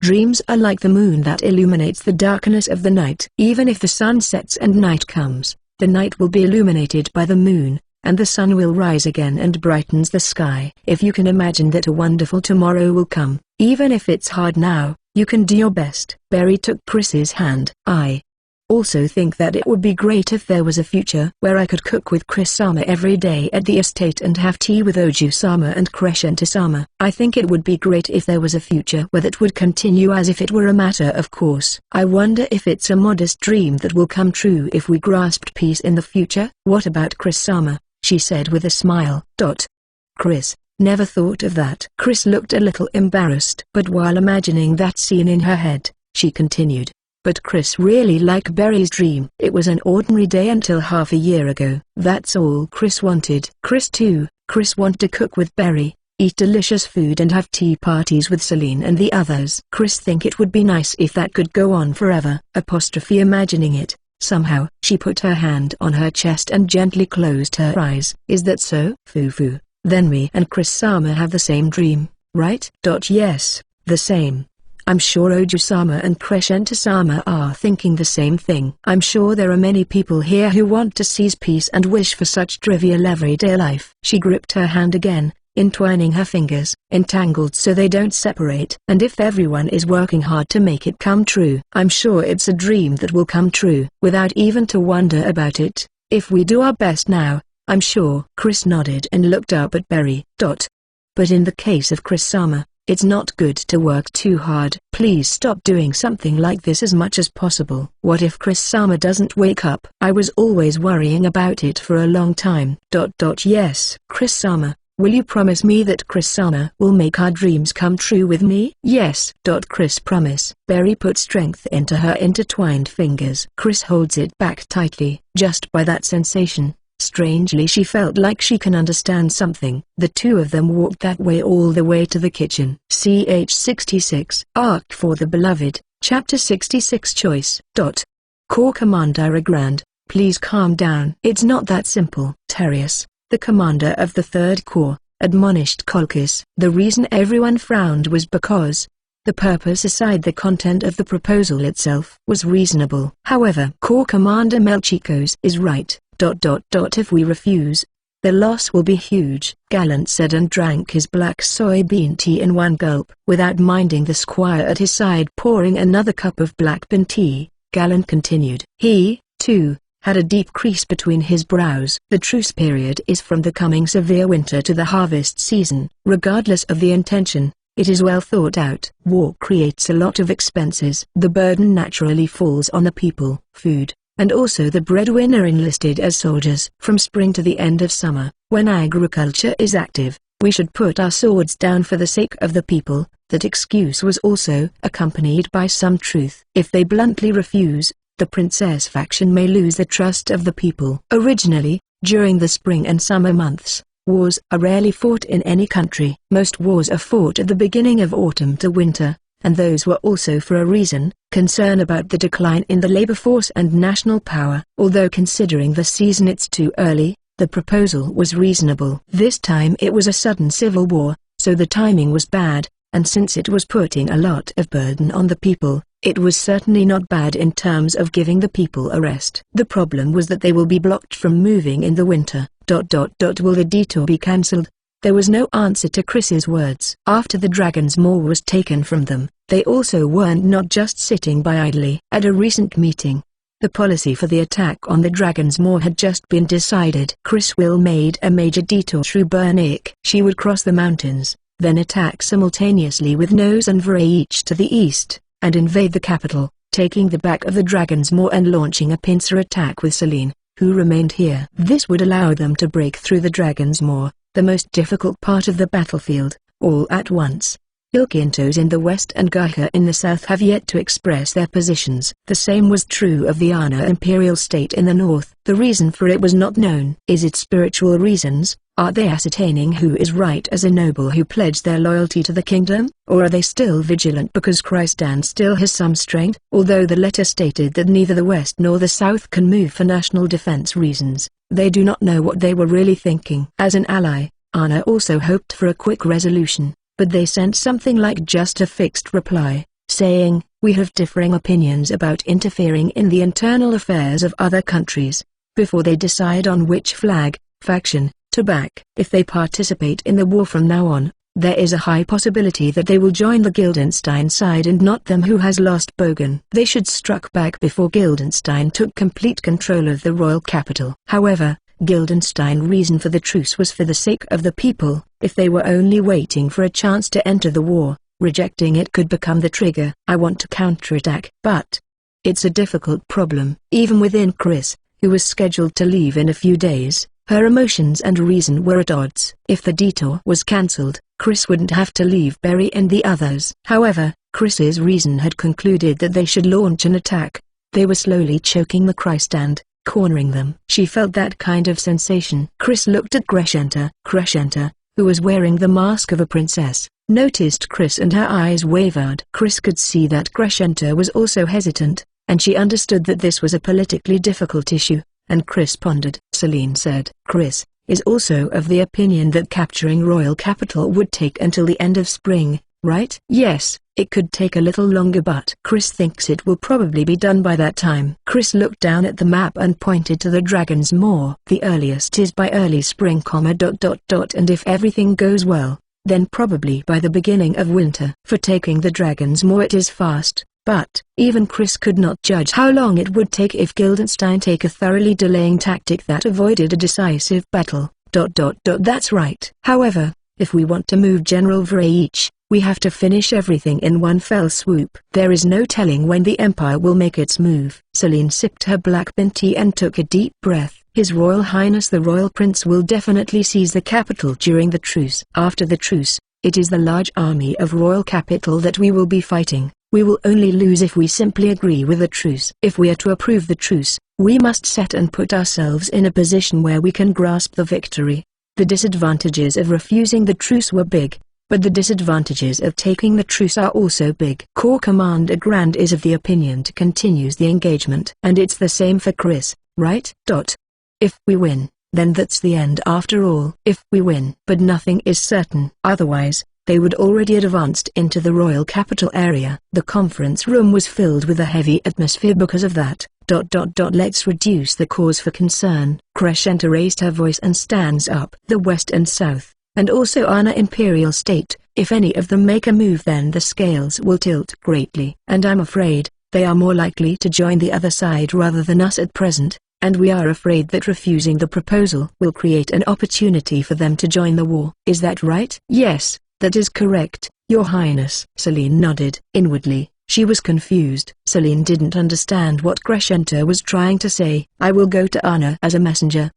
S1: Dreams are like the moon that illuminates the darkness of the night. Even if the sun sets and night comes, the night will be illuminated by the moon, and the sun will rise again and brightens the sky. If you can imagine that a wonderful tomorrow will come, even if it's hard now, you can do your best. Barry took Chris's hand. I also think that it would be great if there was a future where I could cook with Chris-sama every day at the estate and have tea with Oju-sama and Crescent-sama. I think it would be great if there was a future where that would continue as if it were a matter of course. I wonder if it's a modest dream that will come true if we grasped peace in the future. What about Chris-sama? She said with a smile. Chris never thought of that. Chris looked a little embarrassed. But while imagining that scene in her head, she continued. But Chris really liked Barry's dream. It was an ordinary day until half a year ago. That's all Chris wanted. Chris wanted to cook with Barry, eat delicious food and have tea parties with Celine and the others. Chris think it would be nice if that could go on forever. Imagining it, somehow, she put her hand on her chest and gently closed her eyes. Is that so? Fufu. Then me and Chris-sama have the same dream, right? Yes, the same. I'm sure Oju-sama and Crescent-sama are thinking the same thing. I'm sure there are many people here who want to seize peace and wish for such trivial everyday life. She gripped her hand again, entwining her fingers, entangled so they don't separate. And if everyone is working hard to make it come true, I'm sure it's a dream that will come true, without even to wonder about it. If we do our best now, I'm sure. Chris nodded and looked up at Barry. But in the case of Chris-sama, it's not good to work too hard. Please stop doing something like this as much as possible. What if Chris-sama doesn't wake up? I was always worrying about it for a long time. Yes, Chris-sama, will you promise me that Chris-sama will make our dreams come true with me? Yes. Chris promise. Barry put strength into her intertwined fingers. Chris holds it back tightly. Just by that sensation, strangely she felt like she can understand something. The two of them walked that way all the way to the kitchen. Ch 66. Arc for the Beloved, Chapter 66 Choice. Corps Commander Grand, please calm down. It's not that simple. Terius, the commander of the 3rd Corps, admonished Kolkis. The reason everyone frowned was because the purpose aside the content of the proposal itself was reasonable. However, Corps Commander Melchikos is right. If we refuse, the loss will be huge, Gallant said and drank his black soybean tea in one gulp. Without minding the squire at his side pouring another cup of black bean tea, Gallant continued. He, too, had a deep crease between his brows. The truce period is from the coming severe winter to the harvest season. Regardless of the intention, it is well thought out. War creates a lot of expenses. The burden naturally falls on the people, food, and also the breadwinner enlisted as soldiers. From spring to the end of summer, when agriculture is active, we should put our swords down for the sake of the people. That excuse was also accompanied by some truth. If they bluntly refuse, the princess faction may lose the trust of the people. Originally, during the spring and summer months, wars are rarely fought in any country. Most wars are fought at the beginning of autumn to winter, and those were also for a reason, concern about the decline in the labor force and national power. Although considering the season it's too early, the proposal was reasonable. This time it was a sudden civil war, so the timing was bad, and since it was putting a lot of burden on the people, it was certainly not bad in terms of giving the people a rest. The problem was that they will be blocked from moving in the winter. Will the detour be cancelled? There was no answer to Chris's words. After the Dragon's Maw was taken from them, they also weren't not just sitting by idly. At a recent meeting, the policy for the attack on the Dragon's Maw had just been decided. Chris Will made a major detour through Bernick. She would cross the mountains, then attack simultaneously with Nose and Vray each to the east, and invade the capital, taking the back of the Dragon's Maw and launching a pincer attack with Celine, who remained here. This would allow them to break through the Dragon's Maw, the most difficult part of the battlefield, all at once. Ilkintos in the west and Gaika in the south have yet to express their positions. The same was true of the Ana imperial state in the north. The reason for it was not known. Is it spiritual reasons? Are they ascertaining who is right as a noble who pledged their loyalty to the kingdom? Or are they still vigilant because Christan still has some strength? Although the letter stated that neither the west nor the south can move for national defense reasons, they do not know what they were really thinking. As an ally, Ana also hoped for a quick resolution, but they sent something like just a fixed reply, saying, "We have differing opinions about interfering in the internal affairs of other countries, before they decide on which faction, to back. If they participate in the war from now on, there is a high possibility that they will join the Gildenstein side and not them who has lost Bogan. They should struck back before Gildenstein took complete control of the royal capital." However, Gildenstein's reason for the truce was for the sake of the people. If they were only waiting for a chance to enter the war, rejecting it could become the trigger. I want to counterattack. But it's a difficult problem. Even within Chris, who was scheduled to leave in a few days, her emotions and reason were at odds. If the detour was cancelled, Chris wouldn't have to leave Barry and the others. However, Chris's reason had concluded that they should launch an attack. They were slowly choking the Christand, cornering them. She felt that kind of sensation. Chris looked at Crescenta. Crescenta, who was wearing the mask of a princess, noticed Chris and her eyes wavered. Chris could see that Crescenta was also hesitant, and she understood that this was a politically difficult issue, and Chris pondered. Celine said, "Chris is also of the opinion that capturing royal capital would take until the end of spring, right?" "Yes, it could take a little longer, but Chris thinks it will probably be done by that time." Chris looked down at the map and pointed to the Dragon's Moor. "The earliest is by early spring, and if everything goes well, then probably by the beginning of winter. For taking the Dragon's Moor it is fast, but even Chris could not judge how long it would take if Gildenstein take a thoroughly delaying tactic that avoided a decisive battle. That's right. However, if we want to move General Vreich, we have to finish everything in one fell swoop. There is no telling when the Empire will make its move." Celine sipped her black bean tea and took a deep breath. "His Royal Highness the Royal Prince will definitely seize the capital during the truce. After the truce, it is the large army of royal capital that we will be fighting. We will only lose if we simply agree with the truce. If we are to approve the truce, we must set and put ourselves in a position where we can grasp the victory." The disadvantages of refusing the truce were big, but the disadvantages of taking the truce are also big. Corps Commander Grand is of the opinion to continue the engagement. And it's the same for Chris, right? If we win, then that's the end after all. If we win. But nothing is certain. Otherwise, they would already advanced into the royal capital area. The conference room was filled with a heavy atmosphere because of that. Let's reduce the cause for concern. Crescenta raised her voice and stands up. The west and south, and also Ana Imperial State, if any of them make a move, then the scales will tilt greatly. And I'm afraid, they are more likely to join the other side rather than us at present, and we are afraid that refusing the proposal will create an opportunity for them to join the war. Is that right? Yes, that is correct, Your Highness. Celine nodded. Inwardly, she was confused. Celine didn't understand what Crescenta was trying to say. "I will go to Ana as a messenger."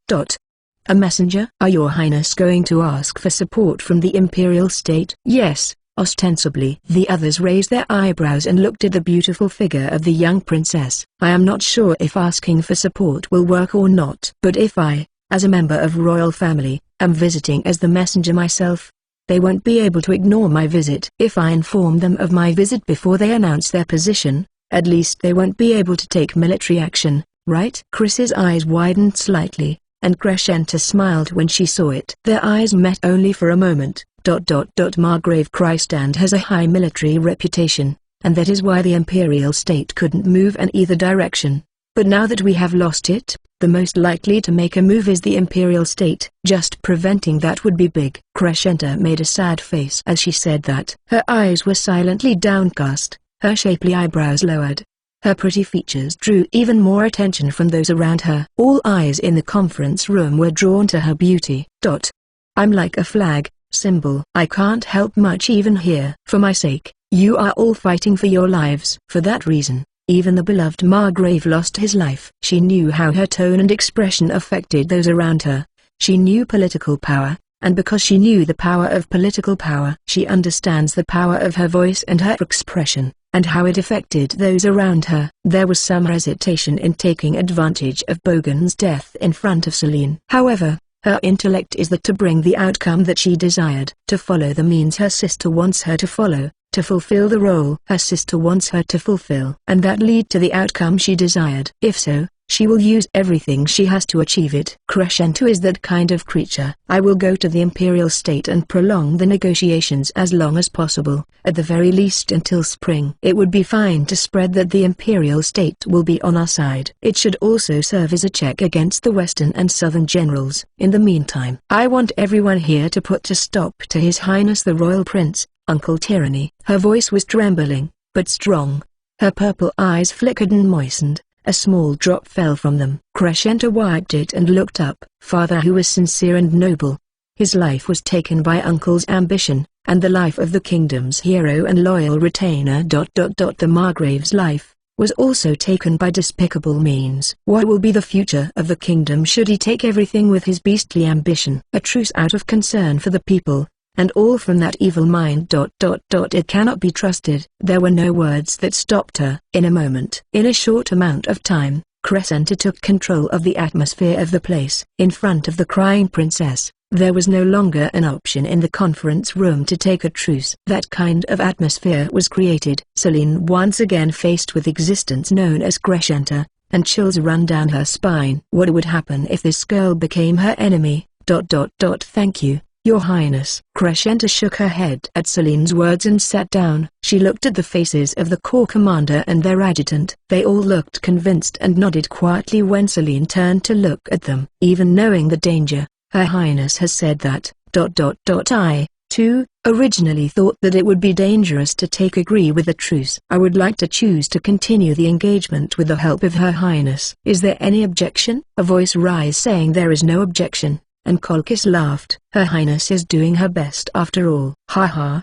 S1: A messenger? Are Your Highness going to ask for support from the Imperial State? Yes, ostensibly. The others raised their eyebrows and looked at the beautiful figure of the young princess. "I am not sure if asking for support will work or not. But if I, as a member of royal family, am visiting as the messenger myself, they won't be able to ignore my visit. If I inform them of my visit before they announce their position, at least they won't be able to take military action, right?" Chris's eyes widened slightly, and Crescenta smiled when she saw it. Their eyes met only for a moment. Margrave Christand has a high military reputation, and that is why the Imperial State couldn't move in either direction. But now that we have lost it, the most likely to make a move is the Imperial State. Just preventing that would be big. Crescenta made a sad face as she said that. Her eyes were silently downcast, her shapely eyebrows lowered. Her pretty features drew even more attention from those around her. All eyes in the conference room were drawn to her beauty. "I'm like a flag symbol. I can't help much even here. For my sake, you are all fighting for your lives." For that reason, even the beloved Margrave lost his life. She knew how her tone and expression affected those around her. She knew political power, and because she knew the power of political power, she understands the power of her voice and her expression, and how it affected those around her. There was some hesitation in taking advantage of Bogan's death in front of Celine. However, her intellect is that to bring the outcome that she desired, to follow the means her sister wants her to follow, to fulfill the role her sister wants her to fulfill, and that lead to the outcome she desired. If so, she will use everything she has to achieve it. Crescento is that kind of creature. I will go to the Imperial State and prolong the negotiations as long as possible, at the very least until spring. It would be fine to spread that the Imperial State will be on our side. It should also serve as a check against the Western and Southern generals. In the meantime, I want everyone here to put a stop to His Highness the Royal Prince, Uncle Tyranny. Her voice was trembling, but strong. Her purple eyes flickered and moistened. A small drop fell from them. Crescento wiped it and looked up. Father who was sincere and noble. His life was taken by Uncle's ambition, and the life of the kingdom's hero and loyal retainer. The Margrave's life was also taken by despicable means. What will be the future of the kingdom should he take everything with his beastly ambition? A truce out of concern for the people, and all from that evil mind. It cannot be trusted. There were no words that stopped her. In a moment, in a short amount of time, Crescento took control of the atmosphere of the place. In front of the crying princess, there was no longer an option in the conference room to take a truce. That kind of atmosphere was created. Celine once again faced with existence known as Crescento, and chills run down her spine. What would happen if this girl became her enemy? Thank you, Your Highness. Crescento shook her head at Celine's words and sat down. She looked at the faces of the corps commander and their adjutant. They all looked convinced and nodded quietly when Celine turned to look at them. Even knowing the danger, Her Highness has said that, I, too, originally thought that it would be dangerous to agree with the truce. I would like to choose to continue the engagement with the help of Her Highness. Is there any objection? A voice rose saying there is no objection. And Colchis laughed. Her Highness is doing her best after all. Ha ha,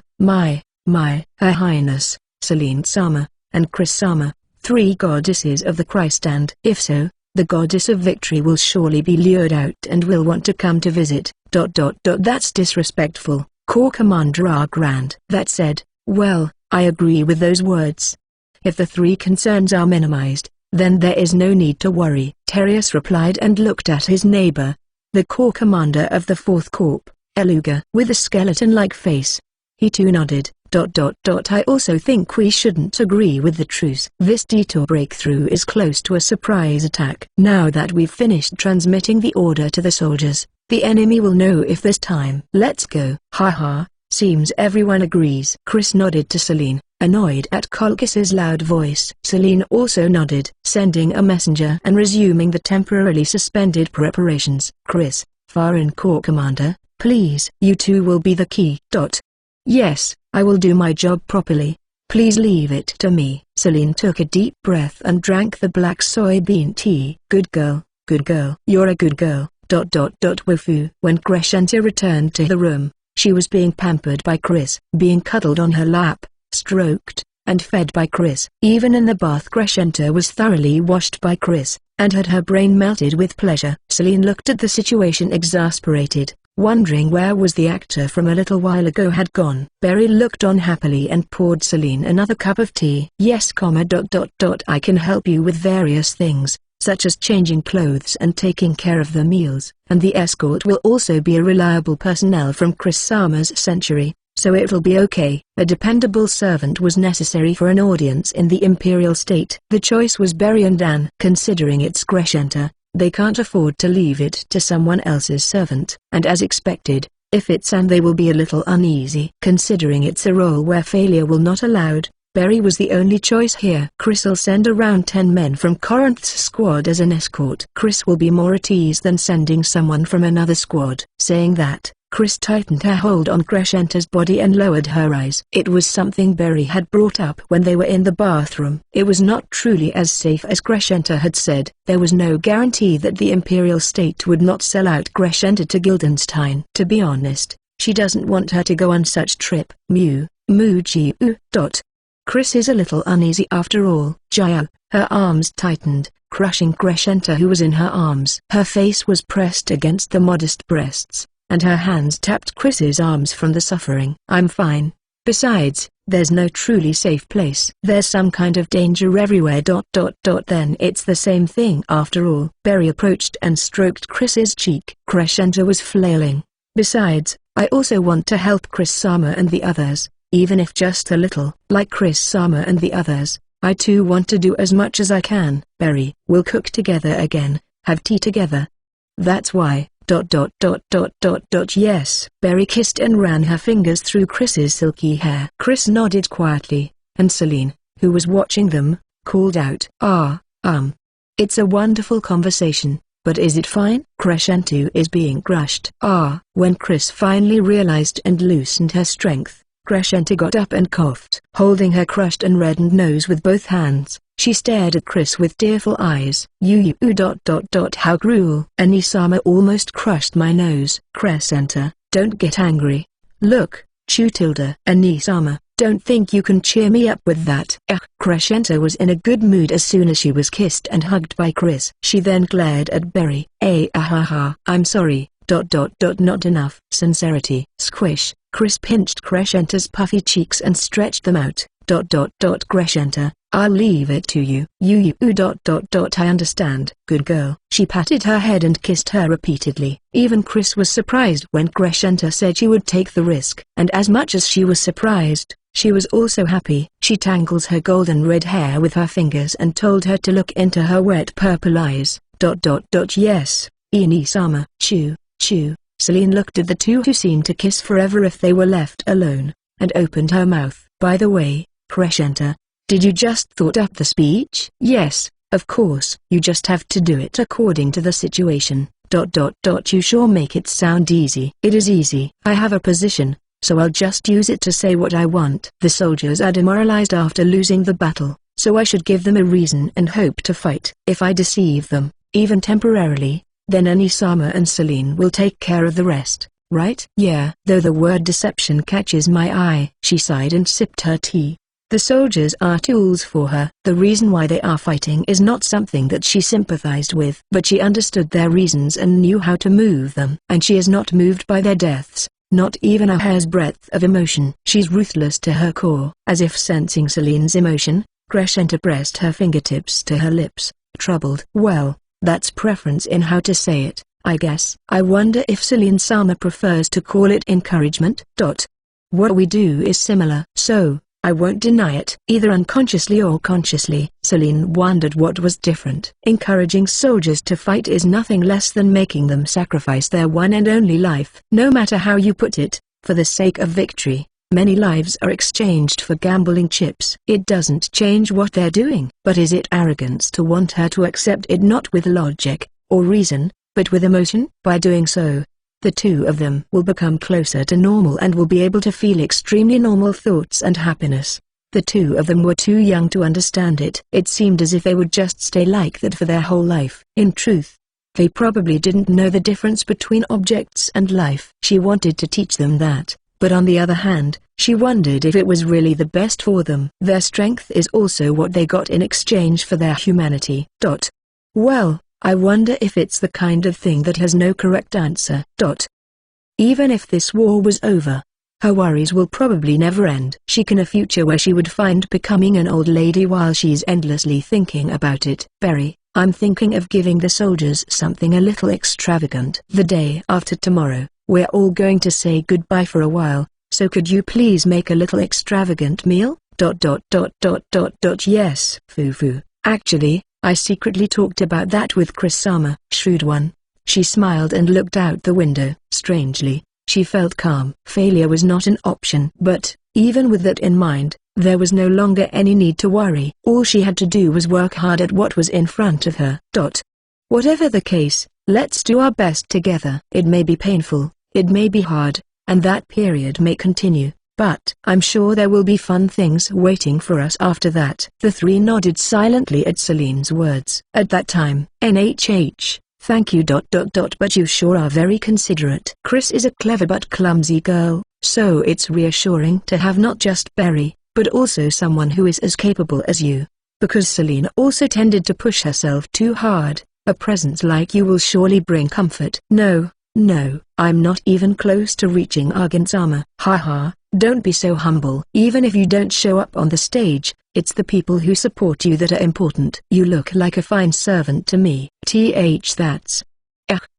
S1: Her Highness, Celine Sama, and Chris Sama, 3 goddesses of the Christ, and if so, the goddess of victory will surely be lured out and will want to come to visit. That's disrespectful, Corps Commander Argrand. That said, well, I agree with those words. If the 3 concerns are minimized, then there is no need to worry. Terius replied and looked at his neighbor, the Corps Commander of the 4th Corps, Eluga, with a skeleton-like face. He too nodded. I also think we shouldn't agree with the truce. This detour breakthrough is close to a surprise attack. Now that we've finished transmitting the order to the soldiers, the enemy will know if there's time. Let's go. Ha ha, seems everyone agrees. Chris nodded to Celine, annoyed at Colchis's loud voice. Celine also nodded, sending a messenger and resuming the temporarily suspended preparations. Chris, Foreign Corps Commander, please. You two will be the key. Yes, I will do my job properly. Please leave it to me. Celine took a deep breath and drank the black soybean tea. Good girl, you're a good girl. Wufu. When Crescento returned to the room, she was being pampered by Chris, being cuddled on her lap, stroked, and fed by Chris. Even in the bath, Crescento was thoroughly washed by Chris, and had her brain melted with pleasure. Celine looked at the situation exasperated, wondering where was the actor from a little while ago had gone. Berry looked on happily and poured Celine another cup of tea. Yes, I can help you with various things, such as changing clothes and taking care of the meals, and the escort will also be a reliable personnel from Chris Sama's century, so it'll be okay. A dependable servant was necessary for an audience in the Imperial State. The choice was Berry and Anne. Considering it's Crescento, they can't afford to leave it to someone else's servant. And as expected, if it's Anne, they will be a little uneasy. Considering it's a role where failure will not allowed, Berry was the only choice here. Chris'll send around 10 men from Corinth's squad as an escort. Chris will be more at ease than sending someone from another squad. Saying that, Chris tightened her hold on Crescento's body and lowered her eyes. It was something Berry had brought up when they were in the bathroom. It was not truly as safe as Crescento had said. There was no guarantee that the Imperial State would not sell out Crescento to Gildenstein. To be honest, she doesn't want her to go on such trip. Chris is a little uneasy after all. Jiao, her arms tightened, crushing Crescento who was in her arms. Her face was pressed against the modest breasts, and her hands tapped Chris's arms from the suffering. I'm fine. Besides, there's no truly safe place. There's some kind of danger everywhere. Then it's the same thing after all. Barry approached and stroked Chris's cheek. Crescenta was flailing. Besides, I also want to help Chris-sama and the others, even if just a little. Like Chris-sama and the others, I too want to do as much as I can. Barry, we'll cook together again, have tea together. That's why. Yes. Barry kissed and ran her fingers through Chris's silky hair. Chris nodded quietly, and Celine, who was watching them, called out, It's a wonderful conversation, but is it fine? Crescento is being crushed. When Chris finally realized and loosened her strength, Crescenta got up and coughed. Holding her crushed and reddened nose with both hands, she stared at Chris with tearful eyes. How cruel. Anisama almost crushed my nose. Crescenta, don't get angry. Look, Chutilda. Anisama, don't think you can cheer me up with that. Crescenta was in a good mood as soon as she was kissed and hugged by Chris. She then glared at Barry. I'm sorry. Not enough. Sincerity. Squish. Chris pinched Crescenta's puffy cheeks and stretched them out. Crescenta, I'll leave it to you. I understand. Good girl. She patted her head and kissed her repeatedly. Even Chris was surprised when Crescenta said she would take the risk. And as much as she was surprised, she was also happy. She tangled her golden red hair with her fingers and told her to look into her wet purple eyes. Yes, Inisama. Chew. Celine looked at the two who seemed to kiss forever if they were left alone, and opened her mouth. By the way, Crescenta, did you just thought up the speech? Yes, of course. You just have to do it according to the situation. You sure make it sound easy. It is easy. I have a position, so I'll just use it to say what I want. The soldiers are demoralized after losing the battle, so I should give them a reason and hope to fight. If I deceive them, even temporarily, then Anisama and Celine will take care of the rest, right? Yeah. Though the word deception catches my eye. She sighed and sipped her tea. The soldiers are tools for her. The reason why they are fighting is not something that she sympathized with, but she understood their reasons and knew how to move them. And she is not moved by their deaths, not even a hair's breadth of emotion. She's ruthless to her core. As if sensing Celine's emotion, Crescenta pressed her fingertips to her lips, troubled. Well, that's preference in how to say it, I guess. I wonder if Celine-sama prefers to call it encouragement. What we do is similar. So, I won't deny it. Either unconsciously or consciously. Celine wondered what was different. Encouraging soldiers to fight is nothing less than making them sacrifice their one and only life. No matter how you put it, for the sake of victory, many lives are exchanged for gambling chips. It doesn't change what they're doing. But is it arrogance to want her to accept it not with logic, or reason, but with emotion? By doing so, the two of them will become closer to normal and will be able to feel extremely normal thoughts and happiness. The two of them were too young to understand it. It seemed as if they would just stay like that for their whole life. In truth, they probably didn't know the difference between objects and life. She wanted to teach them that, but on the other hand, she wondered if it was really the best for them. Their strength is also what they got in exchange for their humanity. Well, I wonder if it's the kind of thing that has no correct answer. Even if this war was over, her worries will probably never end. She can a future where she would find becoming an old lady while she's endlessly thinking about it. Barry, I'm thinking of giving the soldiers something a little extravagant. The day after tomorrow, we're all going to say goodbye for a while, so could you please make a little extravagant meal? Yes, Fufu. Actually, I secretly talked about that with Chris-sama. Shrewd one. She smiled and looked out the window. Strangely, she felt calm. Failure was not an option. But, even with that in mind, there was no longer any need to worry. All she had to do was work hard at what was in front of her. Whatever the case, let's do our best together. It may be painful, it may be hard, and that period may continue, but I'm sure there will be fun things waiting for us after that. The three nodded silently at Celine's words. At that time, NHH, thank you. But you sure are very considerate. Chris is a clever but clumsy girl, so it's reassuring to have not just Barry, but also someone who is as capable as you. Because Celine also tended to push herself too hard, a presence like you will surely bring comfort. No, No, I'm not even close to reaching Argent's armor. Haha, don't be so humble. Even if you don't show up on the stage, it's the people who support you that are important. You look like a fine servant to me. That's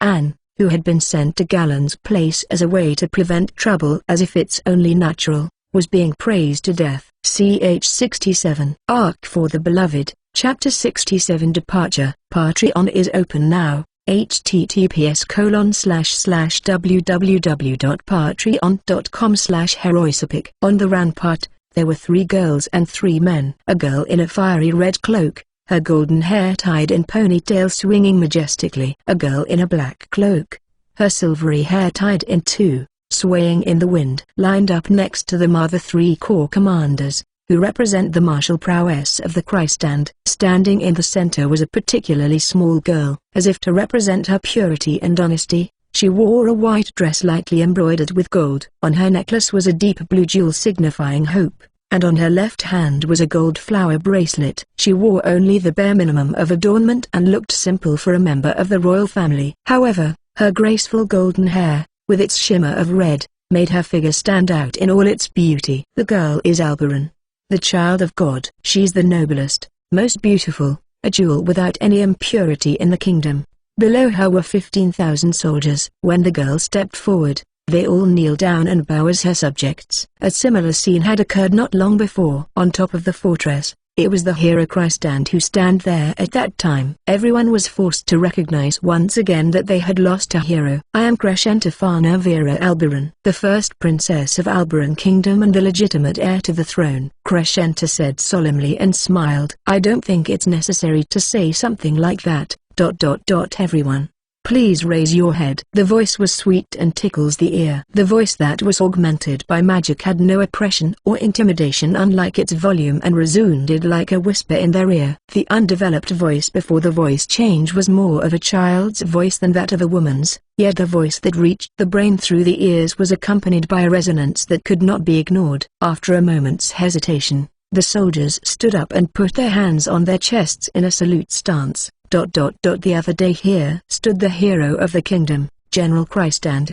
S1: Anne, who had been sent to Gallon's place as a way to prevent trouble as if it's only natural, was being praised to death. Ch 67. Arc for the Beloved, Chapter 67 Departure. Patreon is open now. https://www.patreon.com/heroicepic. On the rampart, there were 3 girls and 3 men. A girl in a fiery red cloak, her golden hair tied in ponytail swinging majestically. A girl in a black cloak, her silvery hair tied in 2, swaying in the wind. Lined up next to them are the 3 corps commanders, who represent the martial prowess of the Christstand. Standing in the center was a particularly small girl. As if to represent her purity and honesty, she wore a white dress lightly embroidered with gold. On her necklace was a deep blue jewel signifying hope, and on her left hand was a gold flower bracelet. She wore only the bare minimum of adornment and looked simple for a member of the royal family. However, her graceful golden hair, with its shimmer of red, made her figure stand out in all its beauty. The girl is Alberon, the child of God. She's the noblest, most beautiful, a jewel without any impurity in the kingdom. Below her were 15,000 soldiers. When the girl stepped forward, they all kneel down and bow as her subjects. A similar scene had occurred not long before. On top of the fortress, it was the hero Christstand who stand there at that time. Everyone was forced to recognize once again that they had lost a hero. I am Crescenta Fana Vera Alberon, the first princess of Alberon Kingdom and the legitimate heir to the throne. Crescenta said solemnly and smiled. I don't think it's necessary to say something like that. Everyone, please raise your head. The voice was sweet and tickles the ear. The voice that was augmented by magic had no oppression or intimidation, unlike its volume, and resounded like a whisper in their ear. The undeveloped voice before the voice change was more of a child's voice than that of a woman's, yet the voice that reached the brain through the ears was accompanied by a resonance that could not be ignored. After a moment's hesitation, the soldiers stood up and put their hands on their chests in a salute stance. The other day here stood the hero of the kingdom, General Christstand,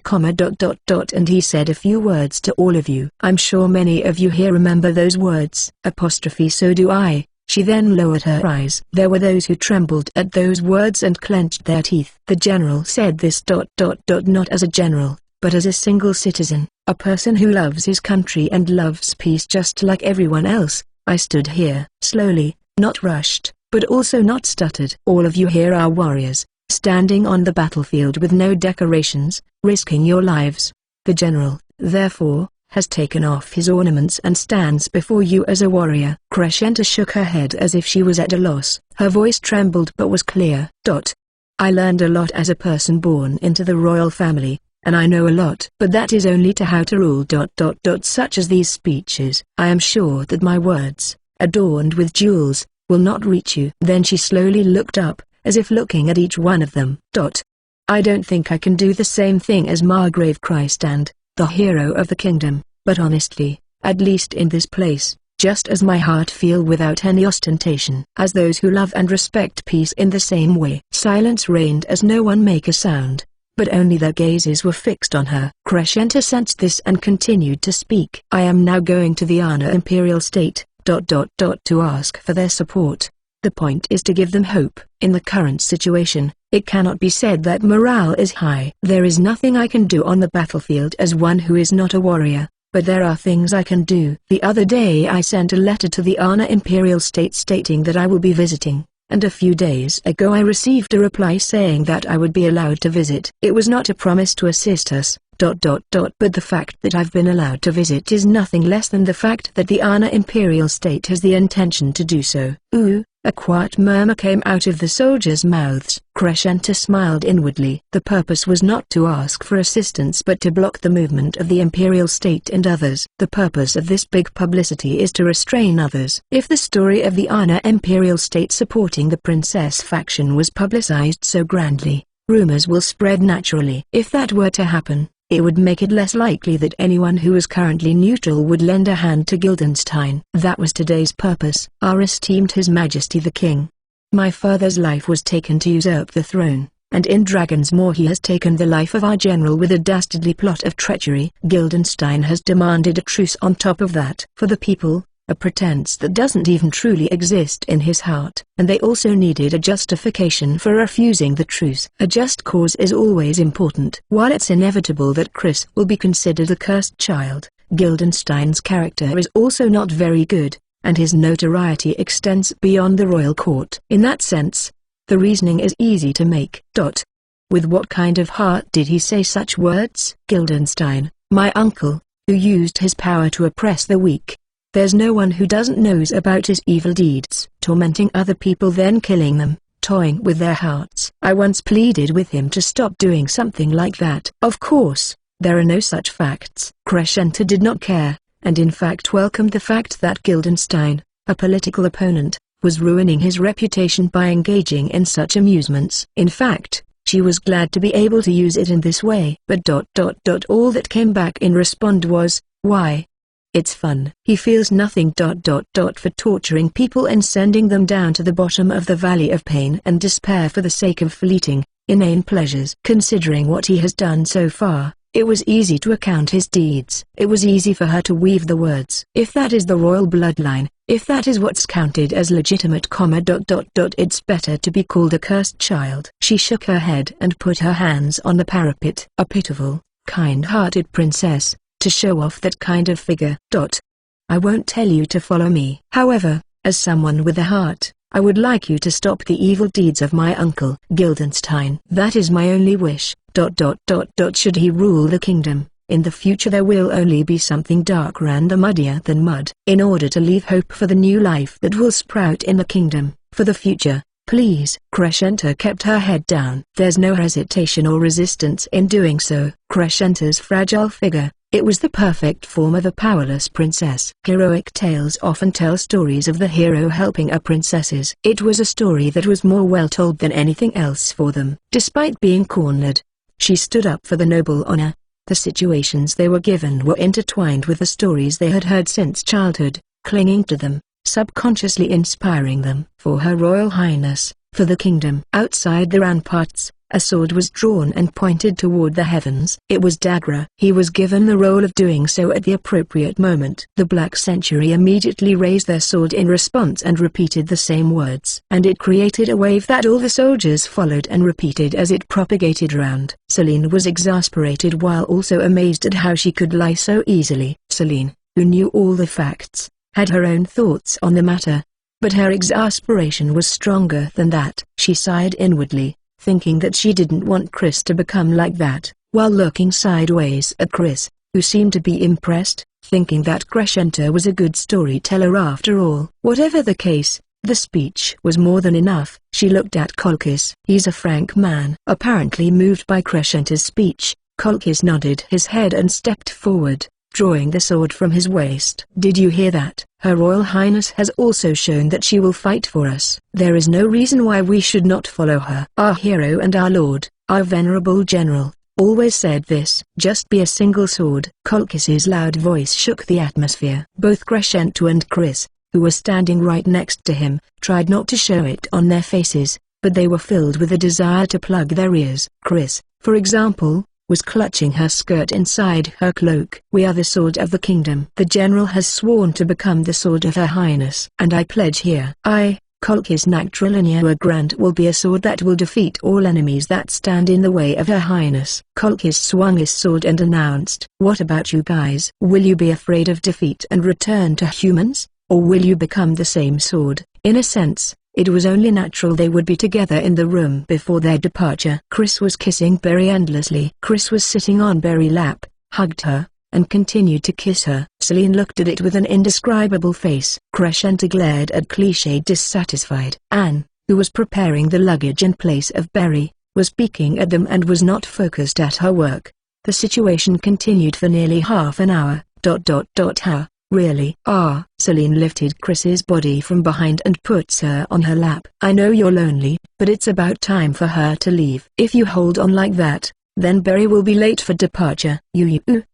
S1: and he said a few words to all of you. I'm sure many of you here remember those words. So do I. She then lowered her eyes. There were those who trembled at those words and clenched their teeth. The general said this not as a general, but as a single citizen, a person who loves his country and loves peace just like everyone else. I stood here, slowly, not rushed, but also not stuttered. All of you here are warriors, standing on the battlefield with no decorations, risking your lives. The general, therefore, has taken off his ornaments and stands before you as a warrior. Crescenta shook her head as if she was at a loss. Her voice trembled but was clear. I learned a lot as a person born into the royal family, and I know a lot. But that is only to how to rule. Such as these speeches. I am sure that my words, adorned with jewels, will not reach you. Then she slowly looked up, as if looking at each one of them. I don't think I can do the same thing as Margrave Christstand, the hero of the kingdom, but honestly, at least in this place, just as my heart feel without any ostentation. As those who love and respect peace in the same way. Silence reigned as no one make a sound, but only their gazes were fixed on her. Crescenta sensed this and continued to speak. I am now going to the Anna Imperial State, to ask for their support. The point is to give them hope. In the current situation, it cannot be said that morale is high. There is nothing I can do on the battlefield as one who is not a warrior, but there are things I can do. The other day I sent a letter to the Anna Imperial State stating that I will be visiting, and a few days ago I received a reply saying that I would be allowed to visit. It was not a promise to assist us, but the fact that I've been allowed to visit is nothing less than the fact that the Anna Imperial State has the intention to do so. Ooh, a quiet murmur came out of the soldiers' mouths. Crescenta smiled inwardly. The purpose was not to ask for assistance but to block the movement of the Imperial State and others. The purpose of this big publicity is to restrain others. If the story of the Anna Imperial State supporting the princess faction was publicized so grandly, rumors will spread naturally. If that were to happen, it would make it less likely that anyone who is currently neutral would lend a hand to Guildenstein. That was today's purpose. Our esteemed His Majesty the King. My father's life was taken to usurp the throne, and in Dragon's Maw he has taken the life of our general with a dastardly plot of treachery. Guildenstern has demanded a truce on top of that. For the people, a pretense that doesn't even truly exist in his heart. And they also needed a justification for refusing the truce. A just cause is always important. While it's inevitable that Chris will be considered a cursed child, Guildenstern's character is also not very good, and his notoriety extends beyond the royal court. In that sense, the reasoning is easy to make. With what kind of heart did he say such words? Guildenstern, my uncle, who used his power to oppress the weak. There's no one who doesn't knows about his evil deeds. Tormenting other people then killing them, toying with their hearts. I once pleaded with him to stop doing something like that. Of course, there are no such facts. Crescenta did not care, and in fact welcomed the fact that Guildenstern, a political opponent, was ruining his reputation by engaging in such amusements. In fact, she was glad to be able to use it in this way. But all that came back in response was, why? It's fun. He feels nothing for torturing people and sending them down to the bottom of the valley of pain and despair for the sake of fleeting, inane pleasures. Considering what he has done so far, it was easy to account his deeds. It was easy for her to weave the words. If that is the royal bloodline, if that is what's counted as legitimate, it's better to be called a cursed child. She shook her head and put her hands on the parapet. A pitiful, kind-hearted princess, to show off that kind of figure. I won't tell you to follow me. However, as someone with a heart, I would like you to stop the evil deeds of my uncle Guildenstern. That is my only wish. Should he rule the kingdom, in the future there will only be something darker and muddier than mud. In order to leave hope for the new life that will sprout in the kingdom, for the future, please. Crescenta kept her head down. There's no hesitation or resistance in doing so. Crescenta's fragile figure, it was the perfect form of a powerless princess. Heroic tales often tell stories of the hero helping a princesses. It was a story that was more well told than anything else for them. Despite being cornered, she stood up for the noble honor. The situations they were given were intertwined with the stories they had heard since childhood, clinging to them, subconsciously inspiring them. For Her Royal Highness, for the kingdom. Outside the ramparts, a sword was drawn and pointed toward the heavens. It was Dagra. He was given the role of doing so at the appropriate moment. The Black Century immediately raised their sword in response and repeated the same words. And it created a wave that all the soldiers followed and repeated as it propagated round. Celine was exasperated while also amazed at how she could lie so easily. Celine, who knew all the facts, had her own thoughts on the matter. But her exasperation was stronger than that. She sighed inwardly, thinking that she didn't want Chris to become like that, while looking sideways at Chris, who seemed to be impressed, thinking that Crescenta was a good storyteller after all. Whatever the case, the speech was more than enough. She looked at Colchis. He's a frank man. Apparently moved by Crescenta's speech, Colchis nodded his head and stepped forward, drawing the sword from his waist. Did you hear that? Her Royal Highness has also shown that she will fight for us. There is no reason why we should not follow her. Our hero and our lord, our venerable general, always said this. Just be a single sword. Colchis's loud voice shook the atmosphere. Both Crescenta and Chris, who were standing right next to him, tried not to show it on their faces, but they were filled with a desire to plug their ears. Chris, for example, was clutching her skirt inside her cloak. We are the sword of the kingdom. The general has sworn to become the sword of Her Highness. And I pledge here. I, Colchis Nactrilinia Grant, will be a sword that will defeat all enemies that stand in the way of Her Highness. Colchis swung his sword and announced, what about you guys? Will you be afraid of defeat and return to humans? Or will you become the same sword? In a sense, it was only natural they would be together in the room before their departure. Chris was kissing Berry endlessly. Chris was sitting on Berry's lap, hugged her, and continued to kiss her. Celine looked at it with an indescribable face. Crescenta glared at Cliché dissatisfied. Anne, who was preparing the luggage in place of Berry, was peeking at them and was not focused at her work. The situation continued for nearly half an hour. How? Really? Celine lifted Chris's body from behind and puts her on her lap. I know you're lonely, but it's about time for her to leave. If you hold on like that, then Berry will be late for departure.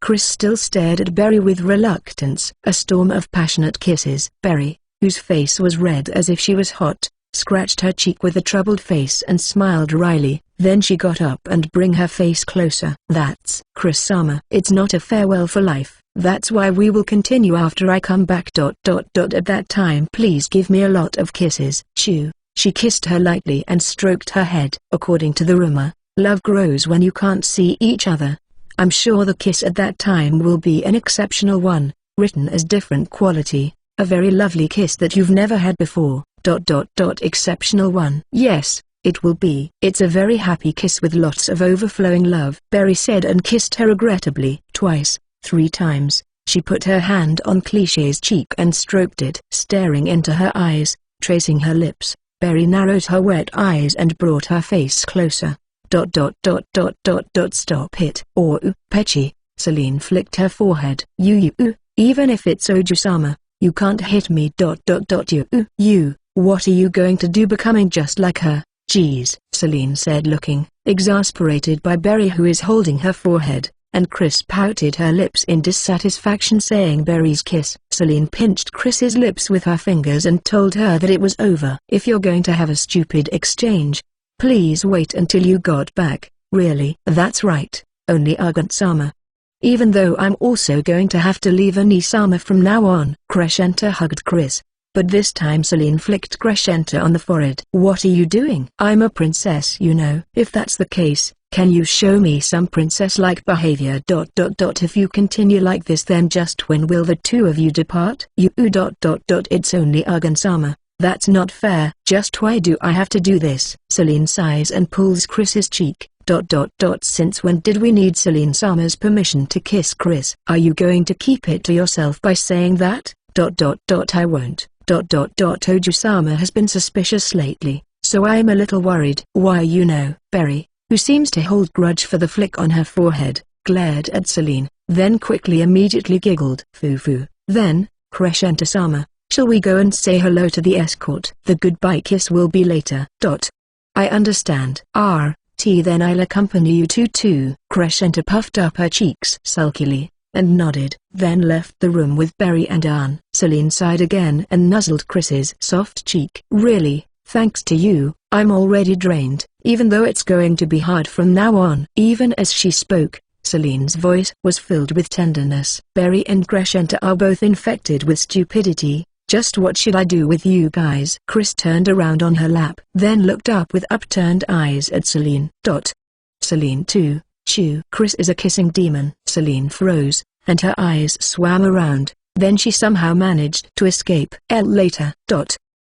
S1: Chris still stared at Berry with reluctance. A storm of passionate kisses. Berry, whose face was red as if she was hot, scratched her cheek with a troubled face and smiled wryly. Then she got up and bring her face closer. That's Chris-sama. It's not a farewell for life. That's why we will continue after I come back. At that time please give me a lot of kisses. Chew. She kissed her lightly and stroked her head. According to the rumor, love grows when you can't see each other. I'm sure the kiss at that time will be an exceptional one, written as different quality, a very lovely kiss that you've never had before. Exceptional one. Yes, it will be. It's a very happy kiss with lots of overflowing love, Berry said and kissed her regrettably. Twice, 3 times, she put her hand on Cliché's cheek and stroked it. Staring into her eyes, tracing her lips, Berry narrowed her wet eyes and brought her face closer. Stop it. Or Pechi, Celine flicked her forehead. You, even if it's Oju-sama, you can't hit me. You, what are you going to do becoming just like her? Geez, Celine said looking exasperated by Berry who is holding her forehead, and Chris pouted her lips in dissatisfaction saying Berry's kiss. Celine pinched Chris's lips with her fingers and told her that it was over. If you're going to have a stupid exchange, please wait until you got back. Really? That's right, only Agant-sama. Even though I'm also going to have to leave Ani-sama from now on. Crescenta hugged Chris, but this time Celine flicked Crescenta on the forehead. What are you doing? I'm a princess, you know. If that's the case, can you show me some princess-like behavior? If you continue like this, then just when will the two of you depart? It's only Agant-sama. That's not fair. Just why do I have to do this? Celine sighs and pulls Chris's cheek. Since when did we need Celine-sama's permission to kiss Chris? Are you going to keep it to yourself by saying that? I won't. Oju-sama has been suspicious lately, so I'm a little worried. Why, you know, Berry, who seems to hold grudge for the flick on her forehead, glared at Celine, then immediately giggled. Foo. Then, Crescenta-sama, shall we go and say hello to the escort? The goodbye kiss will be later. I understand. Then I'll accompany you too. Crescenta puffed up her cheeks sulkily, and nodded, then left the room with Berry and Anne. Celine sighed again and nuzzled Chris's soft cheek. Really, thanks to you, I'm already drained, even though it's going to be hard from now on. Even as she spoke, Celine's voice was filled with tenderness. Berry and Crescenta are both infected with stupidity. Just what should I do with you guys? Chris turned around on her lap, then looked up with upturned eyes at Celine. Celine too, chew. Chris is a kissing demon. Celine froze, and her eyes swam around, then she somehow managed to escape. Later.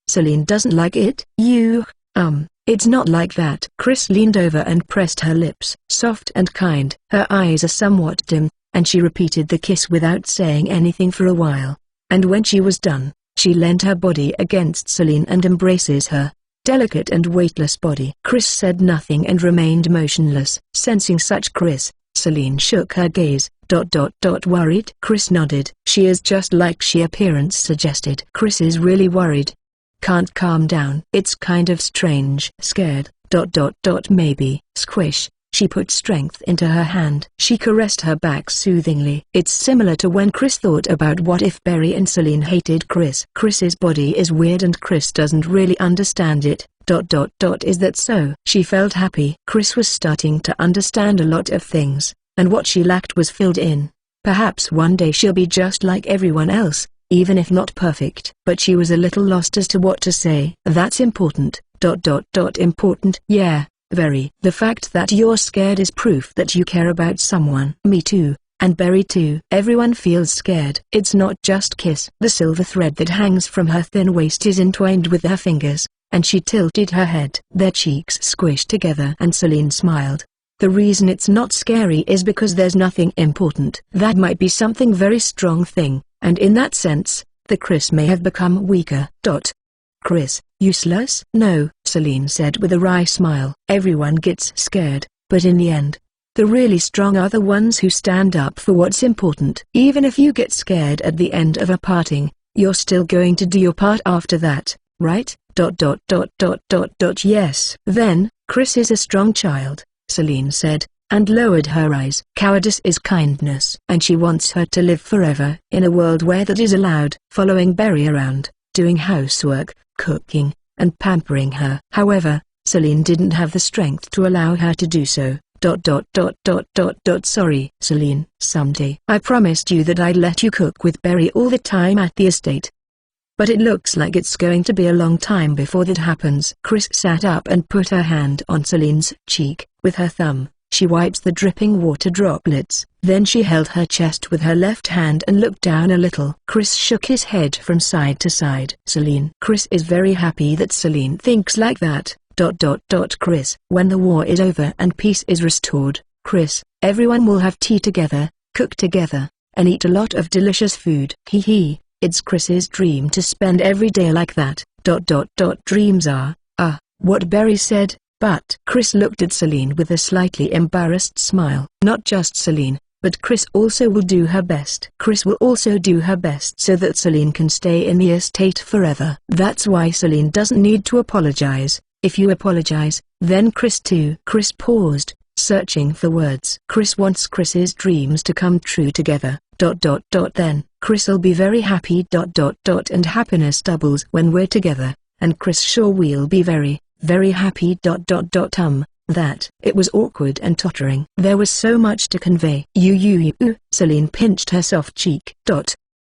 S1: Celine doesn't like it? It's not like that. Chris leaned over and pressed her lips. Soft and kind. Her eyes are somewhat dim, and she repeated the kiss without saying anything for a while. And when she was done, she leant her body against Celine and embraces her delicate and weightless body. Chris said nothing and remained motionless. Sensing such Chris, Celine shook her gaze. Worried? Chris nodded. She is just like she appearance suggested. Chris is really worried. Can't calm down. It's kind of strange. Scared? Maybe. Squish. She put strength into her hand. She caressed her back soothingly. It's similar to when Chris thought about what if Berry and Celine hated Chris. Chris's body is weird and Chris doesn't really understand it. Is that so? She felt happy. Chris was starting to understand a lot of things, and what she lacked was filled in. Perhaps one day she'll be just like everyone else, even if not perfect. But she was a little lost as to what to say. That's important. Important? Yeah. Very. The fact that you're scared is proof that you care about someone. Me too, and Berry too. Everyone feels scared. It's not just Kiss. The silver thread that hangs from her thin waist is entwined with her fingers, and she tilted her head. Their cheeks squished together and Celine smiled. The reason it's not scary is because there's nothing important. That might be something very strong thing, and in that sense, the Chris may have become weaker. Chris, useless? No, Celine said with a wry smile. Everyone gets scared, but in the end, the really strong are the ones who stand up for what's important. Even if you get scared at the end of a parting, you're still going to do your part after that, right? Yes. Then, Chris is a strong child, Celine said, and lowered her eyes. Cowardice is kindness. And she wants her to live forever in a world where that is allowed. Following Berry around, doing housework, cooking, and pampering her. However, Celine didn't have the strength to allow her to do so. Sorry, Celine. Someday I promised you that I'd let you cook with Berry all the time at the estate. But it looks like it's going to be a long time before that happens. Chris sat up and put her hand on Celine's cheek. With her thumb, she wipes the dripping water droplets. Then she held her chest with her left hand and looked down a little. Chris shook his head from side to side. Celine. Chris is very happy that Celine thinks like that. Chris. When the war is over and peace is restored, Chris, everyone will have tea together, cook together, and eat a lot of delicious food. It's Chris's dream to spend every day like that. Dreams are, what Berry said, but Chris looked at Celine with a slightly embarrassed smile. Not just Celine, but Chris also will do her best. Chris will also do her best so that Celine can stay in the estate forever. That's why Celine doesn't need to apologize. If you apologize, then Chris too. Chris paused, searching for words. Chris wants Chris's dreams to come true together. Then, Chris'll be very happy. And happiness doubles when we're together, and Chris sure will be very, very happy. That. It was awkward and tottering. There was so much to convey. Celine pinched her soft cheek.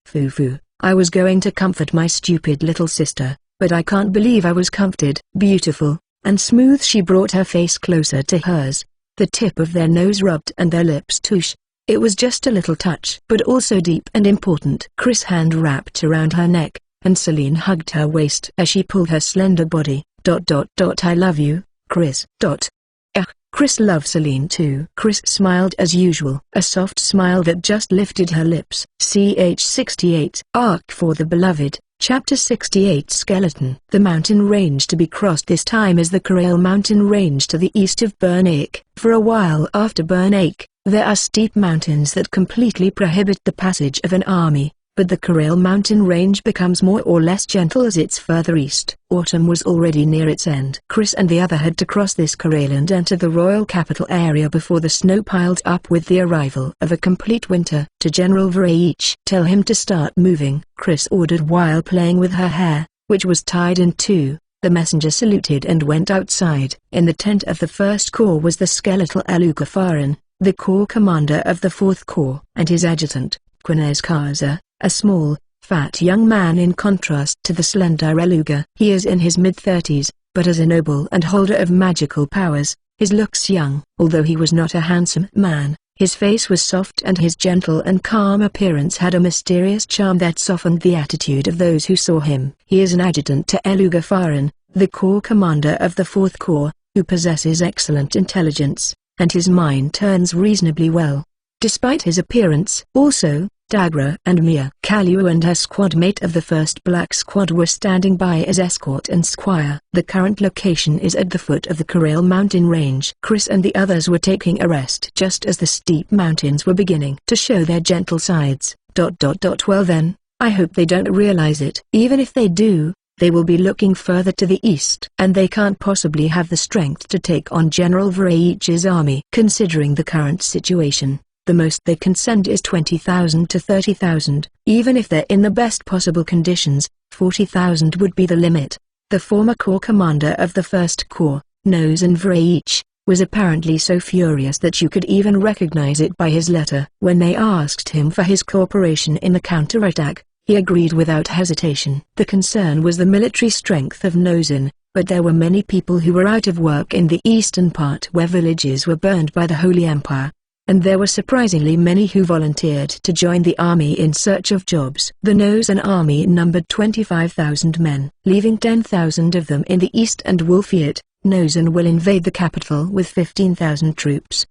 S1: Foo. I was going to comfort my stupid little sister, but I can't believe I was comforted. Beautiful and smooth. She brought her face closer to hers, the tip of their nose rubbed and their lips touche. It was just a little touch, but also deep and important. Chris' hand wrapped around her neck, and Celine hugged her waist as she pulled her slender body. I love you, Chris. Chris loved Celine too. Chris smiled as usual, a soft smile that just lifted her lips. Ch 68. Arc for the Beloved. Chapter 68. Skeleton. The mountain range to be crossed this time is the Korail mountain range to the east of Burn Ache. For a while after Burn Ache, there are steep mountains that completely prohibit the passage of an army, but the Korail mountain range becomes more or less gentle as it's further east. Autumn was already near its end. Chris and the other had to cross this Korail and enter the royal capital area before the snow piled up with the arrival of a complete winter. To General Vraich, tell him to start moving, Chris ordered while playing with her hair, which was tied in two. The messenger saluted and went outside. In the tent of the 1st Corps was the skeletal Aluga Farin, the Corps commander of the 4th Corps, and his adjutant, Quinez Kaza, a small, fat young man in contrast to the slender Aluga. He is in his mid-30s, but as a noble and holder of magical powers, his looks young. Although he was not a handsome man, his face was soft and his gentle and calm appearance had a mysterious charm that softened the attitude of those who saw him. He is an adjutant to Aluga Farin, the Corps commander of the 4th Corps, who possesses excellent intelligence, and his mind turns reasonably well. Despite his appearance, also, Dagra and Mia Kalu and her squad mate of the 1st Black Squad were standing by as escort and squire. The current location is at the foot of the Korail mountain range. Chris and the others were taking a rest just as the steep mountains were beginning to show their gentle sides. Well then, I hope they don't realize it. Even if they do, they will be looking further to the east, and they can't possibly have the strength to take on General Vraich's army. Considering the current situation, the most they can send is 20,000 to 30,000. Even if they're in the best possible conditions, 40,000 would be the limit. The former Corps commander of the 1st Corps, Nozen Vraich, was apparently so furious that you could even recognize it by his letter. When they asked him for his cooperation in the counterattack, he agreed without hesitation. The concern was the military strength of Nozen, but there were many people who were out of work in the eastern part where villages were burned by the Holy Empire, and there were surprisingly many who volunteered to join the army in search of jobs. The Nozen army numbered 25,000 men, leaving 10,000 of them in the east and Wolfiat. Nozen will invade the capital with 15,000 troops.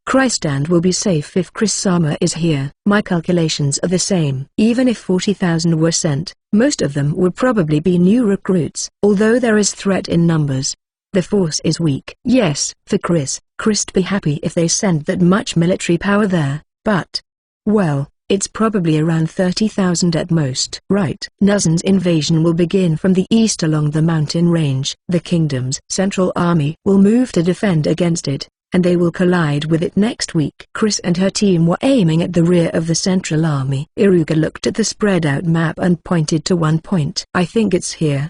S1: Christand will be safe if Chris Sama is here. My calculations are the same. Even if 40,000 were sent, most of them would probably be new recruits. Although there is threat in numbers, the force is weak. Yes, for Chris'd be happy if they sent that much military power there, but, well, it's probably around 30,000 at most. Right. Nozen's invasion will begin from the east along the mountain range. The kingdom's central army will move to defend against it, and they will collide with it next week. Chris and her team were aiming at the rear of the central army. Iruka looked at the spread-out map and pointed to one point. I think it's here.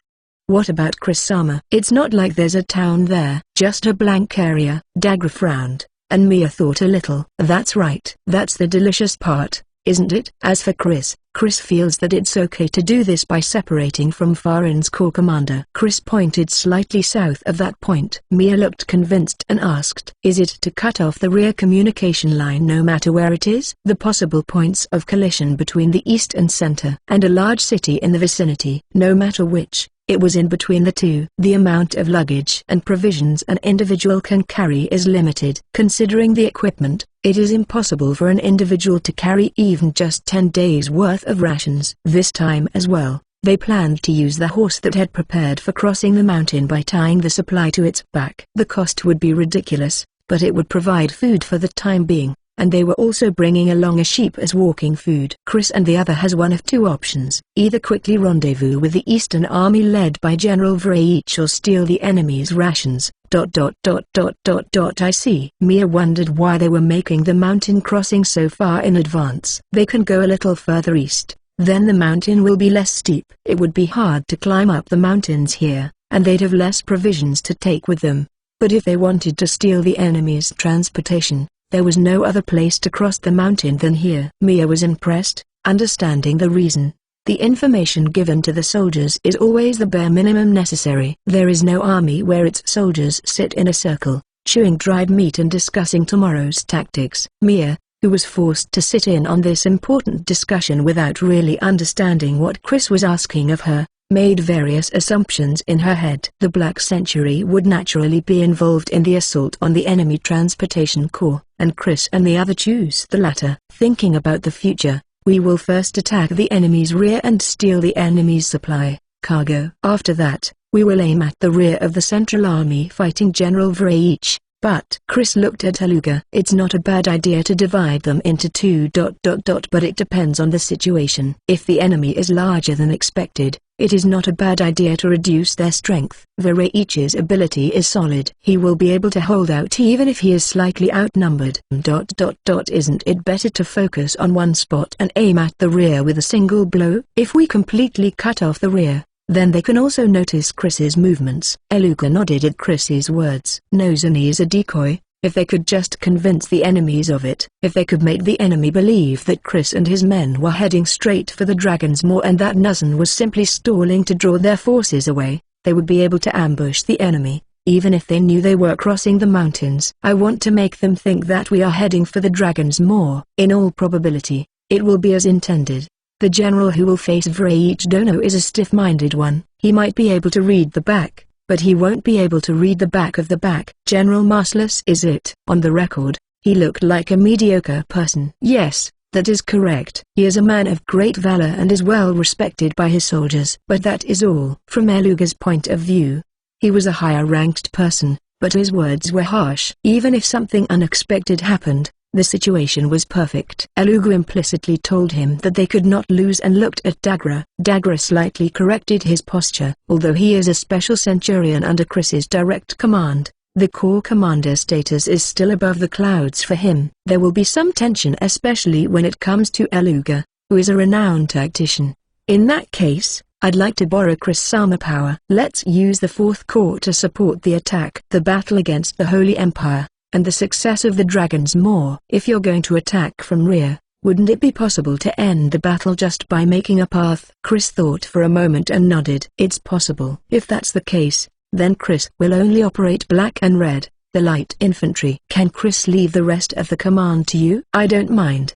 S1: What about Chris-sama? It's not like there's a town there, just a blank area. Dagger frowned, and Mia thought a little. That's right. That's the delicious part, isn't it? As for Chris feels that it's okay to do this by separating from Farin's corps commander. Chris pointed slightly south of that point. Mia looked convinced and asked, is it to cut off the rear communication line no matter where it is? The possible points of collision between the east and center and a large city in the vicinity. No matter which, it was in between the two. The amount of luggage and provisions an individual can carry is limited. Considering the equipment, it is impossible for an individual to carry even just 10 days' worth of rations. This time as well, they planned to use the horse that had prepared for crossing the mountain by tying the supply to its back. The cost would be ridiculous, but it would provide food for the time being, and they were also bringing along a sheep as walking food. Chris and the other has one of two options: either quickly rendezvous with the Eastern Army led by General Vreich or steal the enemy's rations. I see. Mia wondered why they were making the mountain crossing so far in advance. They can go a little further east, then the mountain will be less steep. It would be hard to climb up the mountains here, and they'd have less provisions to take with them. But if they wanted to steal the enemy's transportation, there was no other place to cross the mountain than here. Mia was impressed, understanding the reason. The information given to the soldiers is always the bare minimum necessary. There is no army where its soldiers sit in a circle, chewing dried meat and discussing tomorrow's tactics. Mia, who was forced to sit in on this important discussion without really understanding what Chris was asking of her, made various assumptions in her head. The Black Century would naturally be involved in the assault on the enemy transportation corps, and Chris and the other choose the latter. Thinking about the future, we will first attack the enemy's rear and steal the enemy's supply, cargo. After that, we will aim at the rear of the Central Army fighting General Vreich. But Chris looked at Aluga. It's not a bad idea to divide them into two. But it depends on the situation. If the enemy is larger than expected, it is not a bad idea to reduce their strength. Vreich's ability is solid. He will be able to hold out even if he is slightly outnumbered. Isn't it better to focus on one spot and aim at the rear with a single blow? If we completely cut off the rear, then they can also notice Chris's movements. Eluga nodded at Chris's words. Nozani is a decoy. If they could just convince the enemies of it, if they could make the enemy believe that Chris and his men were heading straight for the Dragon's Maw and that Nuzan was simply stalling to draw their forces away, they would be able to ambush the enemy, even if they knew they were crossing the mountains. I want to make them think that we are heading for the Dragon's Maw. In all probability, it will be as intended. The general who will face Vreich Dono is a stiff-minded one. He might be able to read the back, but he won't be able to read the back of the back. General Marcellus is it. On the record, he looked like a mediocre person. Yes, that is correct. He is a man of great valor and is well respected by his soldiers. But that is all. From Eluga's point of view, he was a higher-ranked person, but his words were harsh. Even if something unexpected happened, the situation was perfect. Eluga implicitly told him that they could not lose and looked at Dagra. Dagra slightly corrected his posture. Although he is a special centurion under Chris's direct command, the corps commander status is still above the clouds for him. There will be some tension, especially when it comes to Eluga, who is a renowned tactician. In that case, I'd like to borrow Chris-sama power. Let's use the 4th Corps to support the attack. The battle against the Holy Empire, and the success of the Dragon's Maw. If you're going to attack from rear, wouldn't it be possible to end the battle just by making a path? Chris thought for a moment and nodded. It's possible. If that's the case, then Chris will only operate black and red, the light infantry. Can Chris leave the rest of the command to you? I don't mind.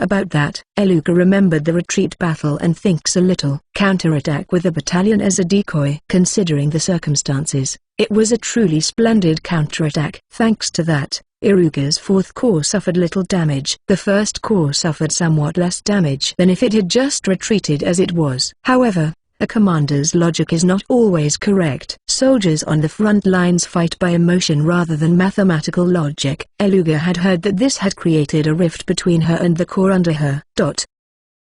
S1: About that, Eluga remembered the retreat battle and thinks a little. Counterattack with a battalion as a decoy. Considering the circumstances, it was a truly splendid counterattack. Thanks to that, Iruga's 4th Corps suffered little damage. The 1st Corps suffered somewhat less damage than if it had just retreated as it was. However, a commander's logic is not always correct. Soldiers on the front lines fight by emotion rather than mathematical logic. Eluga had heard that this had created a rift between her and the corps under her.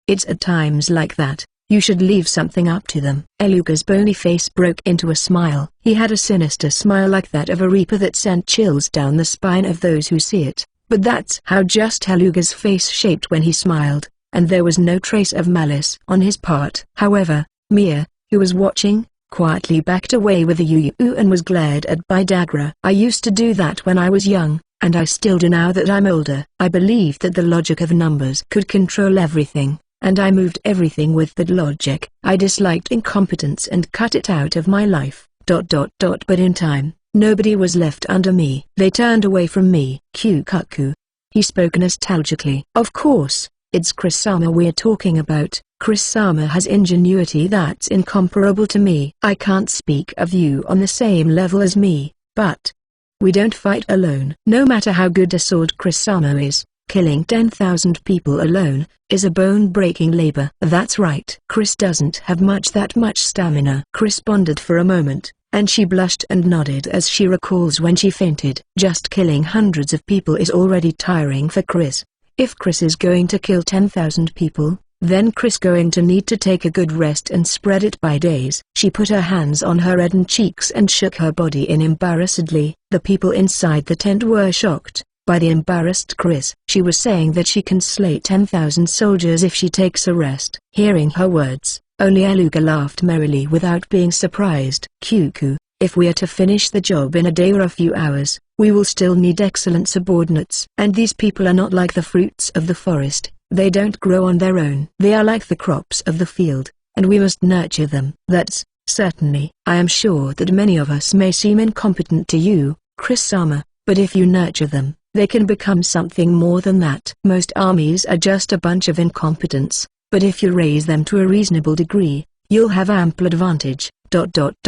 S1: It's at times like that. You should leave something up to them. Eluga's bony face broke into a smile. He had a sinister smile like that of a reaper that sent chills down the spine of those who see it. But that's how just Eluga's face shaped when he smiled, and there was no trace of malice on his part. However, Mia, who was watching, quietly backed away with a yoo-yoo and was glared at by Dagra. I used to do that when I was young, and I still do now that I'm older. I believed that the logic of numbers could control everything, and I moved everything with that logic. I disliked incompetence and cut it out of my life. But in time, nobody was left under me. They turned away from me. Kukaku. He spoke nostalgically. Of course, it's Chris-sama we're talking about. Chris-sama has ingenuity that's incomparable to me. I can't speak of you on the same level as me, but we don't fight alone. No matter how good a sword Chris-sama is, killing 10,000 people alone is a bone-breaking labor. That's right. Chris doesn't have that much stamina. Chris pondered for a moment, and she blushed and nodded as she recalls when she fainted. Just killing hundreds of people is already tiring for Chris. If Chris is going to kill 10,000 people, then Chris going to need to take a good rest and spread it by days. She put her hands on her reddened cheeks and shook her body in embarrassedly. The people inside the tent were shocked by the embarrassed Chris. She was saying that she can slay 10,000 soldiers if she takes a rest. Hearing her words, only Eluga laughed merrily without being surprised. Kyuku, if we are to finish the job in a day or a few hours, we will still need excellent subordinates. And these people are not like the fruits of the forest. They don't grow on their own. They are like the crops of the field, and we must nurture them. That's, certainly. I am sure that many of us may seem incompetent to you, Chris-sama, but if you nurture them, they can become something more than that. Most armies are just a bunch of incompetents, but if you raise them to a reasonable degree, you'll have ample advantage. Bogandono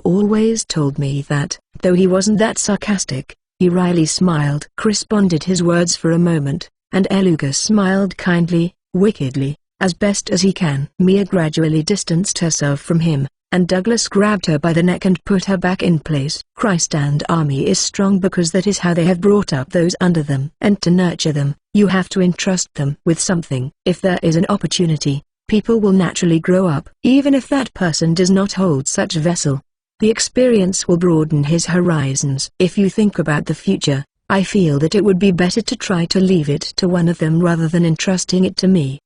S1: always told me that, though he wasn't that sarcastic, he wryly smiled. Chris pondered his words for a moment, and Eluga smiled kindly, wickedly, as best as he can. Mia gradually distanced herself from him, and Douglas grabbed her by the neck and put her back in place. Christ and army is strong because that is how they have brought up those under them. And to nurture them, you have to entrust them with something. If there is an opportunity, people will naturally grow up. Even if that person does not hold such vessel, the experience will broaden his horizons. If you think about the future, I feel that it would be better to try to leave it to one of them rather than entrusting it to me.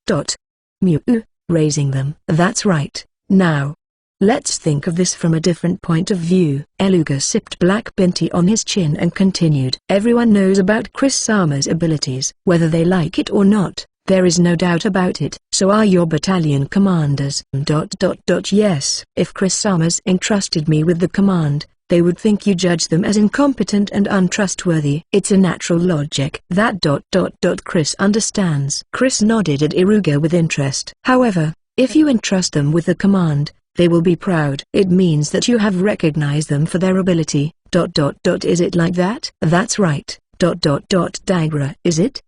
S1: Mew, raising them. That's right. Now, let's think of this from a different point of view. Eluga sipped black binti on his chin and continued. Everyone knows about Chris-sama's abilities. Whether they like it or not, there is no doubt about it. So are your battalion commanders. Yes. If Chris-sama's entrusted me with the command, they would think you judge them as incompetent and untrustworthy. It's a natural logic. That Chris understands. Chris nodded at Iruga with interest. However, if you entrust them with the command, they will be proud. It means that you have recognized them for their ability. Is it like that? That's right. Dagra, is it?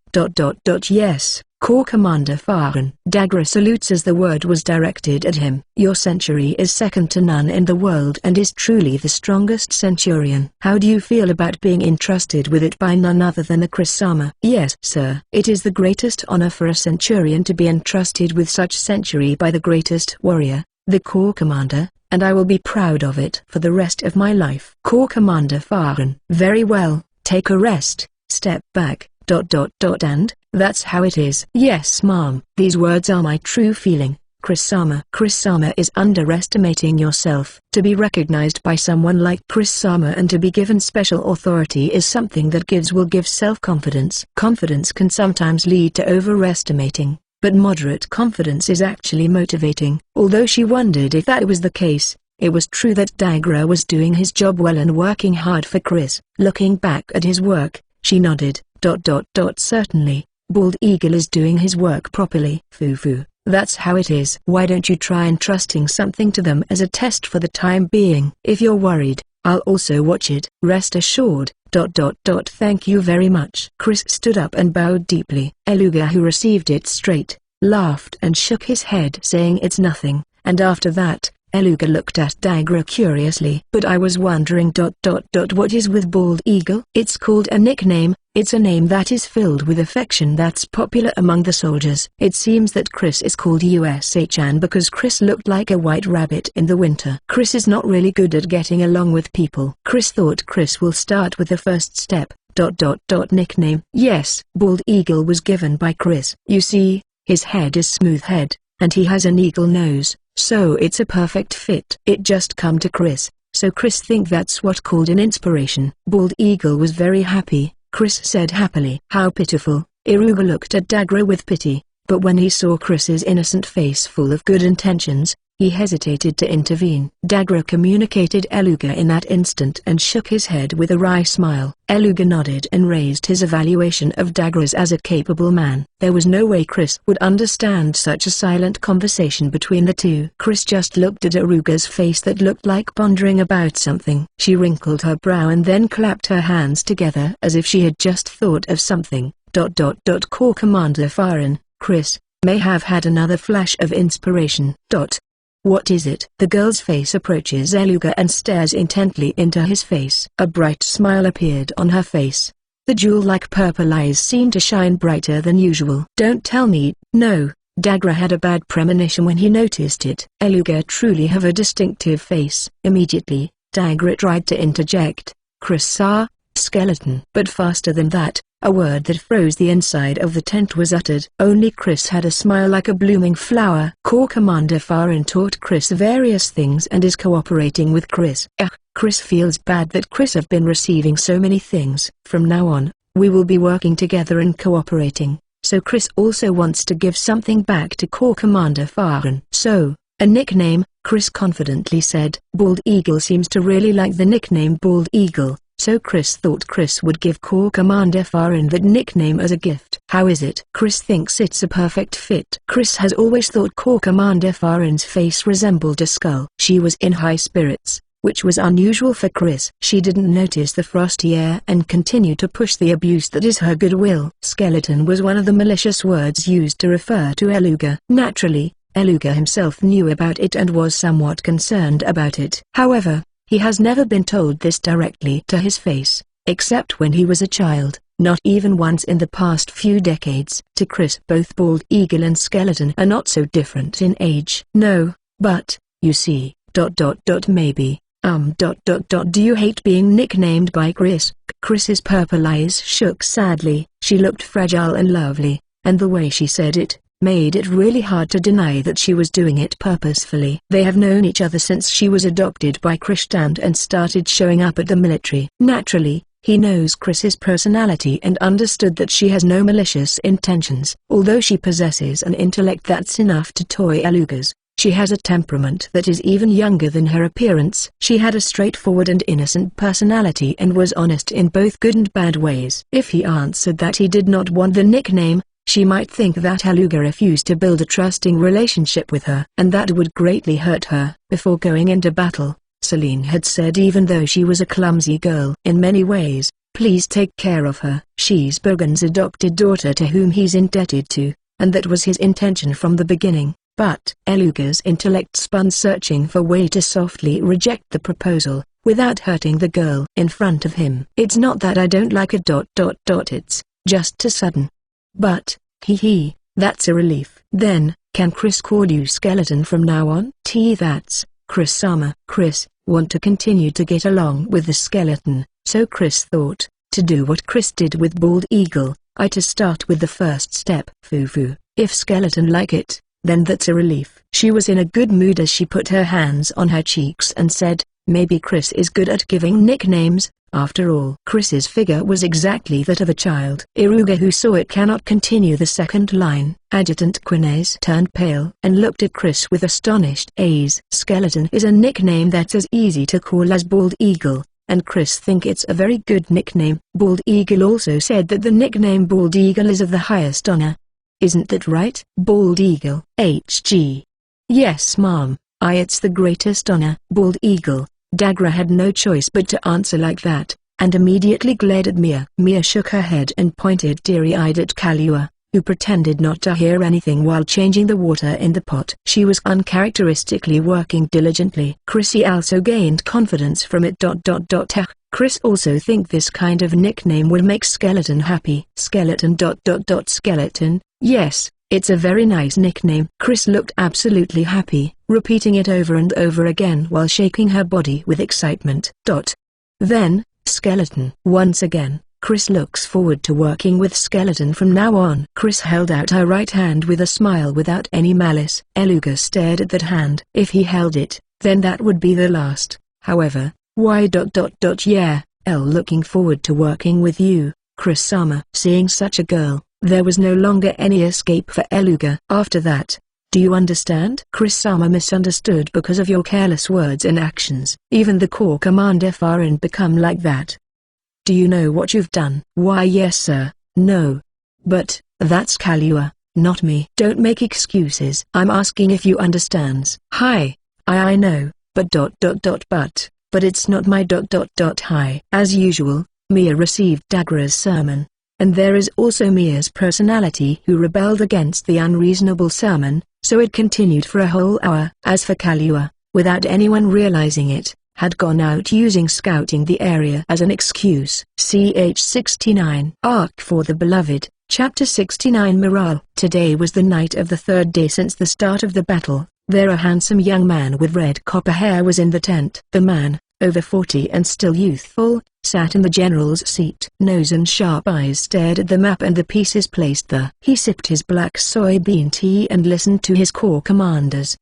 S1: Yes. Corps Commander Farhan. Dagra salutes as the word was directed at him. Your century is second to none in the world and is truly the strongest centurion. How do you feel about being entrusted with it by none other than a Chris-sama? Yes, sir. It is the greatest honor for a centurion to be entrusted with such century by the greatest warrior, the Corps Commander, and I will be proud of it for the rest of my life. Corps Commander Farhan. Very well, take a rest, step back, and, that's how it is. Yes, ma'am. These words are my true feeling, Chris-sama. Chris-sama is underestimating yourself. To be recognized by someone like Chris-sama and to be given special authority is something that will give self-confidence. Confidence can sometimes lead to overestimating, but moderate confidence is actually motivating. Although she wondered if that was the case, it was true that Dagra was doing his job well and working hard for Chris. Looking back at his work, she nodded. Certainly, Bald Eagle is doing his work properly. Foo-foo, that's how it is. Why don't you try entrusting something to them as a test for the time being? If you're worried, I'll also watch it. Rest assured. Thank you very much. Chris stood up and bowed deeply. Eluga, who received it straight, laughed and shook his head saying it's nothing, and after that, Eluga looked at Dagra curiously. But I was wondering. What is with Bald Eagle? It's called a nickname. It's a name that is filled with affection that's popular among the soldiers. It seems that Chris is called USA-chan because Chris looked like a white rabbit in the winter. Chris is not really good at getting along with people. Chris thought Chris will start with the first step. Nickname. Yes, Bald Eagle was given by Chris. You see, his head is smooth head, and he has an eagle nose, so it's a perfect fit. It just come to Chris, so Chris think that's what called an inspiration. Bald Eagle was very happy, Chris said happily. How pitiful. Iruga looked at Dagra with pity, but when he saw Chris's innocent face full of good intentions, he hesitated to intervene. Dagra communicated Eluga in that instant and shook his head with a wry smile. Eluga nodded and raised his evaluation of Dagra's as a capable man. There was no way Chris would understand such a silent conversation between the two. Chris just looked at Eruga's face that looked like pondering about something. She wrinkled her brow and then clapped her hands together as if she had just thought of something. Corps Commander Farin, Chris, may have had another flash of inspiration. What is it? The girl's face approaches Eluga and stares intently into his face. A bright smile appeared on her face. The jewel-like purple eyes seemed to shine brighter than usual. Don't tell me. No, Dagra had a bad premonition when he noticed it. Eluga truly have a distinctive face. Immediately, Dagra tried to interject. Chris saw skeleton. But faster than that, a word that froze the inside of the tent was uttered. Only Chris had a smile like a blooming flower. Corps Commander Farin taught Chris various things and is cooperating with Chris. Chris feels bad that Chris have been receiving so many things. From now on, we will be working together and cooperating, so Chris also wants to give something back to Corps Commander Farin. So, a nickname, Chris confidently said. Bald Eagle seems to really like the nickname Bald Eagle. So Chris thought Chris would give Corps Commander Farin that nickname as a gift. How is it? Chris thinks it's a perfect fit. Chris has always thought Corps Commander Farin's face resembled a skull. She was in high spirits, which was unusual for Chris. She didn't notice the frosty air and continued to push the abuse that is her goodwill. Skeleton was one of the malicious words used to refer to Eluga. Naturally, Eluga himself knew about it and was somewhat concerned about it. However, he has never been told this directly to his face, except when he was a child, not even once in the past few decades. To Chris, both Bald Eagle and Skeleton are not so different in age. No, but, you see, maybe, do you hate being nicknamed by Chris? Chris's purple eyes shook sadly. She looked fragile and lovely, and the way she said it made it really hard to deny that she was doing it purposefully. They have known each other since she was adopted by Krishtand and started showing up at the military. Naturally, he knows Chris's personality and understood that she has no malicious intentions. Although she possesses an intellect that's enough to toy Eluga's, she has a temperament that is even younger than her appearance. She had a straightforward and innocent personality and was honest in both good and bad ways. If he answered that he did not want the nickname, she might think that Eluga refused to build a trusting relationship with her, and that would greatly hurt her. Before going into battle, Celine had said even though she was a clumsy girl in many ways, please take care of her. She's Bogan's adopted daughter to whom he's indebted to, and that was his intention from the beginning. But Eluga's intellect spun searching for way to softly reject the proposal, without hurting the girl in front of him. It's not that I don't like it. It's just too sudden. But, that's a relief. Then, can Chris call you Skeleton from now on? That's, Chris-sama. Chris, want to continue to get along with the skeleton, so Chris thought, to do what Chris did with Bald Eagle, to start with the first step. Foo-foo, if Skeleton like it, then that's a relief. She was in a good mood as she put her hands on her cheeks and said, maybe Chris is good at giving nicknames. After all, Chris's figure was exactly that of a child. Iruga, who saw it, cannot continue the second line. Adjutant Quinez turned pale and looked at Chris with astonished eyes. Skeleton is a nickname that's as easy to call as Bald Eagle, and Chris think it's a very good nickname. Bald Eagle also said that the nickname Bald Eagle is of the highest honor. Isn't that right? Bald Eagle. HG. Yes, ma'am. It's the greatest honor. Bald Eagle. Dagra had no choice but to answer like that, and immediately glared at Mia. Mia shook her head and pointed teary-eyed at Kalua, who pretended not to hear anything while changing the water in the pot. She was uncharacteristically working diligently. Chrissy also gained confidence from it. Chris also think this kind of nickname will make Skeleton happy. Skeleton. Skeleton, yes. It's a very nice nickname. Chris looked absolutely happy, repeating it over and over again while shaking her body with excitement. Then, Skeleton. Once again, Chris looks forward to working with Skeleton from now on. Chris held out her right hand with a smile without any malice. Eluga stared at that hand. If he held it, then that would be the last. However, why ... Yeah, looking forward to working with you, Chris-sama. Seeing such a girl, there was no longer any escape for Eluga. After that, do you understand? Chris-sama misunderstood because of your careless words and actions. Even the Corps Commander Farin become like that. Do you know what you've done? Why yes sir, no. But, that's Kaluuya, not me. Don't make excuses. I'm asking if you understands. Hi, I know, but ... But it's not my ... Hi. As usual, Mia received Dagra's sermon. And there is also Mia's personality who rebelled against the unreasonable sermon, so it continued for a whole hour. As for Kaluuya, without anyone realizing it, had gone out using scouting the area as an excuse. Ch 69. Arc for the Beloved, Chapter 69. Morale. Today was the night of the third day since the start of the battle. There a handsome young man with red copper hair was in the tent. The man, over 40 and still youthful, sat in the general's seat. Nose and sharp eyes stared at the map and the pieces placed there. He sipped his black soybean tea and listened to his corps commanders.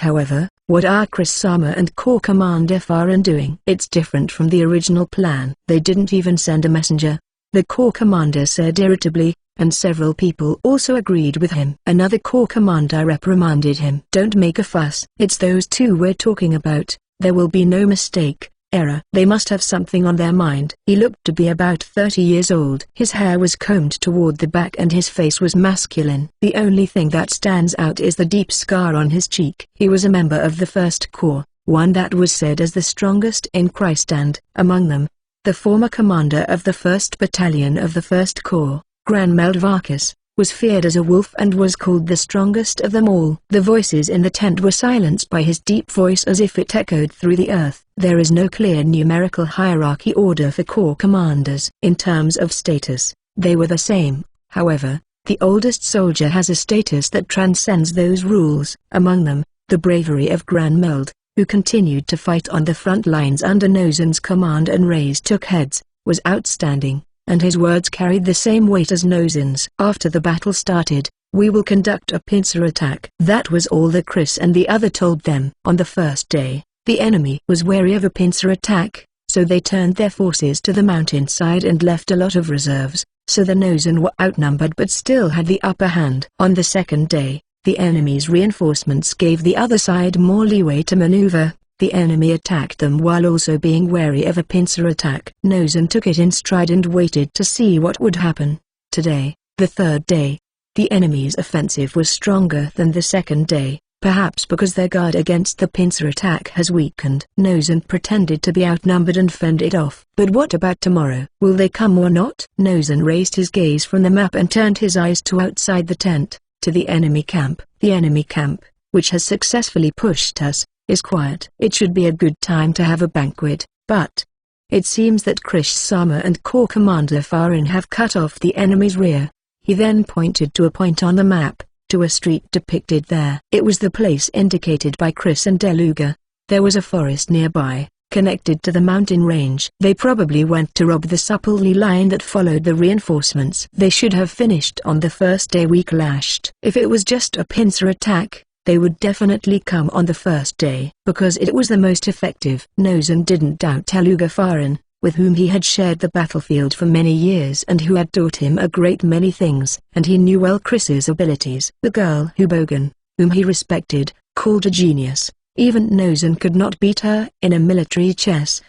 S1: However, what are Chris-sama and Corps Commander Farin doing? It's different from the original plan. They didn't even send a messenger, the Corps Commander said irritably, and several people also agreed with him. Another Corps Commander reprimanded him. Don't make a fuss. It's those two we're talking about. There will be no mistake, error. They must have something on their mind. He looked to be about 30 years old. His hair was combed toward the back and his face was masculine. The only thing that stands out is the deep scar on his cheek. He was a member of the First Corps, one that was said as the strongest in Christ, and, among them, the former commander of the 1st Battalion of the First Corps, Gran Meldvarkas, was feared as a wolf and was called the strongest of them all. The voices in the tent were silenced by his deep voice as if it echoed through the earth. There is no clear numerical hierarchy order for corps commanders. In terms of status, they were the same. However, the oldest soldier has a status that transcends those rules. Among them, the bravery of Gran Meld, who continued to fight on the front lines under Nozen's command and raised took heads, was outstanding, and his words carried the same weight as Nozen's. After the battle started, we will conduct a pincer attack. That was all that Chris and the other told them. On the first day, the enemy was wary of a pincer attack, so they turned their forces to the mountainside and left a lot of reserves, so the Nozen were outnumbered but still had the upper hand. On the second day, the enemy's reinforcements gave the other side more leeway to maneuver. The enemy attacked them while also being wary of a pincer attack. Nozen took it in stride and waited to see what would happen. Today, the third day, the enemy's offensive was stronger than the second day, perhaps because their guard against the pincer attack has weakened. Nozen pretended to be outnumbered and fended off. But what about tomorrow? Will they come or not? Nozen raised his gaze from the map and turned his eyes to outside the tent, to the enemy camp. The enemy camp, which has successfully pushed us, is quiet. It should be a good time to have a banquet, but it seems that Krish-sama and Corps Commander Farin have cut off the enemy's rear. He then pointed to a point on the map, to a street depicted there. It was the place indicated by Chris and Deluga. There was a forest nearby, connected to the mountain range. They probably went to rob the supply line that followed the reinforcements. They should have finished on the first day we clashed. If it was just a pincer attack, they would definitely come on the first day, because it was the most effective. Nozen didn't doubt Deluga Farin, with whom he had shared the battlefield for many years and who had taught him a great many things, and he knew well Chris's abilities. The girl Bogan, whom he respected, called a genius. Even Nozen could not beat her in a military chess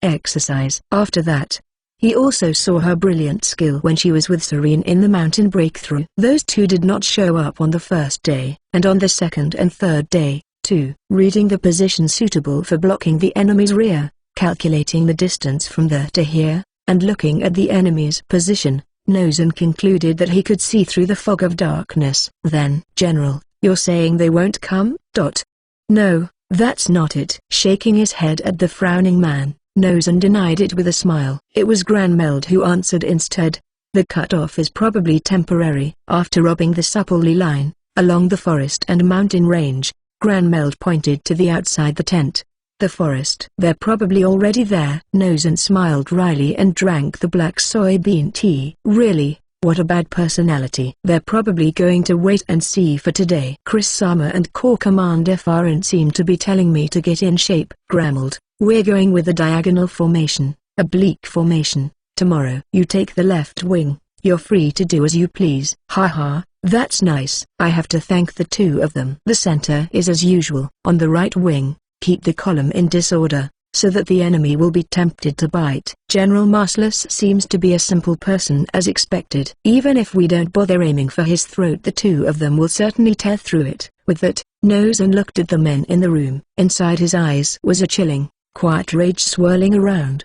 S1: exercise. After that, he also saw her brilliant skill when she was with Serene in the mountain breakthrough. Those two did not show up on the first day, and on the second and third day, too. Reading the position suitable for blocking the enemy's rear, calculating the distance from there to here, and looking at the enemy's position, Nozen concluded that he could see through the fog of darkness. Then, General, you're saying they won't come? No, that's not it. Shaking his head at the frowning man, Nozen denied it with a smile. It was Gran Meld who answered instead. The cutoff is probably temporary. After robbing the supply line, along the forest and mountain range, Gran Meld pointed to the outside the tent. The forest. They're probably already there. Nozen smiled wryly and drank the black soybean tea. Really? What a bad personality. They're probably going to wait and see for today. Chris-sama and Corps Commander Farin seem to be telling me to get in shape. Grumbled. We're going with the diagonal formation, oblique formation. Tomorrow you take the left wing. You're free to do as you please. Haha, that's nice. I have to thank the two of them. The center is as usual. On the right wing, keep the column in disorder, so that the enemy will be tempted to bite. General Marcellus seems to be a simple person as expected. Even if we don't bother aiming for his throat, the two of them will certainly tear through it. With that, Nozen looked at the men in the room. Inside his eyes was a chilling, quiet rage swirling around.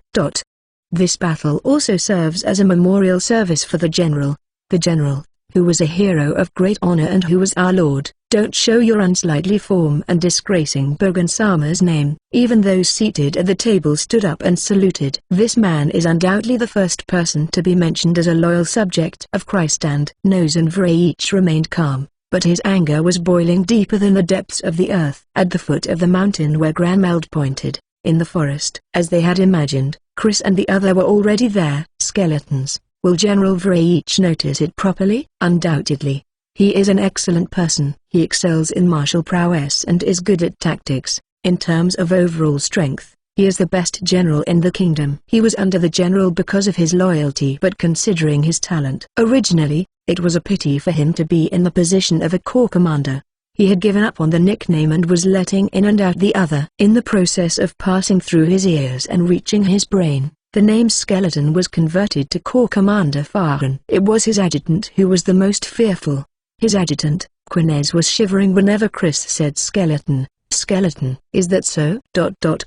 S1: This battle also serves as a memorial service for the general. The general, who was a hero of great honor and who was our lord. Don't show your unsightly form and disgracing Bogan-sama's name. Even those seated at the table stood up and saluted. This man is undoubtedly the first person to be mentioned as a loyal subject of Christ, and Nozen Vraich remained calm, but his anger was boiling deeper than the depths of the earth. At the foot of the mountain where Granmeld pointed, in the forest, as they had imagined, Chris and the other were already there. Skeletons. Will General Vraich notice it properly? Undoubtedly. He is an excellent person. He excels in martial prowess and is good at tactics. In terms of overall strength, he is the best general in the kingdom. He was under the general because of his loyalty, but considering his talent. Originally, it was a pity for him to be in the position of a corps commander. He had given up on the nickname and was letting in and out the other. In the process of passing through his ears and reaching his brain, the name Skeleton was converted to Corps Commander Farin. It was his adjutant who was the most fearful. His adjutant, Quinez, was shivering whenever Chris said skeleton. Skeleton. Is that so?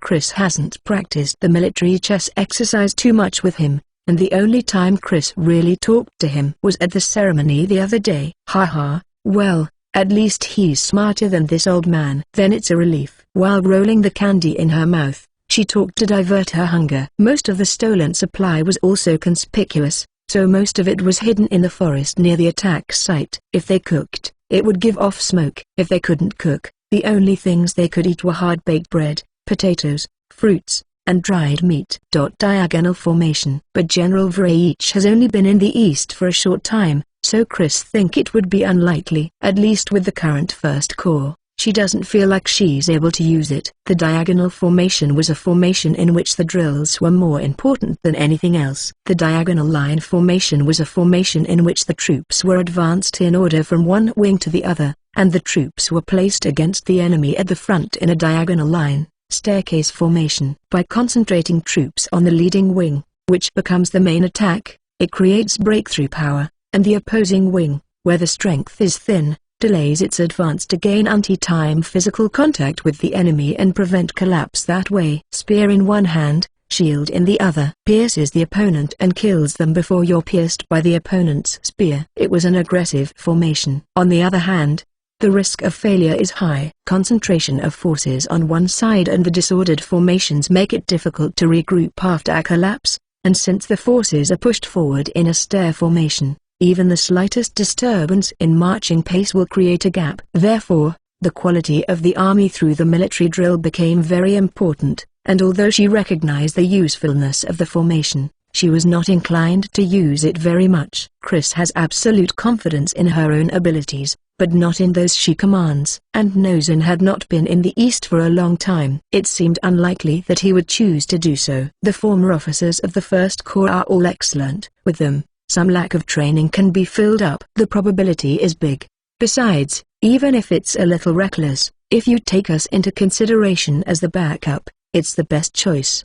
S1: Chris hasn't practiced the military chess exercise too much with him, and the only time Chris really talked to him was at the ceremony the other day. Haha, well, at least he's smarter than this old man. Then it's a relief. While rolling the candy in her mouth, she talked to divert her hunger. Most of the stolen supply was also conspicuous, so most of it was hidden in the forest near the attack site. If they cooked, it would give off smoke. If they couldn't cook, the only things they could eat were hard-baked bread, potatoes, fruits, and dried meat. Diagonal formation. But General Vraich has only been in the east for a short time, so Chris think it would be unlikely. At least with the current First Corps, she doesn't feel like she's able to use it. The diagonal formation was a formation in which the drills were more important than anything else. The diagonal line formation was a formation in which the troops were advanced in order from one wing to the other, and the troops were placed against the enemy at the front in a diagonal line. Staircase formation. By concentrating troops on the leading wing, which becomes the main attack, it creates breakthrough power, and the opposing wing, where the strength is thin, delays its advance to gain anti-time physical contact with the enemy and prevent collapse that way. Spear in one hand, shield in the other. Pierces the opponent and kills them before you're pierced by the opponent's spear. It was an aggressive formation. On the other hand, the risk of failure is high. Concentration of forces on one side and the disordered formations make it difficult to regroup after a collapse, and since the forces are pushed forward in a stair formation, even the slightest disturbance in marching pace will create a gap. Therefore, the quality of the army through the military drill became very important, and although she recognized the usefulness of the formation, she was not inclined to use it very much. Chris has absolute confidence in her own abilities, but not in those she commands. And Nozen had not been in the East for a long time. It seemed unlikely that he would choose to do so. The former officers of the First Corps are all excellent. With them, some lack of training can be filled up. The probability is big. Besides, even if it's a little reckless, if you take us into consideration as the backup, it's the best choice.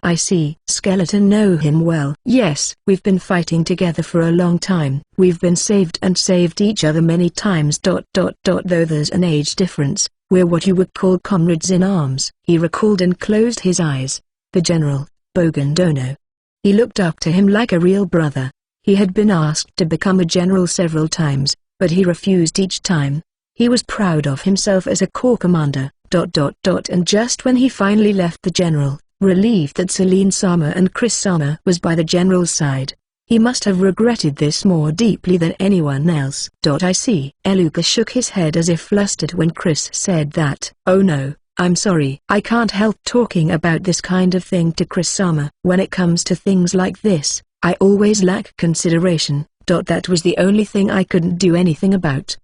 S1: I see. Skeleton know him well. Yes, we've been fighting together for a long time. We've been saved and saved each other many times. Though there's an age difference, we're what you would call comrades in arms. He recalled and closed his eyes. The general, Bogan Dono. He looked up to him like a real brother. He had been asked to become a general several times, but he refused each time. He was proud of himself as a corps commander. And just when he finally left the general, relieved that Celine-sama and Chris-sama was by the general's side, he must have regretted this more deeply than anyone else. I see. Eluka shook his head as if flustered when Chris said that. Oh no, I'm sorry. I can't help talking about this kind of thing to Chris-sama. When it comes to things like this, I always lack consideration. That was the only thing I couldn't do anything about.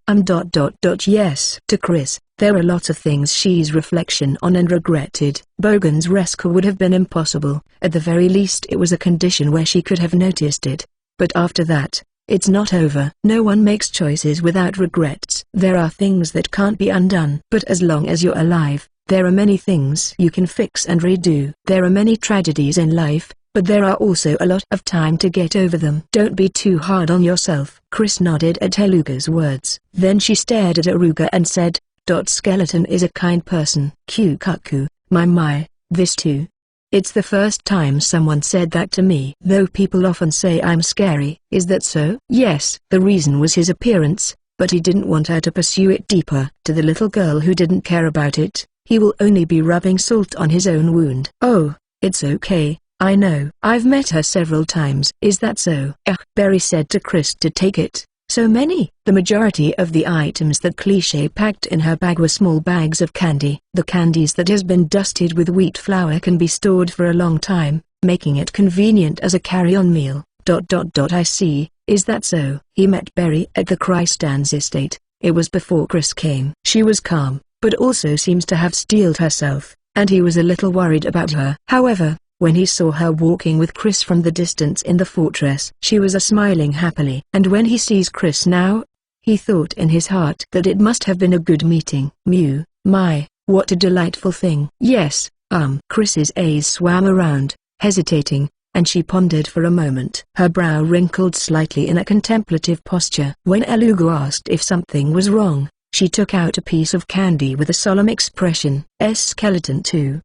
S1: Yes. To Chris, there are lots of things she's reflection on and regretted. Bogan's rescue would have been impossible. At the very least it was a condition where she could have noticed it. But after that, it's not over. No one makes choices without regrets. There are things that can't be undone. But as long as you're alive, there are many things you can fix and redo. There are many tragedies in life, but there are also a lot of time to get over them. Don't be too hard on yourself. Chris nodded at Eluga's words. Then she stared at Aruga and said, Skeleton is a kind person. Kukaku, my, this too. It's the first time someone said that to me. Though people often say I'm scary. Is that so? Yes. The reason was his appearance, but he didn't want her to pursue it deeper. To the little girl who didn't care about it, he will only be rubbing salt on his own wound. Oh, it's okay. I know. I've met her several times. Is that so? Berry said to Chris to take it. So many. The majority of the items that Cliché packed in her bag were small bags of candy. The candies that has been dusted with wheat flour can be stored for a long time, making it convenient as a carry-on meal. I see. Is that so? He met Berry at the Christans estate. It was before Chris came. She was calm, but also seems to have steeled herself, and he was a little worried about her. However, when he saw her walking with Chris from the distance in the fortress, she was smiling happily. And when he sees Chris now, he thought in his heart that it must have been a good meeting. My, what a delightful thing. Yes, Chris's eyes swam around, hesitating, and she pondered for a moment. Her brow wrinkled slightly in a contemplative posture. When Eluga asked if something was wrong, she took out a piece of candy with a solemn expression. Skeleton too.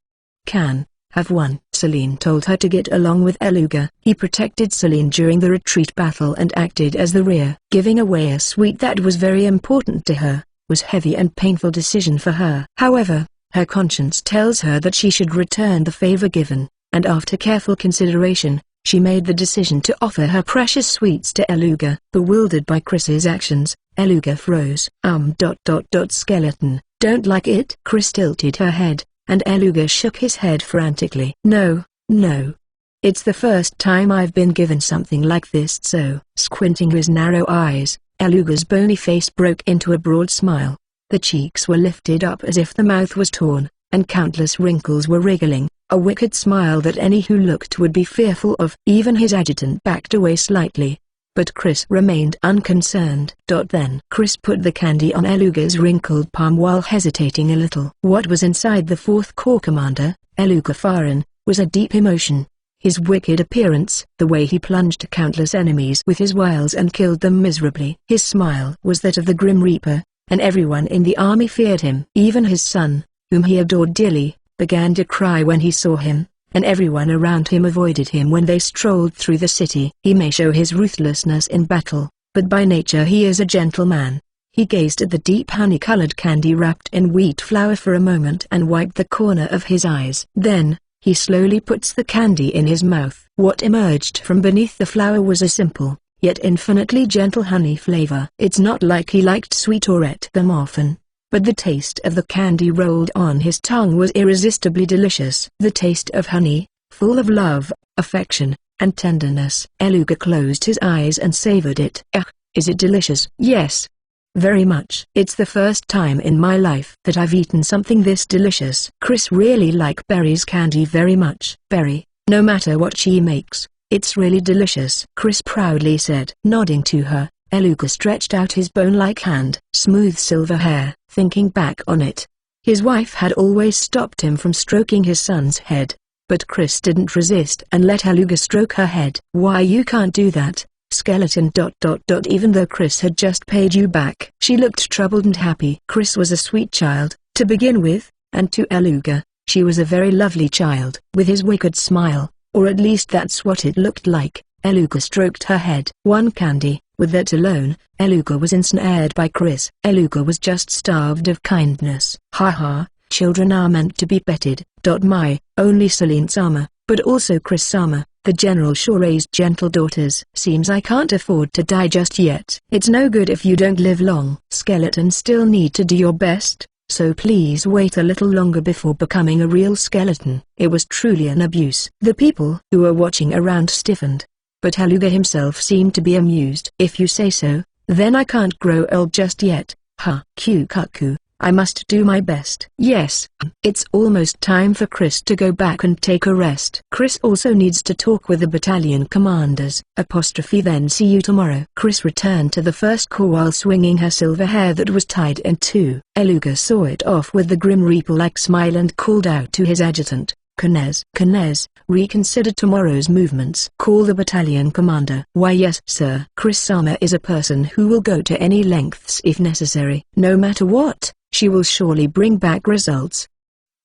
S1: Can have one. Celine told her to get along with Eluga. He protected Celine during the retreat battle and acted as the rear. Giving away a sweet that was very important to her, was heavy and painful decision for her. However, her conscience tells her that she should return the favor given, and after careful consideration, she made the decision to offer her precious sweets to Eluga. Bewildered by Chris's actions, Eluga froze. Skeleton, don't like it? Chris tilted her head, and Eluga shook his head frantically. No. It's the first time I've been given something like this. So, squinting his narrow eyes, Eluga's bony face broke into a broad smile. The cheeks were lifted up as if the mouth was torn, and countless wrinkles were wriggling, a wicked smile that any who looked would be fearful of. Even his adjutant backed away slightly, but Chris remained unconcerned. Then Chris put the candy on Eluga's wrinkled palm while hesitating a little. What was inside the fourth corps commander, Eluga Farin, was a deep emotion. His wicked appearance, the way he plunged countless enemies with his wiles and killed them miserably. His smile was that of the Grim Reaper, and everyone in the army feared him. Even his son, whom he adored dearly, began to cry when he saw him, and everyone around him avoided him when they strolled through the city. He may show his ruthlessness in battle, but by nature he is a gentle man. He gazed at the deep honey-colored candy wrapped in wheat flour for a moment and wiped the corner of his eyes. Then, he slowly puts the candy in his mouth. What emerged from beneath the flour was a simple, yet infinitely gentle honey flavor. It's not like he liked sweet or ate them often, but the taste of the candy rolled on his tongue was irresistibly delicious. The taste of honey, full of love, affection, and tenderness. Eluga closed his eyes and savored it. Is it delicious? Yes. Very much. It's the first time in my life that I've eaten something this delicious. Chris really liked Berry's candy very much. Berry, no matter what she makes, it's really delicious, Chris proudly said. Nodding to her, Eluga stretched out his bone-like hand. Smooth silver hair. Thinking back on it, his wife had always stopped him from stroking his son's head, but Chris didn't resist and let Eluga stroke her head. Why you can't do that, skeleton. Even though Chris had just paid you back. She looked troubled and happy. Chris was a sweet child, to begin with, and to Eluga, she was a very lovely child. With his wicked smile, or at least that's what it looked like, Eluga stroked her head. One candy. With that alone, Eluga was ensnared by Chris. Eluga was just starved of kindness. Haha, children are meant to be petted. My, only Celine-sama, but also Chris-sama, the general sure raised gentle daughters. Seems I can't afford to die just yet. It's no good if you don't live long. Skeleton still need to do your best, so please wait a little longer before becoming a real skeleton." It was truly an abuse. The people who were watching around stiffened. But Haluga himself seemed to be amused. "If you say so, then I can't grow old just yet, huh? Kukaku, I must do my best." "Yes, it's almost time for Chris to go back and take a rest. Chris also needs to talk with the battalion commanders. Then see you tomorrow." Chris returned to the first corps while swinging her silver hair that was tied in two. Haluga saw it off with the grim reaper-like smile and called out to his adjutant, Kanez, reconsider tomorrow's movements. Call the battalion commander." "Why yes, sir." "Chris-sama is a person who will go to any lengths if necessary. No matter what, she will surely bring back results.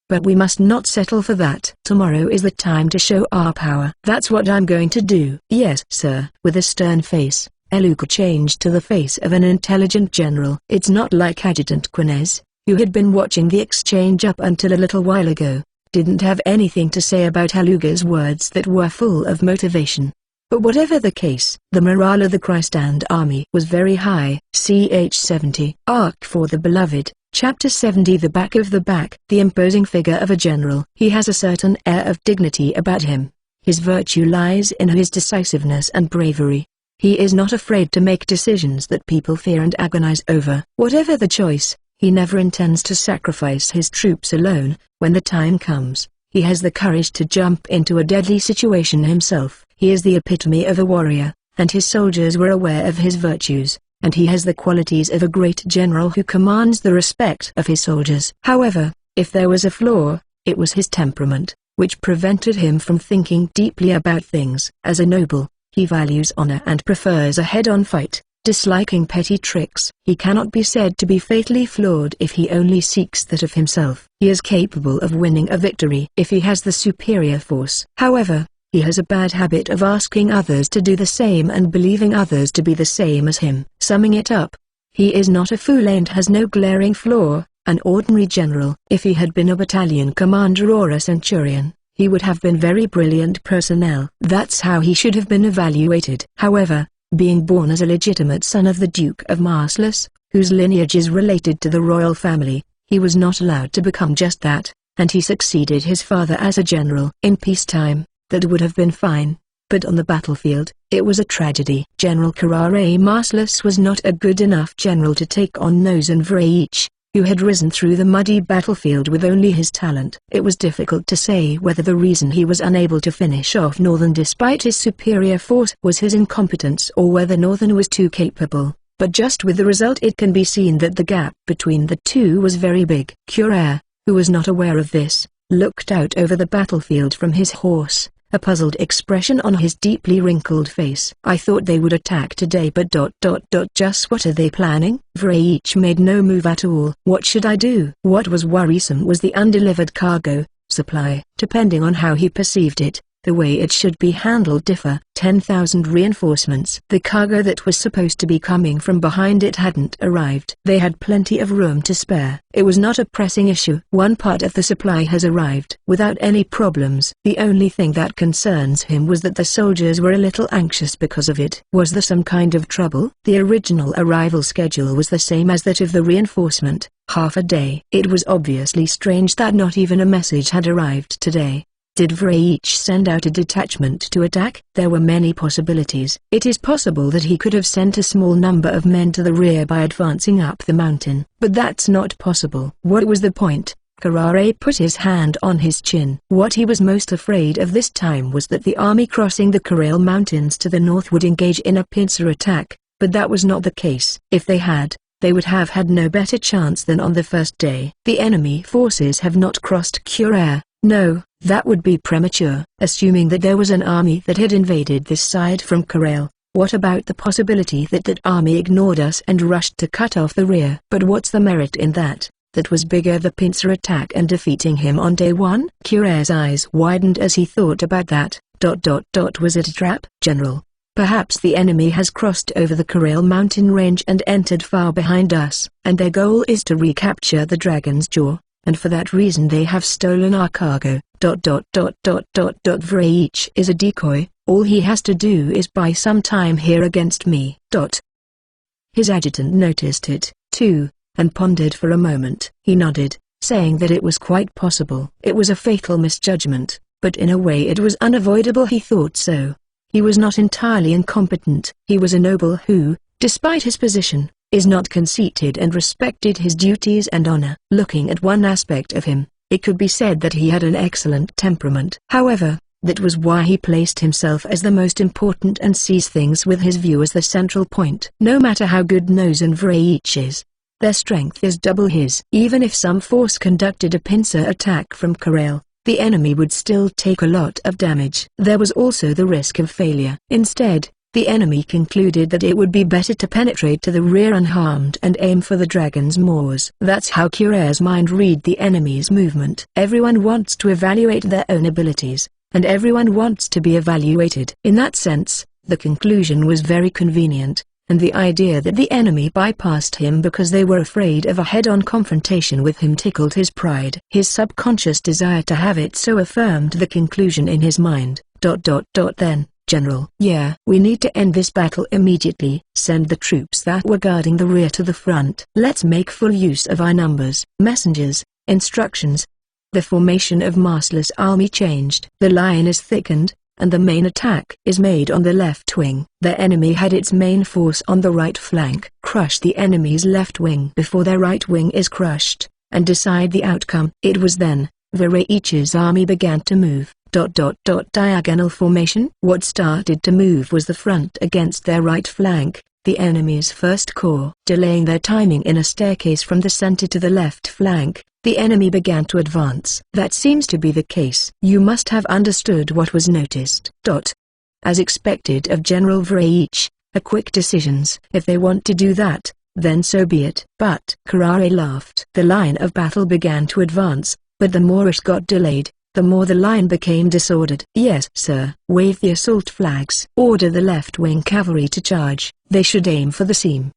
S1: But we must not settle for that. Tomorrow is the time to show our power." "That's what I'm going to do." "Yes, sir." With a stern face, Haluga changed to the face of an intelligent general. It's not like Adjutant Quinez, who had been watching the exchange up until a little while ago, didn't have anything to say about Haluga's words that were full of motivation. But whatever the case, the morale of the Christand army was very high. Ch 70. Arc for the Beloved, Chapter 70. The back of the back. The imposing figure of a general. He has a certain air of dignity about him. His virtue lies in his decisiveness and bravery. He is not afraid to make decisions that people fear and agonize over. Whatever the choice, he never intends to sacrifice his troops alone. When the time comes, he has the courage to jump into a deadly situation himself. He is the epitome of a warrior, and his soldiers were aware of his virtues, and he has the qualities of a great general who commands the respect of his soldiers. However, if there was a flaw, it was his temperament, which prevented him from thinking deeply about things. As a noble, he values honor and prefers a head-on fight, disliking petty tricks. He cannot be said to be fatally flawed if he only seeks that of himself. He is capable of winning a victory if he has the superior force. However, he has a bad habit of asking others to do the same and believing others to be the same as him. Summing it up, he is not a fool and has no glaring flaw, an ordinary general. If he had been a battalion commander or a centurion, he would have been very brilliant personnel. That's how he should have been evaluated. However, being born as a legitimate son of the Duke of Marsless, whose lineage is related to the royal family, he was not allowed to become just that, and he succeeded his father as a general. In peacetime, that would have been fine, but on the battlefield, it was a tragedy. General Karare Marsless was not a good enough general to take on Nozen Vraich, who had risen through the muddy battlefield with only his talent. It was difficult to say whether the reason he was unable to finish off Northern despite his superior force was his incompetence or whether Northern was too capable, but just with the result it can be seen that the gap between the two was very big. Curer, who was not aware of this, looked out over the battlefield from his horse, a puzzled expression on his deeply wrinkled face. "I thought they would attack today but ... just what are they planning?" Vraich made no move at all. "What should I do?" What was worrisome was the undelivered cargo, supply. Depending on how he perceived it, the way it should be handled differ. 10,000 reinforcements. The cargo that was supposed to be coming from behind it hadn't arrived. They had plenty of room to spare. It was not a pressing issue. One part of the supply has arrived without any problems. The only thing that concerns him was that the soldiers were a little anxious because of it. Was there some kind of trouble? The original arrival schedule was the same as that of the reinforcement, half a day. It was obviously strange that not even a message had arrived today. Did Vraich send out a detachment to attack? There were many possibilities. It is possible that he could have sent a small number of men to the rear by advancing up the mountain. But that's not possible. What was the point? Karare put his hand on his chin. What he was most afraid of this time was that the army crossing the Karel Mountains to the north would engage in a pincer attack, but that was not the case. If they had, they would have had no better chance than on the first day. The enemy forces have not crossed Curer. No, that would be premature. Assuming that there was an army that had invaded this side from Karel, what about the possibility that that army ignored us and rushed to cut off the rear? But what's the merit in that? That was bigger the pincer attack and defeating him on day one? Curer's eyes widened as he thought about that. Was it a trap? General, perhaps the enemy has crossed over the Karel mountain range and entered far behind us, and their goal is to recapture the Dragon's Jaw. And for that reason they have stolen our cargo. Vraich is a decoy. All he has to do is buy some time here against me. His adjutant noticed it, too, and pondered for a moment. He nodded, saying that it was quite possible. It was a fatal misjudgment, but in a way it was unavoidable. He thought so. He was not entirely incompetent. He was a noble who, despite his position, is not conceited and respected his duties and honor. Looking at one aspect of him, it could be said that he had an excellent temperament. However, that was why he placed himself as the most important and sees things with his view as the central point. No matter how good Nose and Vraich is, their strength is double his. Even if some force conducted a pincer attack from Corral, the enemy would still take a lot of damage. There was also the risk of failure. Instead, the enemy concluded that it would be better to penetrate to the rear unharmed and aim for the dragon's maws. That's how Corral's mind read the enemy's movement. Everyone wants to evaluate their own abilities, and everyone wants to be evaluated. In that sense, the conclusion was very convenient, and the idea that the enemy bypassed him because they were afraid of a head-on confrontation with him tickled his pride. His subconscious desire to have it so affirmed the conclusion in his mind. Then, General. Yeah. We need to end this battle immediately. Send the troops that were guarding the rear to the front. Let's make full use of our numbers. Messengers, instructions. The formation of massless army changed. The line is thickened, and the main attack is made on the left wing. The enemy had its main force on the right flank. Crush the enemy's left wing before their right wing is crushed, and decide the outcome. It was then, Vraich's army began to move. Diagonal formation. What started to move was the front against their right flank, the enemy's first corps. Delaying their timing in a staircase from the center to the left flank, the enemy began to advance. That seems to be the case. You must have understood what was noticed. As expected of General Vraich, a quick decisions. If they want to do that, then so be it. But Karare laughed. The line of battle began to advance, but the more it got delayed, the more the line became disordered. Yes, sir. Wave the assault flags. Order the left-wing cavalry to charge. They should aim for the seam.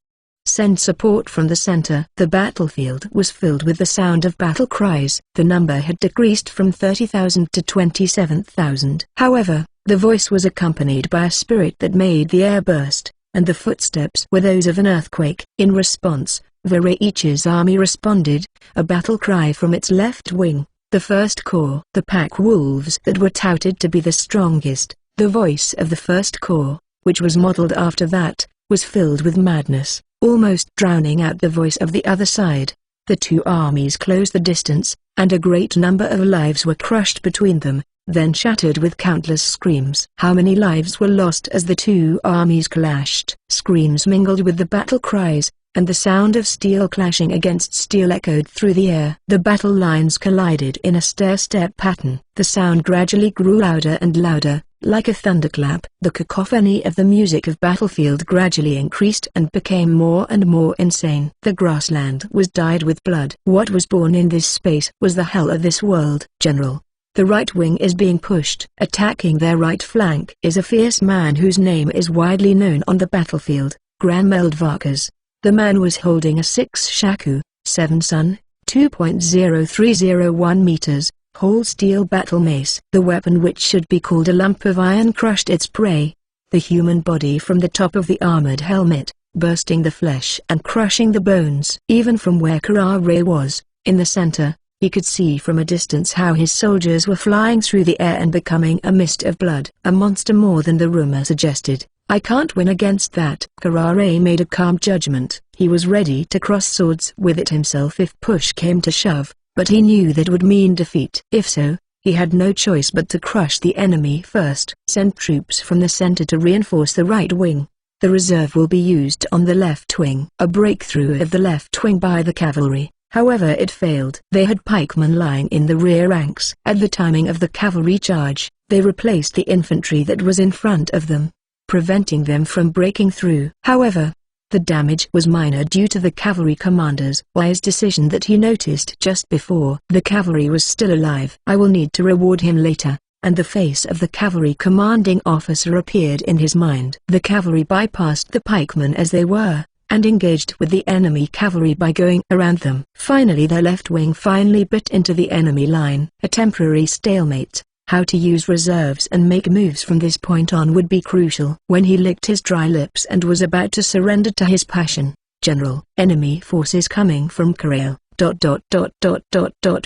S1: Send support from the center. The battlefield was filled with the sound of battle cries. The number had decreased from 30,000 to 27,000. However, the voice was accompanied by a spirit that made the air burst, and the footsteps were those of an earthquake. In response, Vraich's army responded, a battle cry from its left wing. The First Corps. The pack wolves that were touted to be the strongest, the voice of the First Corps, which was modeled after that, was filled with madness, almost drowning out the voice of the other side. The two armies closed the distance, and a great number of lives were crushed between them, then shattered with countless screams. How many lives were lost as the two armies clashed? Screams mingled with the battle cries, and the sound of steel clashing against steel echoed through the air. The battle lines collided in a stair-step pattern. The sound gradually grew louder and louder, like a thunderclap. The cacophony of the music of battlefield gradually increased and became more and more insane. The grassland was dyed with blood. What was born in this space was the hell of this world. General, the right wing is being pushed. Attacking their right flank is a fierce man whose name is widely known on the battlefield, Granmeld Varkas. The man was holding a 6 shaku, 7 sun, 2.0301 meters, whole steel battle mace. The weapon, which should be called a lump of iron, crushed its prey, the human body, from the top of the armored helmet, bursting the flesh and crushing the bones. Even from where Karare was, in the center, he could see from a distance how his soldiers were flying through the air and becoming a mist of blood. A monster more than the rumor suggested. I can't win against that. Karare made a calm judgment. He was ready to cross swords with it himself if push came to shove, but he knew that would mean defeat. If so, he had no choice but to crush the enemy first. Send troops from the center to reinforce the right wing. The reserve will be used on the left wing. A breakthrough of the left wing by the cavalry, however, it failed. They had pikemen lying in the rear ranks. At the timing of the cavalry charge, they replaced the infantry that was in front of them, preventing them from breaking through. However, the damage was minor due to the cavalry commander's wise decision that he noticed just before. The cavalry was still alive. I will need to reward him later, and the face of the cavalry commanding officer appeared in his mind. The cavalry bypassed the pikemen as they were, and engaged with the enemy cavalry by going around them. Finally their left wing finally bit into the enemy line. A temporary stalemate. How to use reserves and make moves from this point on would be crucial. When he licked his dry lips and was about to surrender to his passion, General, enemy forces coming from Korea.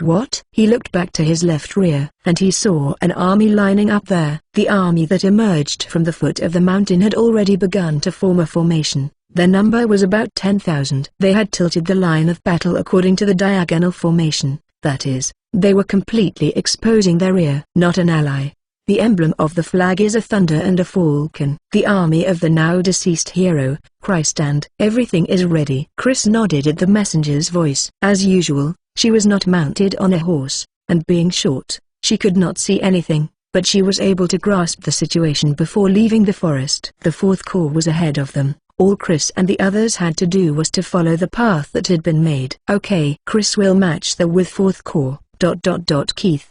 S1: What? He looked back to his left rear, and he saw an army lining up there. The army that emerged from the foot of the mountain had already begun to form a formation. Their number was about 10,000. They had tilted the line of battle according to the diagonal formation, that is, they were completely exposing their rear. Not an ally. The emblem of the flag is a thunder and a falcon. The army of the now deceased hero, Christ, and everything is ready. Chris nodded at the messenger's voice. As usual, she was not mounted on a horse, and being short, she could not see anything, but she was able to grasp the situation before leaving the forest. The Fourth Corps was ahead of them. All Chris and the others had to do was to follow the path that had been made. Okay, Chris will match the with Fourth Corps. Keith.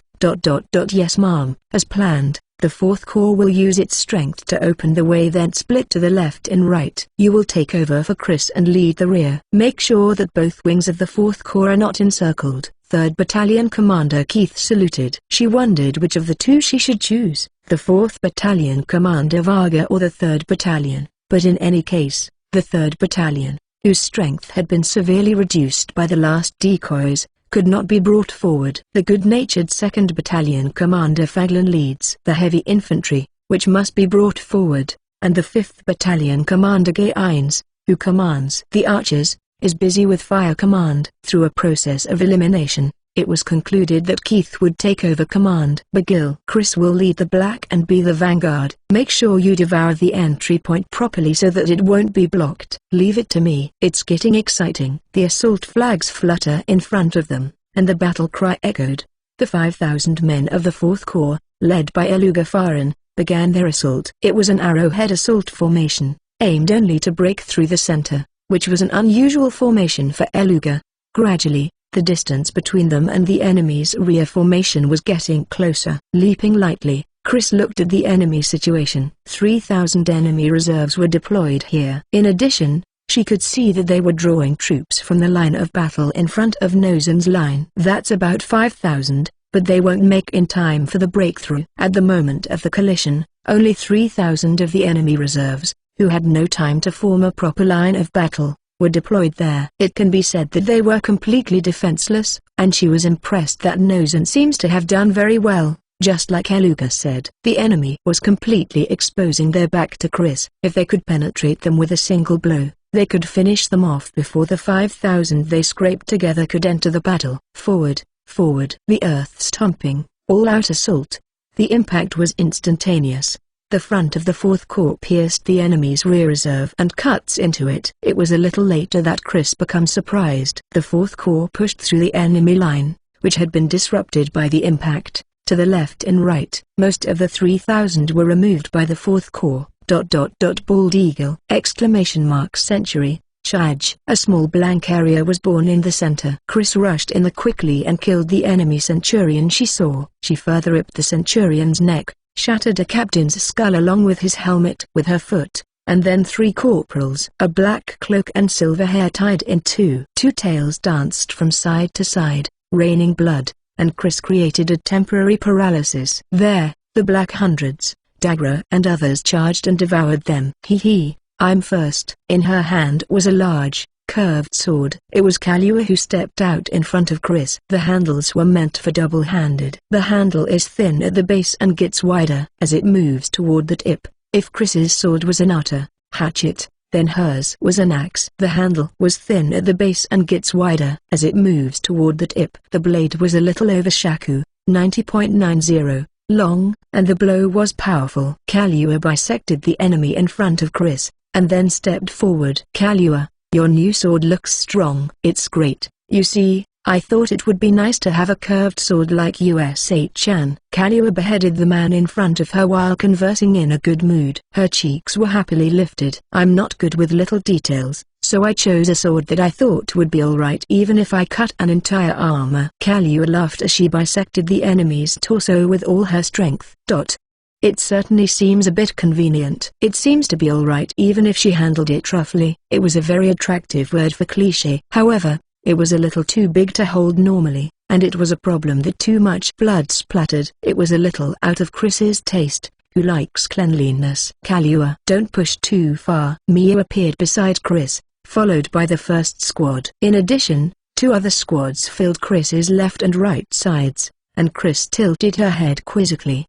S1: Yes ma'am. As planned, the Fourth Corps will use its strength to open the way, then split to the left and right. You will take over for Chris and lead the rear. Make sure that both wings of the Fourth Corps are not encircled. 3rd Battalion Commander Keith saluted. She wondered which of the two she should choose, the 4th Battalion Commander Varga or the 3rd Battalion, but in any case, the 3rd Battalion, whose strength had been severely reduced by the last decoys, could not be brought forward. The good-natured 2nd Battalion Commander Faglan leads the heavy infantry, which must be brought forward, and the 5th Battalion Commander Gay Ines, who commands the archers, is busy with fire command. Through a process of elimination, it was concluded that Keith would take over command. Begil. Chris will lead the black and be the vanguard. Make sure you devour the entry point properly so that it won't be blocked. Leave it to me. It's getting exciting. The assault flags flutter in front of them, and the battle cry echoed. The 5,000 men of the Fourth Corps, led by Eluga Farin, began their assault. It was an arrowhead assault formation, aimed only to break through the center, which was an unusual formation for Eluga. Gradually, the distance between them and the enemy's rear formation was getting closer. Leaping lightly, Chris looked at the enemy situation. 3,000 enemy reserves were deployed here. In addition, she could see that they were drawing troops from the line of battle in front of Nozen's line. That's about 5,000, but they won't make in time for the breakthrough. At the moment of the collision, only 3,000 of the enemy reserves, who had no time to form a proper line of battle, were deployed there. It can be said that they were completely defenseless, and she was impressed that Nozen seems to have done very well, just like Eluga said. The enemy was completely exposing their back to Chris. If they could penetrate them with a single blow, they could finish them off before the 5,000 they scraped together could enter the battle. Forward, forward. The earth stomping, all-out assault. The impact was instantaneous. The front of the Fourth Corps pierced the enemy's rear reserve and cuts into it. It was a little later that Chris became surprised. The Fourth Corps pushed through the enemy line, which had been disrupted by the impact, to the left and right. Most of the 3,000 were removed by the Fourth Corps. Bald Eagle! Century. Charge. A small blank area was born in the center. Chris rushed in quickly and killed the enemy centurion she saw. She further ripped the centurion's neck, shattered a captain's skull along with his helmet with her foot, and then 3 corporals. A black cloak and silver hair tied in two tails danced from side to side, raining blood, and Chris created a temporary paralysis. There, the Black Hundreds, Dagra and others charged and devoured them. I'm first. In her hand was a large, curved sword. It was Kalua who stepped out in front of Chris. The handles were meant for double-handed. The handle is thin at the base and gets wider as it moves toward the tip. If Chris's sword was an otter, hatchet, then hers was an axe. The handle was thin at the base and gets wider as it moves toward the tip. The blade was a little over shaku, 90.90, long, and the blow was powerful. Kalua bisected the enemy in front of Chris, and then stepped forward. Kalua, your new sword looks strong. It's great. You see, I thought it would be nice to have a curved sword like Chan. Kalua beheaded the man in front of her while conversing in a good mood. Her cheeks were happily lifted. I'm not good with little details, so I chose a sword that I thought would be alright even if I cut an entire armor. Kalua laughed as she bisected the enemy's torso with all her strength. It certainly seems a bit convenient. It seems to be alright even if she handled it roughly. It was a very attractive word for cliché. However, it was a little too big to hold normally, and it was a problem that too much blood splattered. It was a little out of Chris's taste, who likes cleanliness. Kalua, don't push too far. Mia appeared beside Chris, followed by the first squad. In addition, 2 other squads filled Chris's left and right sides, and Chris tilted her head quizzically.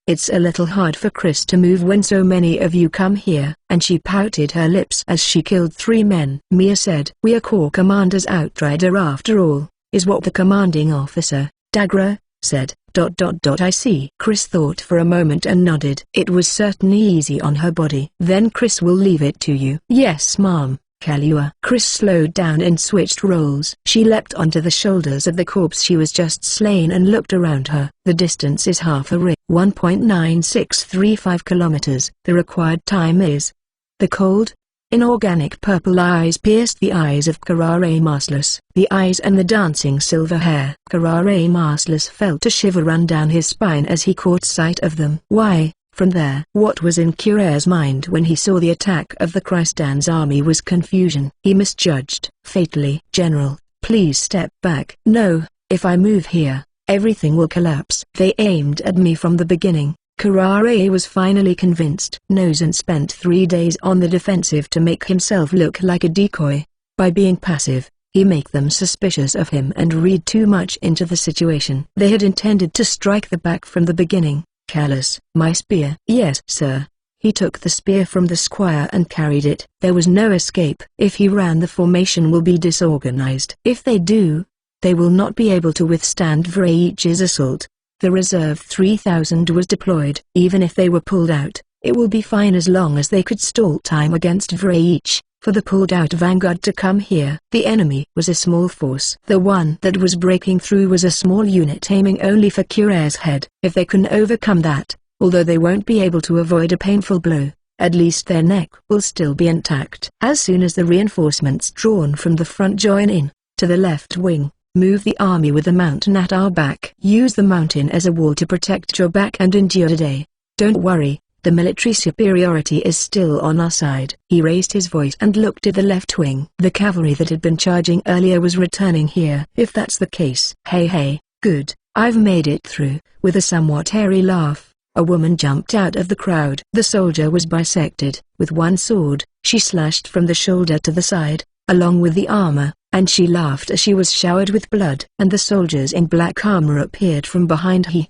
S1: It's a little hard for Chris to move when so many of you come here," and she pouted her lips as she killed 3 men. Mia said, "We are Corps Commander's outrider after all, is what the commanding officer, Dagra, said. I see." Chris thought for a moment and nodded. It was certainly easy on her body. "Then Chris will leave it to you." "Yes, ma'am, Kalua." Chris slowed down and switched roles. She leapt onto the shoulders of the corpse she was just slain and looked around her. The distance is half a ring. 1.9635 kilometers. The required time is. The cold, inorganic purple eyes pierced the eyes of Karare Marsless. The eyes and the dancing silver hair. Karare Marsless felt a shiver run down his spine as he caught sight of them. Why? From there, what was in Kura's mind when he saw the attack of the Kristan's army was confusion. He misjudged. Fatally. "General, please step back." "No, if I move here, everything will collapse." "They aimed at me from the beginning." Karare was finally convinced. Nozen spent 3 days on the defensive to make himself look like a decoy. By being passive, he made them suspicious of him and read too much into the situation. They had intended to strike the back from the beginning. "Callous." "My spear." "Yes, sir." He took the spear from the squire and carried it. There was no escape. If he ran, the formation will be disorganized. If they do, they will not be able to withstand Vraich's assault. The reserve 3,000 was deployed. Even if they were pulled out, it will be fine as long as they could stall time against Vraich. For the pulled-out vanguard to come here. The enemy was a small force. The one that was breaking through was a small unit aiming only for Kura's head. If they can overcome that, although they won't be able to avoid a painful blow, at least their neck will still be intact. As soon as the reinforcements drawn from the front join in, to the left wing, move the army with the mountain at our back. Use the mountain as a wall to protect your back and endure the day. Don't worry. The military superiority is still on our side. He raised his voice and looked at the left wing. The cavalry that had been charging earlier was returning here. If that's the case. Hey, good, I've made it through. With a somewhat airy laugh, a woman jumped out of the crowd. The soldier was bisected. With one sword, she slashed from the shoulder to the side, along with the armor, and she laughed as she was showered with blood. And the soldiers in black armor appeared from behind her!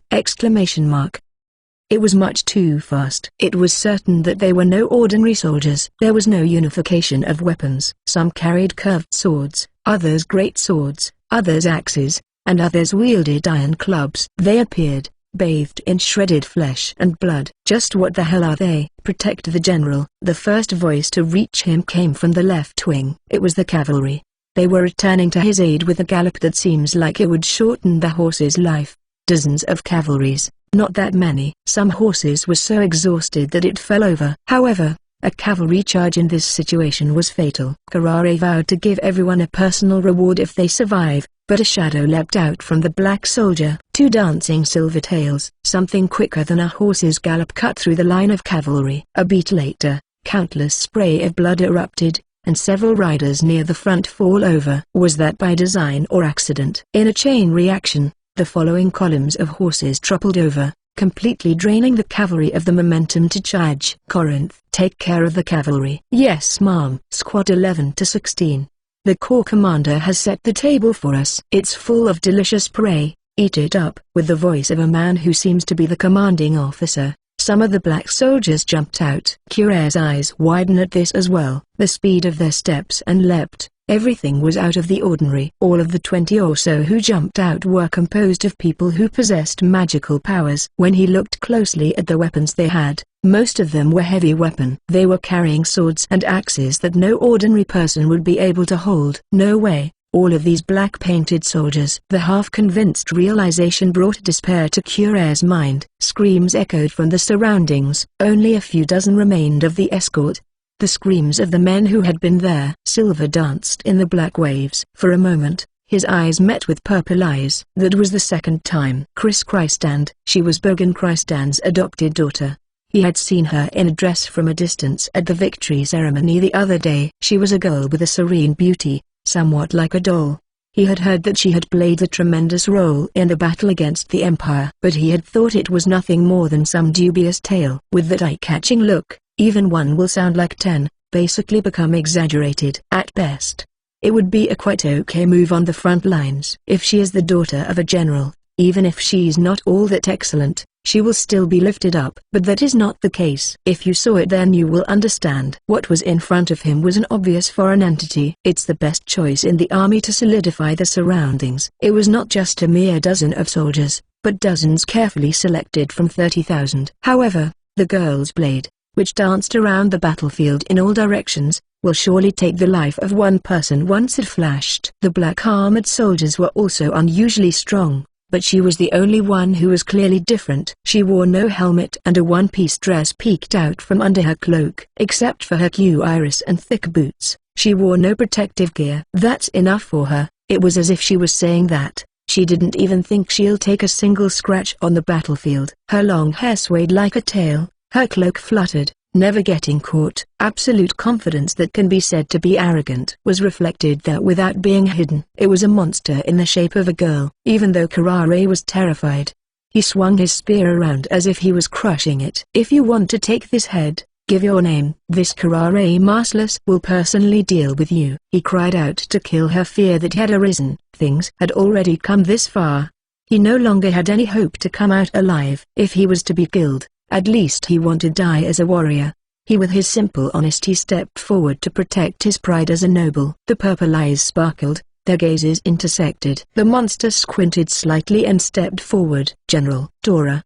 S1: It was much too fast. It was certain that they were no ordinary soldiers. There was no unification of weapons. Some carried curved swords, others great swords, others axes, and others wielded iron clubs. They appeared, bathed in shredded flesh and blood. Just what the hell are they? Protect the general. The first voice to reach him came from the left wing. It was the cavalry. They were returning to his aid with a gallop that seems like it would shorten the horse's life. Dozens of cavalries. Not that many. Some horses were so exhausted that it fell over. However, a cavalry charge in this situation was fatal. Karare vowed to give everyone a personal reward if they survive, but a shadow leapt out from the black soldier. 2 dancing silver tails. Something quicker than a horse's gallop cut through the line of cavalry. A beat later, countless spray of blood erupted, and several riders near the front fall over. Was that by design or accident? In a chain reaction, the following columns of horses toppled over, completely draining the cavalry of the momentum to charge. "Corinth, take care of the cavalry." "Yes, ma'am." Squad 11 to 16. "The corps commander has set the table for us. It's full of delicious prey, eat it up." With the voice of a man who seems to be the commanding officer, some of the black soldiers jumped out. Kura's eyes widened at this as well. The speed of their steps and leapt. Everything was out of the ordinary. All of the 20 or so who jumped out were composed of people who possessed magical powers. When he looked closely at the weapons they had, most of them were heavy weapon. They were carrying swords and axes that no ordinary person would be able to hold. No way. All of these black-painted soldiers. The half-convinced realization brought despair to Kura's mind. Screams echoed from the surroundings. Only a few dozen remained of the escort. The screams of the men who had been there. Silver danced in the black waves. For a moment, his eyes met with purple eyes. That was the second time. Chris Kristand. She was Bogan Kristan's adopted daughter. He had seen her in a dress from a distance at the victory ceremony the other day. She was a girl with a serene beauty, somewhat like a doll. He had heard that she had played a tremendous role in the battle against the Empire, but he had thought it was nothing more than some dubious tale. With that eye-catching look, even one will sound like 10, basically become exaggerated. At best, it would be a quite okay move on the front lines. If she is the daughter of a general, even if she's not all that excellent, she will still be lifted up. But that is not the case. If you saw it, then you will understand. What was in front of him was an obvious foreign entity. It's the best choice in the army to solidify the surroundings. It was not just a mere dozen of soldiers, but dozens carefully selected from 30,000. However, the girl's blade, which danced around the battlefield in all directions, will surely take the life of one person once it flashed. The black armored soldiers were also unusually strong, but she was the only one who was clearly different. She wore no helmet and a one-piece dress peeked out from under her cloak. Except for her cuirass and thick boots, she wore no protective gear. That's enough for her. It was as if she was saying that she didn't even think she'll take a single scratch on the battlefield. Her long hair swayed like a tail, her cloak fluttered, never getting caught. Absolute confidence that can be said to be arrogant was reflected there without being hidden. It was a monster in the shape of a girl. Even though Karare was terrified, he swung his spear around as if he was crushing it. If you want to take this head, give your name. This Karare Merciless will personally deal with you. He cried out to kill her fear that had arisen. Things had already come this far. He no longer had any hope to come out alive. If he was to be killed, at least he wanted to die as a warrior. With his simple honesty stepped forward to protect his pride as a noble. The purple eyes sparkled, their gazes intersected. The monster squinted slightly and stepped forward. General Dora,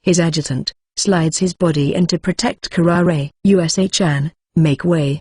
S1: his adjutant, slides his body in to protect Karare. USA-chan, make way.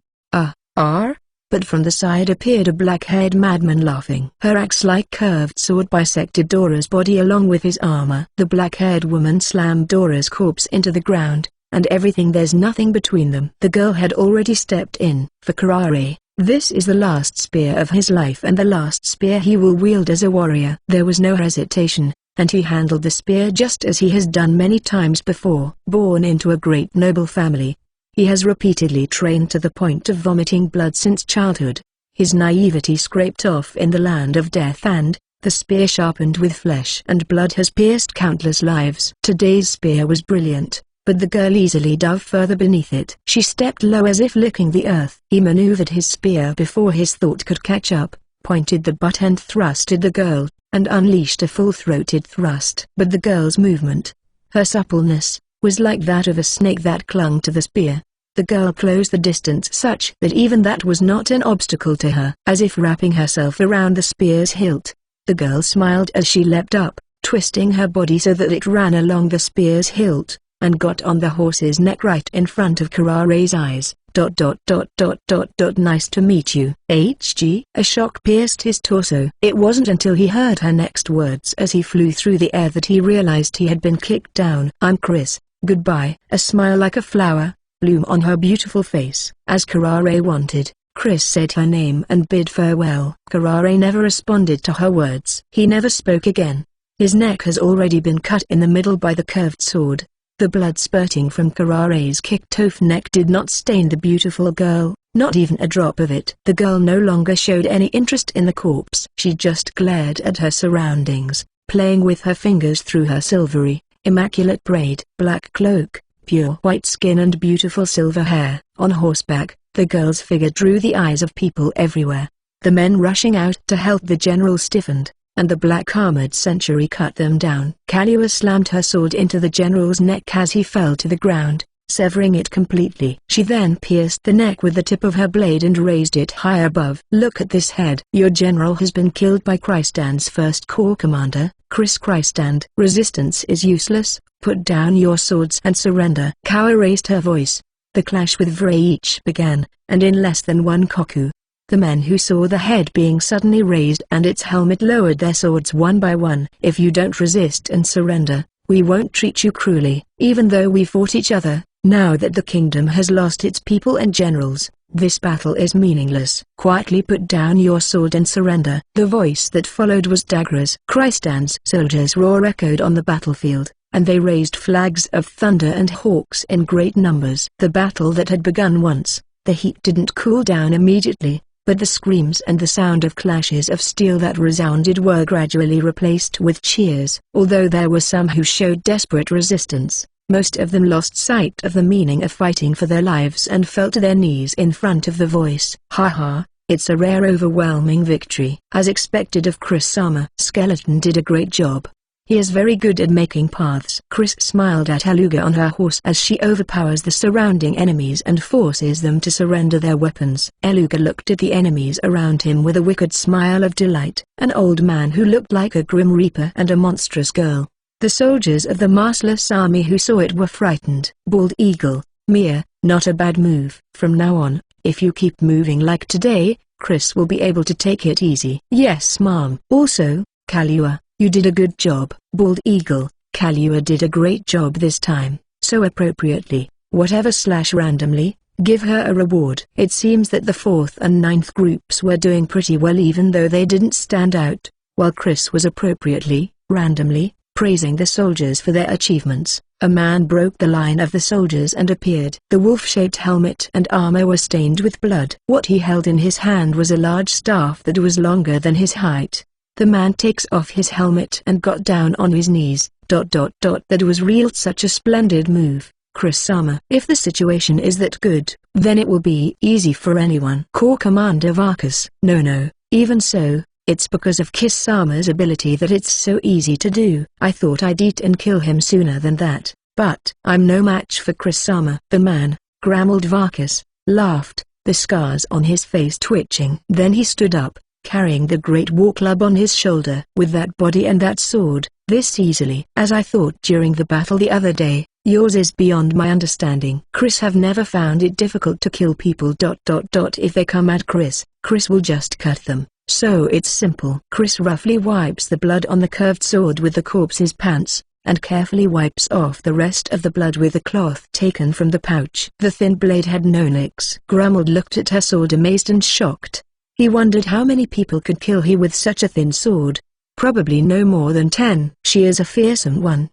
S1: But from the side appeared a black-haired madman laughing. Her axe-like curved sword bisected Dora's body along with his armor. The black-haired woman slammed Dora's corpse into the ground, and everything. There's nothing between them. The girl had already stepped in. For Karare, this is the last spear of his life and the last spear he will wield as a warrior. There was no hesitation, and he handled the spear just as he has done many times before. Born into a great noble family, he has repeatedly trained to the point of vomiting blood since childhood. His naivety scraped off in the land of death, and the spear sharpened with flesh and blood has pierced countless lives. Today's spear was brilliant, but the girl easily dove further beneath it. She stepped low as if licking the earth. He maneuvered his spear before his thought could catch up, pointed the butt and thrusted the girl, and unleashed a full-throated thrust. But the girl's movement, her suppleness, was like that of a snake that clung to the spear. The girl closed the distance such that even that was not an obstacle to her. As if wrapping herself around the spear's hilt, the girl smiled as she leapt up, twisting her body so that it ran along the spear's hilt, and got on the horse's neck right in front of Karare's eyes. Nice to meet you, HG. A shock pierced his torso. It wasn't until he heard her next words as he flew through the air that he realized he had been kicked down. I'm Chris, goodbye. A smile like a flower bloom on her beautiful face. As Karare wanted, Chris said her name and bid farewell. Karare never responded to her words. He never spoke again. His neck has already been cut in the middle by the curved sword. The blood spurting from Karare's kicked-off neck did not stain the beautiful girl, not even a drop of it. The girl no longer showed any interest in the corpse. She just glared at her surroundings, playing with her fingers through her silvery, immaculate braid. Black cloak, pure white skin and beautiful silver hair. On horseback, the girl's figure drew the eyes of people everywhere. The men rushing out to help the general stiffened, and the black-armored sentry cut them down. Kalua slammed her sword into the general's neck as he fell to the ground, severing it completely. She then pierced the neck with the tip of her blade and raised it high above. Look at this head. Your general has been killed by Kristan's first corps commander, Chris Kristand. Resistance is useless. Put down your swords and surrender. Kawa raised her voice. The clash with Vraich began, and in less than one koku, the men who saw the head being suddenly raised and its helmet lowered their swords one by one. If you don't resist and surrender, we won't treat you cruelly. Even though we fought each other, now that the kingdom has lost its people and generals, this battle is meaningless. Quietly put down your sword and surrender. The voice that followed was Dagra's. Kristan's soldiers' roar echoed on the battlefield, and they raised flags of thunder and hawks in great numbers. The battle that had begun once, the heat didn't cool down immediately, but the screams and the sound of clashes of steel that resounded were gradually replaced with cheers. Although there were some who showed desperate resistance, Most of them lost sight of the meaning of fighting for their lives and fell to their knees in front of the voice. Haha, it's a rare overwhelming victory. As expected of Chris Sama. Skeleton did a great job. He is very good at making paths. Chris smiled at Aluga on her horse as she overpowers the surrounding enemies and forces them to surrender their weapons. Aluga looked at the enemies around him with a wicked smile of delight. An old man who looked like a grim reaper and a monstrous girl. The soldiers of the Merciless army who saw it were frightened. Bald Eagle, Mia, not a bad move. From now on, if you keep moving like today, Chris will be able to take it easy. Yes ma'am. Also, Kalua, you did a good job. Bald Eagle, Kalua did a great job this time, so appropriately, whatever/randomly, give her a reward. It seems that the 4th and 9th groups were doing pretty well even though they didn't stand out, while Chris was appropriately, randomly, praising the soldiers for their achievements. A man broke the line of the soldiers and appeared. The wolf-shaped helmet and armor were stained with blood. What he held in his hand was a large staff that was longer than his height. The man takes off his helmet and got down on his knees. That was real. Such a splendid move, Chris Sama. If the situation is that good, then it will be easy for anyone. Corps Commander Varkas. No, even so, it's because of Kiss Sama's ability that it's so easy to do. I thought I'd eat and kill him sooner than that, but I'm no match for Chris Sama. The man, grumbled Varkas, laughed, the scars on his face twitching. Then he stood up, carrying the great war club on his shoulder. With that body and that sword, this easily. As I thought during the battle the other day, yours is beyond my understanding. Chris have never found it difficult to kill people. If they come at Chris will just cut them. So it's simple. Chris roughly wipes the blood on the curved sword with the corpse's pants, and carefully wipes off the rest of the blood with a cloth taken from the pouch. The thin blade had no nicks. Grumbled looked at her sword amazed and shocked. He wondered how many people could kill he with such a thin sword. Probably no more than 10. She is a fearsome one.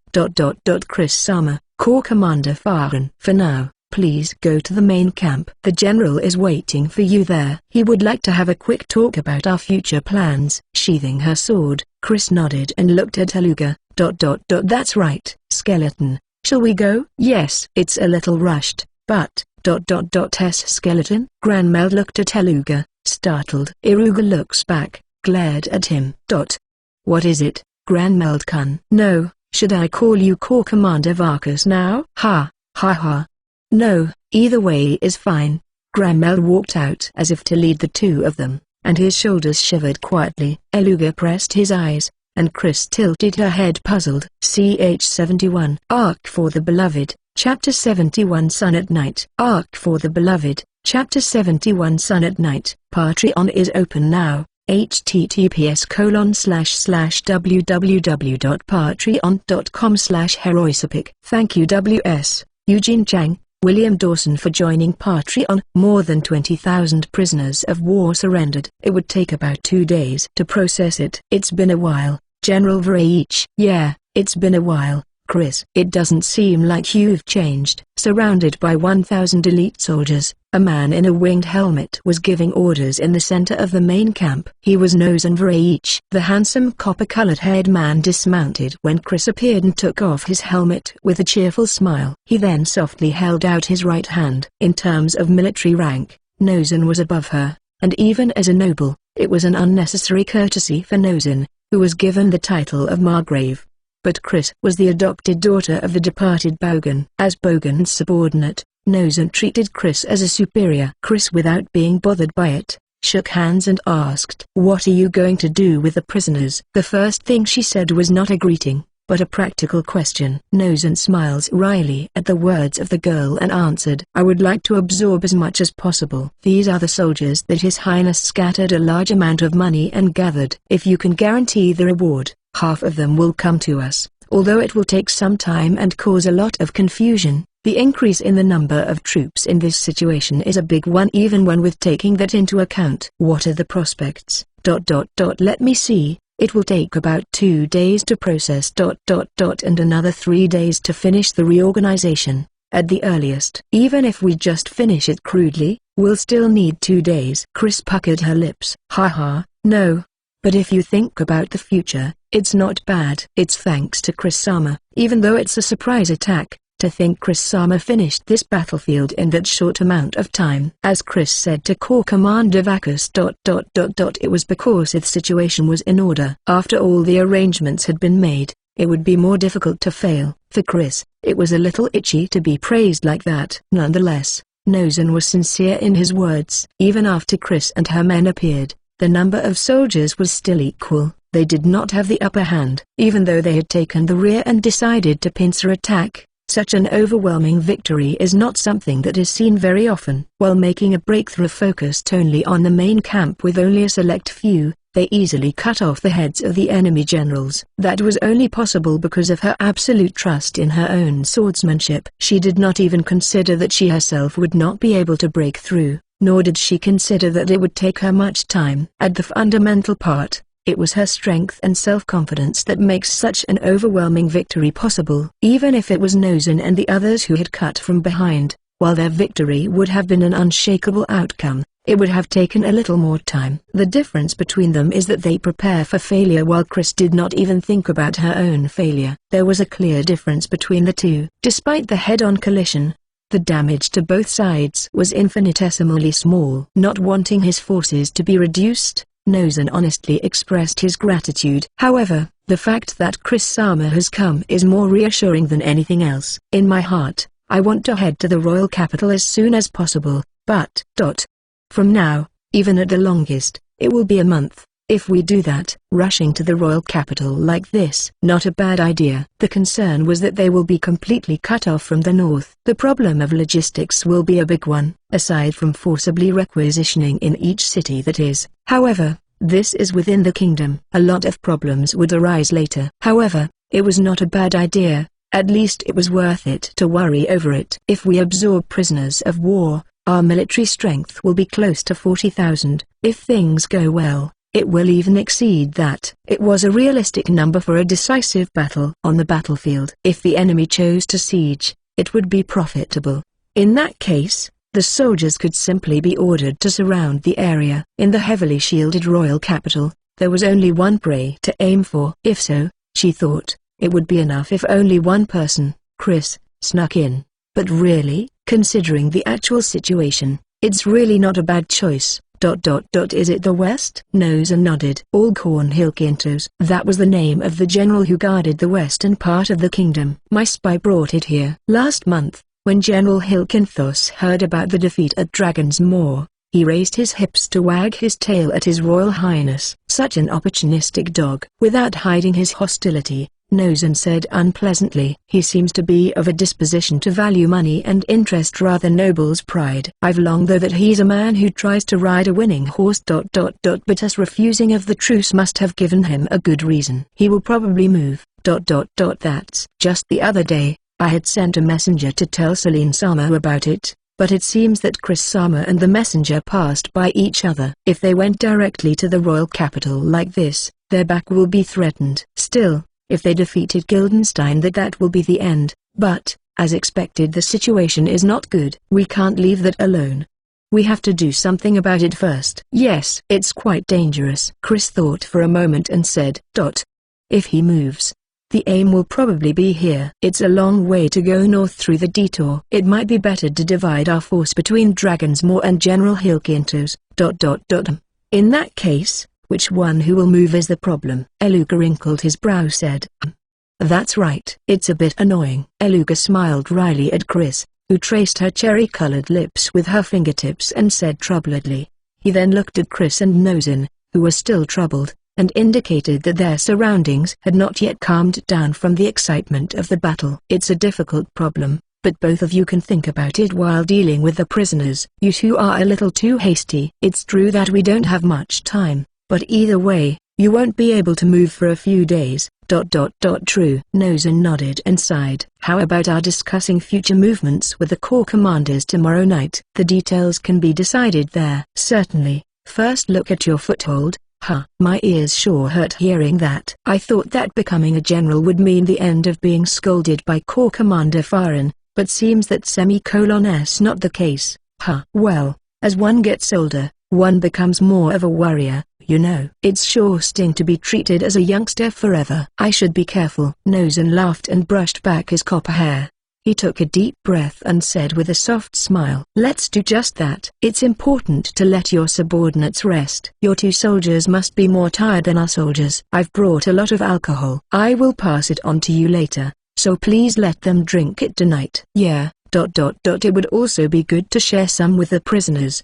S1: Chris Sama, Corps Commander Farhan. For now, please go to the main camp. The general is waiting for you there. He would like to have a quick talk about our future plans. Sheathing her sword, Chris nodded and looked at Aluga. That's right, Skeleton. Shall we go? Yes. It's a little rushed, but... Skeleton? Granmeld looked at Aluga, startled. Iruga looks back, glared at him. What is it, Granmeld Kun? No, should I call you Corps Commander Varkas now? Ha. No, either way is fine. Granmeld walked out as if to lead the two of them, and his shoulders shivered quietly. Aluga pressed his eyes, and Chris tilted her head puzzled. CH-71. Arc for the Beloved, Chapter 71 Sun at Night. Arc for the Beloved, Chapter 71 Sun at Night. Patreon is open now. https://www.patreon.com/heroicepic. Thank you W.S. Eugene Chang, William Dawson for joining Patreon. More than 20,000 prisoners of war surrendered. It would take about 2 days to process it. It's been a while, General Vraich. Yeah, it's been a while, Chris. It doesn't seem like you've changed. Surrounded by 1,000 elite soldiers, a man in a winged helmet was giving orders in the center of the main camp. He was Nozen Vraich. The handsome copper-colored haired man dismounted when Chris appeared and took off his helmet with a cheerful smile. He then softly held out his right hand. In terms of military rank, Nozen was above her, and even as a noble, it was an unnecessary courtesy for Nozen, who was given the title of Margrave. But Chris was the adopted daughter of the departed Bogan. As Bogan's subordinate, Nozen treated Chris as a superior. Chris, without being bothered by it, shook hands and asked, "What are you going to do with the prisoners?" The first thing she said was not a greeting, but a practical question. Nozen smiles wryly at the words of the girl and answered, "I would like to absorb as much as possible. These are the soldiers that His Highness scattered a large amount of money and gathered. If you can guarantee the reward, half of them will come to us, although it will take some time and cause a lot of confusion. The increase in the number of troops in this situation is a big one even when with taking that into account. What are the prospects? Let me see. It will take about 2 days to process ... and another 3 days to finish the reorganization, at the earliest. Even if we just finish it crudely, we'll still need 2 days." Chris puckered her lips. No. But if you think about the future, it's not bad. It's thanks to Chris Sama. Even though it's a surprise attack, to think Chris-sama finished this battlefield in that short amount of time. As Chris said to Corps Commander Vacus. It was because the situation was in order. After all the arrangements had been made, it would be more difficult to fail. For Chris, it was a little itchy to be praised like that. Nonetheless, Nozen was sincere in his words. Even after Chris and her men appeared, the number of soldiers was still equal. They did not have the upper hand. Even though they had taken the rear and decided to pincer attack, such an overwhelming victory is not something that is seen very often. While making a breakthrough focused only on the main camp with only a select few, they easily cut off the heads of the enemy generals. That was only possible because of her absolute trust in her own swordsmanship. She did not even consider that she herself would not be able to break through, nor did she consider that it would take her much time. At the fundamental part, it was her strength and self-confidence that makes such an overwhelming victory possible. Even if it was Nozen and the others who had cut from behind, while their victory would have been an unshakable outcome, it would have taken a little more time. The difference between them is that they prepare for failure while Chris did not even think about her own failure. There was a clear difference between the two. Despite the head-on collision, the damage to both sides was infinitesimally small. Not wanting his forces to be reduced, Nozen honestly expressed his gratitude. However, the fact that Chris-sama has come is more reassuring than anything else. In my heart, I want to head to the royal capital as soon as possible, but from now, even at the longest, it will be a month. If we do that, rushing to the royal capital like this, not a bad idea. The concern was that they will be completely cut off from the north. The problem of logistics will be a big one, aside from forcibly requisitioning in each city that is. However, this is within the kingdom. A lot of problems would arise later. However, it was not a bad idea, at least it was worth it to worry over it. If we absorb prisoners of war, our military strength will be close to 40,000. If things go well, it will even exceed that. It was a realistic number for a decisive battle on the battlefield. If the enemy chose to siege, it would be profitable. In that case, the soldiers could simply be ordered to surround the area. In the heavily shielded royal capital, there was only one prey to aim for. If so, she thought, it would be enough if only one person, Chris, snuck in. But really, considering the actual situation, it's really not a bad choice. Is it the west? Nozen nodded. All Cornhill Quintos. That was the name of the general who guarded the western part of the kingdom. My spy brought it here. Last month, when General Hilkinthos heard about the defeat at Dragon's Maw, he raised his hips to wag his tail at His Royal Highness. Such an opportunistic dog. Without hiding his hostility, Nozen said unpleasantly. He seems to be of a disposition to value money and interest rather than noble's pride. I've long thought that he's a man who tries to ride a winning horse. But us refusing of the truce must have given him a good reason. He will probably move. That's just the other day, I had sent a messenger to tell Selene-sama about it, but it seems that Chris-sama and the messenger passed by each other. If they went directly to the royal capital like this, their back will be threatened. Still, if they defeated Gildenstein, that will be the end. But, as expected, the situation is not good. We can't leave that alone. We have to do something about it first. Yes, it's quite dangerous. Chris thought for a moment and said, If he moves, the aim will probably be here. It's a long way to go north through the detour. It might be better to divide our force between Dragon's Maw and General Hilkintos. In that case, which one who will move is the problem. Eluka wrinkled his brow said. That's right. It's a bit annoying. Eluka smiled wryly at Chris, who traced her cherry-colored lips with her fingertips and said troubledly. He then looked at Chris and Nozen, who were still troubled, and indicated that their surroundings had not yet calmed down from the excitement of the battle. It's a difficult problem, but both of you can think about it while dealing with the prisoners. You two are a little too hasty. It's true that we don't have much time, but either way, you won't be able to move for a few days. True. Nozen nodded and sighed. How about our discussing future movements with the corps commanders tomorrow night? The details can be decided there. Certainly. First look at your foothold. My ears sure hurt hearing that. I thought that becoming a general would mean the end of being scolded by Corps Commander Farin, but seems that semicolon's not the case. Well, as one gets older, one becomes more of a warrior, you know. It's sure sting to be treated as a youngster forever. I should be careful. Nozen laughed and brushed back his copper hair. He took a deep breath and said with a soft smile, "Let's do just that. It's important to let your subordinates rest. Your two soldiers must be more tired than our soldiers. I've brought a lot of alcohol. I will pass it on to you later, so please let them drink it tonight." "Yeah, It would also be good to share some with the prisoners."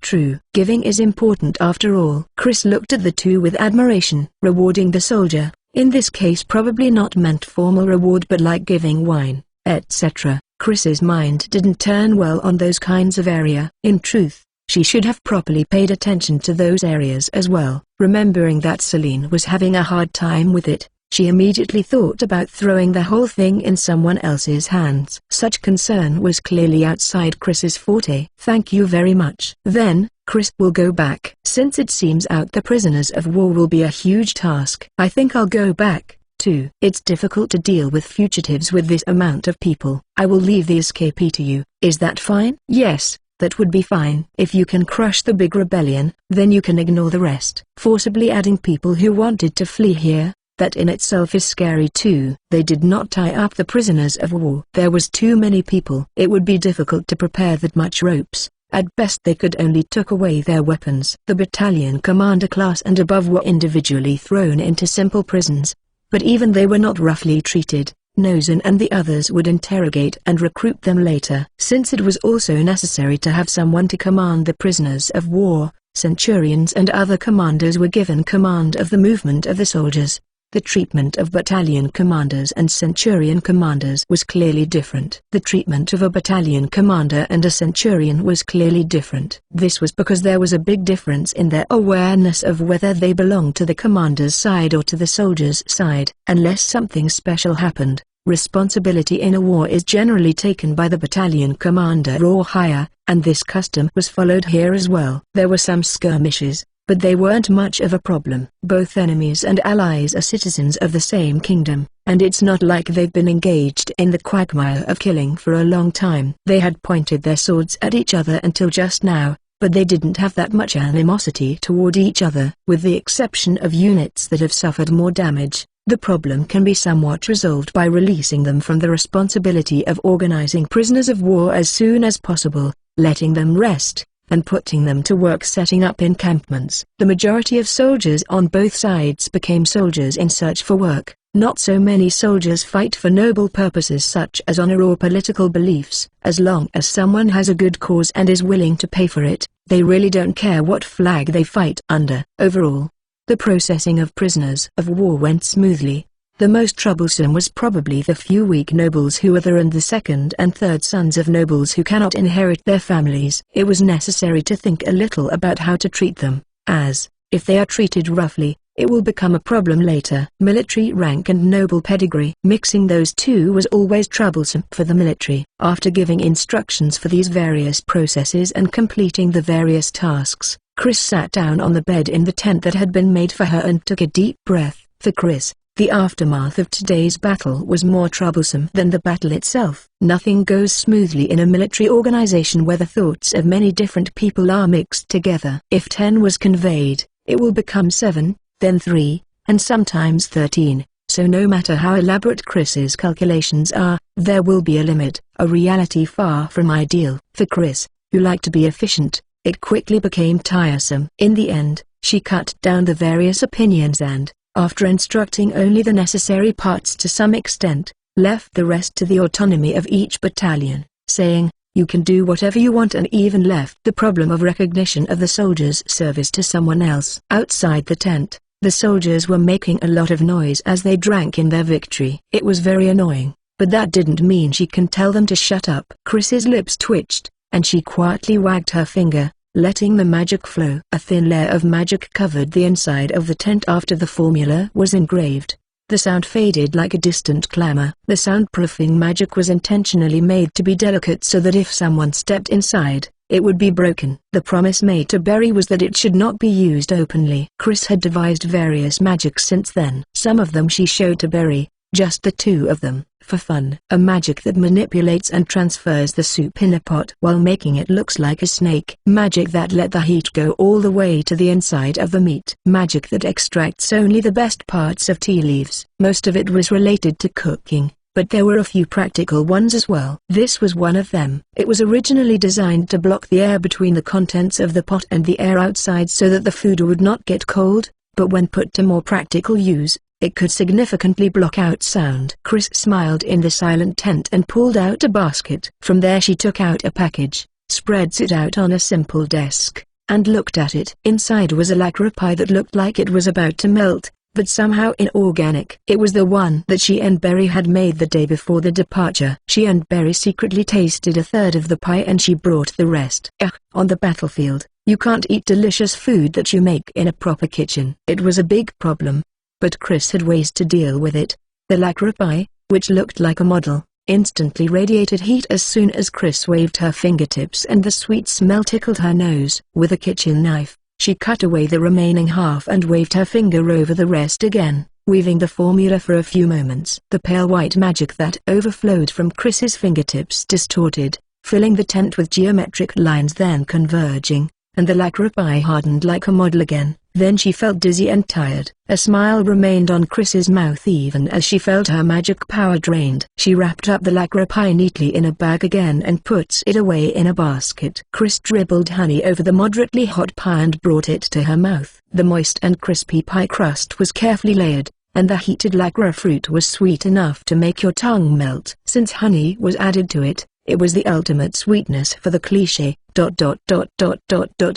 S1: True. Giving is important after all. Chris looked at the two with admiration. Rewarding the soldier, in this case probably not meant formal reward but like giving wine, etc. Chris's mind didn't turn well on those kinds of area. In truth, she should have properly paid attention to those areas as well. Remembering that Celine was having a hard time with it, she immediately thought about throwing the whole thing in someone else's hands. Such concern was clearly outside Chris's forte. "Thank you very much." "Then, Chris will go back. Since it seems out the prisoners of war will be a huge task. I think I'll go back, too. It's difficult to deal with fugitives with this amount of people. I will leave the escapee to you. Is that fine?" "Yes, that would be fine. If you can crush the big rebellion, then you can ignore the rest." Forcibly adding people who wanted to flee here, that in itself is scary too. They did not tie up the prisoners of war. There was too many people. It would be difficult to prepare that much ropes. At best they could only took away their weapons. The battalion commander class and above were individually thrown into simple prisons. But even they were not roughly treated. Nozan and the others would interrogate and recruit them later. Since it was also necessary to have someone to command the prisoners of war, centurions and other commanders were given command of the movement of the soldiers. The treatment of battalion commanders and centurion commanders was clearly different. The treatment of a battalion commander and a centurion was clearly different. This was because there was a big difference in their awareness of whether they belonged to the commander's side or to the soldier's side. Unless something special happened, responsibility in a war is generally taken by the battalion commander or higher, and this custom was followed here as well. There were some skirmishes, but they weren't much of a problem. Both enemies and allies are citizens of the same kingdom, and it's not like they've been engaged in the quagmire of killing for a long time. They had pointed their swords at each other until just now, but they didn't have that much animosity toward each other. With the exception of units that have suffered more damage, the problem can be somewhat resolved by releasing them from the responsibility of organizing prisoners of war as soon as possible, letting them rest, and putting them to work setting up encampments. The majority of soldiers on both sides became soldiers in search for work. Not so many soldiers fight for noble purposes such as honor or political beliefs. As long as someone has a good cause and is willing to pay for it, they really don't care what flag they fight under. Overall, the processing of prisoners of war went smoothly. The most troublesome was probably the few weak nobles who were there and the second and third sons of nobles who cannot inherit their families. It was necessary to think a little about how to treat them, as, if they are treated roughly, it will become a problem later. Military rank and noble pedigree. Mixing those two was always troublesome for the military. After giving instructions for these various processes and completing the various tasks, Chris sat down on the bed in the tent that had been made for her and took a deep breath. For Chris, the aftermath of today's battle was more troublesome than the battle itself. Nothing goes smoothly in a military organization where the thoughts of many different people are mixed together. If 10 was conveyed, it will become 7, then 3, and sometimes 13. So no matter how elaborate Chris's calculations are, there will be a limit, a reality far from ideal. For Chris, who liked to be efficient, it quickly became tiresome. In the end, she cut down the various opinions and, after instructing only the necessary parts to some extent, left the rest to the autonomy of each battalion, saying, "You can do whatever you want," and even left the problem of recognition of the soldiers' service to someone else. Outside the tent, the soldiers were making a lot of noise as they drank in their victory. It was very annoying, but that didn't mean she can tell them to shut up. Chris's lips twitched, and she quietly wagged her finger, letting the magic flow. A thin layer of magic covered the inside of the tent after the formula was engraved. The sound faded like a distant clamor. The soundproofing magic was intentionally made to be delicate so that if someone stepped inside, it would be broken. The promise made to Berry was that it should not be used openly. Chris had devised various magics since then. Some of them she showed to Berry, just the two of them, for fun. A magic that manipulates and transfers the soup in a pot while making it looks like a snake. Magic that let the heat go all the way to the inside of the meat. Magic that extracts only the best parts of tea leaves. Most of it was related to cooking, but there were a few practical ones as well. This was one of them. It was originally designed to block the air between the contents of the pot and the air outside so that the food would not get cold, but when put to more practical use, it could significantly block out sound. Chris smiled in the silent tent and pulled out a basket. From there she took out a package, spreads it out on a simple desk, and looked at it. Inside was a lacquer pie that looked like it was about to melt, but somehow inorganic. It was the one that she and Berry had made the day before the departure. She and Berry secretly tasted a third of the pie and she brought the rest. On the battlefield, you can't eat delicious food that you make in a proper kitchen. It was a big problem, but Chris had ways to deal with it. The lacquer pie, which looked like a model, instantly radiated heat as soon as Chris waved her fingertips and the sweet smell tickled her nose. With a kitchen knife, she cut away the remaining half and waved her finger over the rest again, weaving the formula for a few moments. The pale white magic that overflowed from Chris's fingertips distorted, filling the tent with geometric lines then converging, and the lacquer pie hardened like a model again. Then she felt dizzy and tired. A smile remained on Chris's mouth even as she felt her magic power drained. She wrapped up the lacquer pie neatly in a bag again and put it away in a basket. Chris dribbled honey over the moderately hot pie and brought it to her mouth. The moist and crispy pie crust was carefully layered, and the heated lacquer fruit was sweet enough to make your tongue melt. Since honey was added to it, it was the ultimate sweetness for the cliché.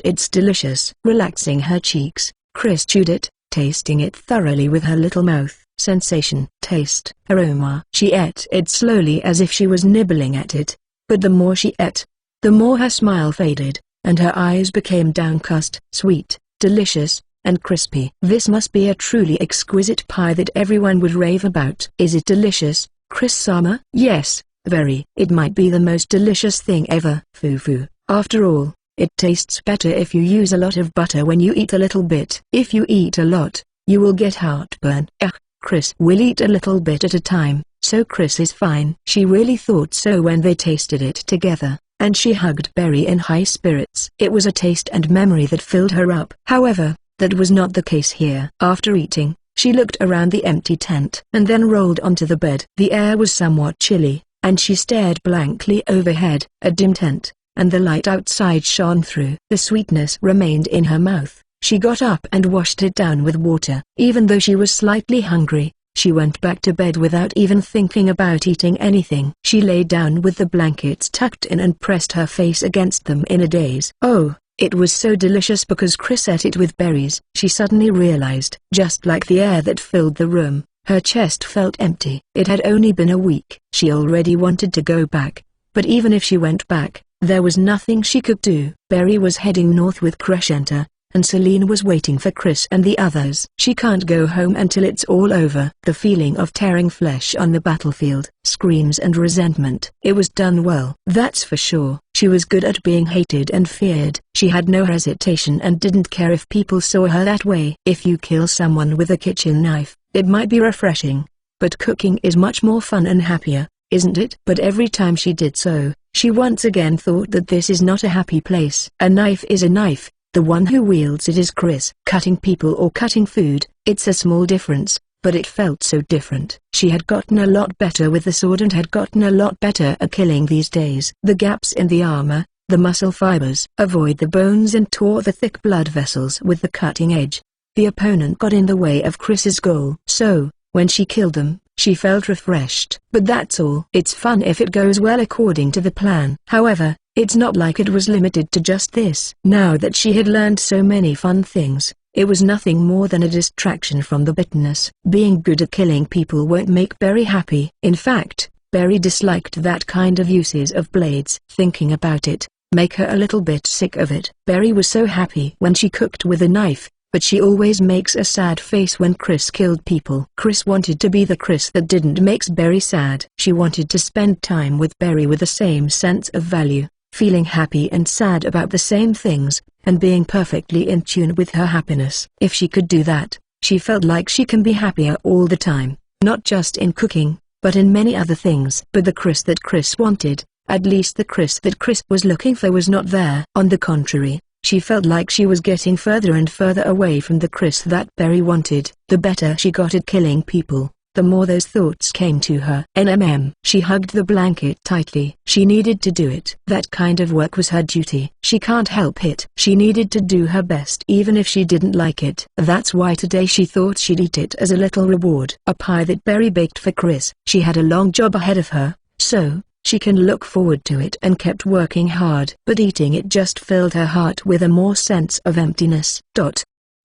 S1: It's delicious. Relaxing her cheeks, Chris chewed it, tasting it thoroughly with her little mouth. Sensation, taste, aroma. She ate it slowly as if she was nibbling at it, but the more she ate, the more her smile faded, and her eyes became downcast. Sweet, delicious, and crispy. This must be a truly exquisite pie that everyone would rave about. Is it delicious, Chris-sama? Yes, very. It might be the most delicious thing ever. Foo-foo. After all, it tastes better if you use a lot of butter when you eat a little bit. If you eat a lot, you will get heartburn. Chris will eat a little bit at a time, so Chris is fine. She really thought so when they tasted it together, and she hugged Berry in high spirits. It was a taste and memory that filled her up. However, that was not the case here. After eating, she looked around the empty tent and then rolled onto the bed. The air was somewhat chilly, and she stared blankly overhead. A dim tent, and the light outside shone through. The sweetness remained in her mouth. She got up and washed it down with water. Even though she was slightly hungry, she went back to bed without even thinking about eating anything. She lay down with the blankets tucked in and pressed her face against them in a daze. Oh, it was so delicious because Chris ate it with berries. She suddenly realized, just like the air that filled the room, her chest felt empty. It had only been a week. She already wanted to go back, but even if she went back, there was nothing she could do. Berry was heading north with Crescenta, and Celine was waiting for Chris and the others. She can't go home until it's all over. The feeling of tearing flesh on the battlefield, screams and resentment. It was done well. That's for sure. She was good at being hated and feared. She had no hesitation and didn't care if people saw her that way. If you kill someone with a kitchen knife, it might be refreshing, but cooking is much more fun and happier, isn't it? But every time she did so, she once again thought that this is not a happy place. A knife is a knife, the one who wields it is Chris. Cutting people or cutting food, it's a small difference, but it felt so different. She had gotten a lot better with the sword and had gotten a lot better at killing these days. The gaps in the armor, the muscle fibers. Avoid the bones and tore the thick blood vessels with the cutting edge. The opponent got in the way of Chris's goal. So, when she killed them, she felt refreshed. But that's all. It's fun if it goes well according to the plan. However, it's not like it was limited to just this. Now that she had learned so many fun things, it was nothing more than a distraction from the bitterness. Being good at killing people won't make Berry happy. In fact, Berry disliked that kind of uses of blades. Thinking about it, make her a little bit sick of it. Berry was so happy when she cooked with a knife, but she always makes a sad face when Chris killed people. Chris wanted to be the Chris that didn't make Berry sad. She wanted to spend time with Berry with the same sense of value, feeling happy and sad about the same things, and being perfectly in tune with her happiness. If she could do that, she felt like she can be happier all the time, not just in cooking, but in many other things. But the Chris that Chris wanted, at least the Chris that Chris was looking for, was not there. On the contrary, she felt like she was getting further and further away from the Chris that Berry wanted. The better she got at killing people, the more those thoughts came to her. She hugged the blanket tightly. She needed to do it. That kind of work was her duty. She can't help it. She needed to do her best even if she didn't like it. That's why today she thought she'd eat it as a little reward. A pie that Berry baked for Chris. She had a long job ahead of her, so she can look forward to it, and kept working hard. But eating it just filled her heart with a more sense of emptiness.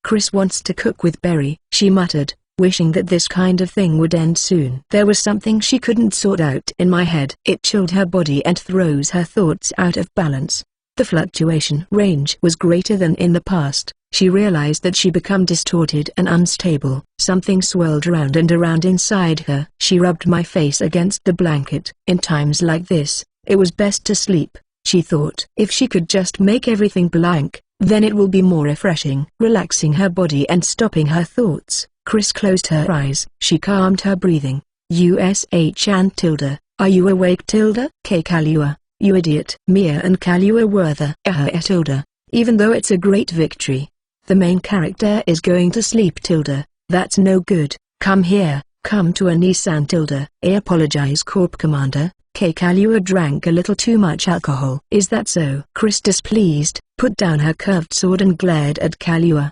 S1: Chris wants to cook with Berry, she muttered, wishing that this kind of thing would end soon. There was something she couldn't sort out in my head. It chilled her body and throws her thoughts out of balance. The fluctuation range was greater than in the past. She realized that she become distorted and unstable. Something swirled around and around inside her. She rubbed my face against the blanket. In times like this, it was best to sleep, she thought. If she could just make everything blank, then it will be more refreshing. Relaxing her body and stopping her thoughts, Chris closed her eyes. She calmed her breathing. USHN tilde, are you awake tilde? K Kalua, you idiot. Mia and Kalua were the tilde. Even though it's a great victory, the main character is going to sleep tilde. That's no good. Come here, come to a Nissan tilde. I apologize Corp Commander. K Kalua drank a little too much alcohol. Is that so? Chris, displeased, put down her curved sword and glared at Kalua.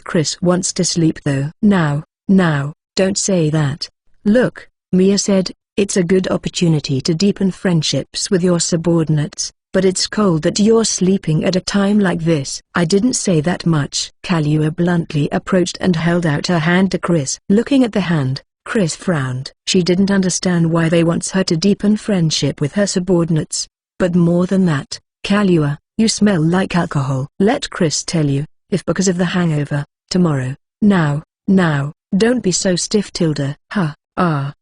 S1: Chris wants to sleep though. Now, don't say that. Look, Mia said, it's a good opportunity to deepen friendships with your subordinates. But it's cold that you're sleeping at a time like this. I didn't say that much. Kalua bluntly approached and held out her hand to Chris. Looking at the hand, Chris frowned. She didn't understand why they wants her to deepen friendship with her subordinates. But more than that, Kalua, you smell like alcohol. Let Chris tell you, if because of the hangover, tomorrow. Now, don't be so stiff tilde.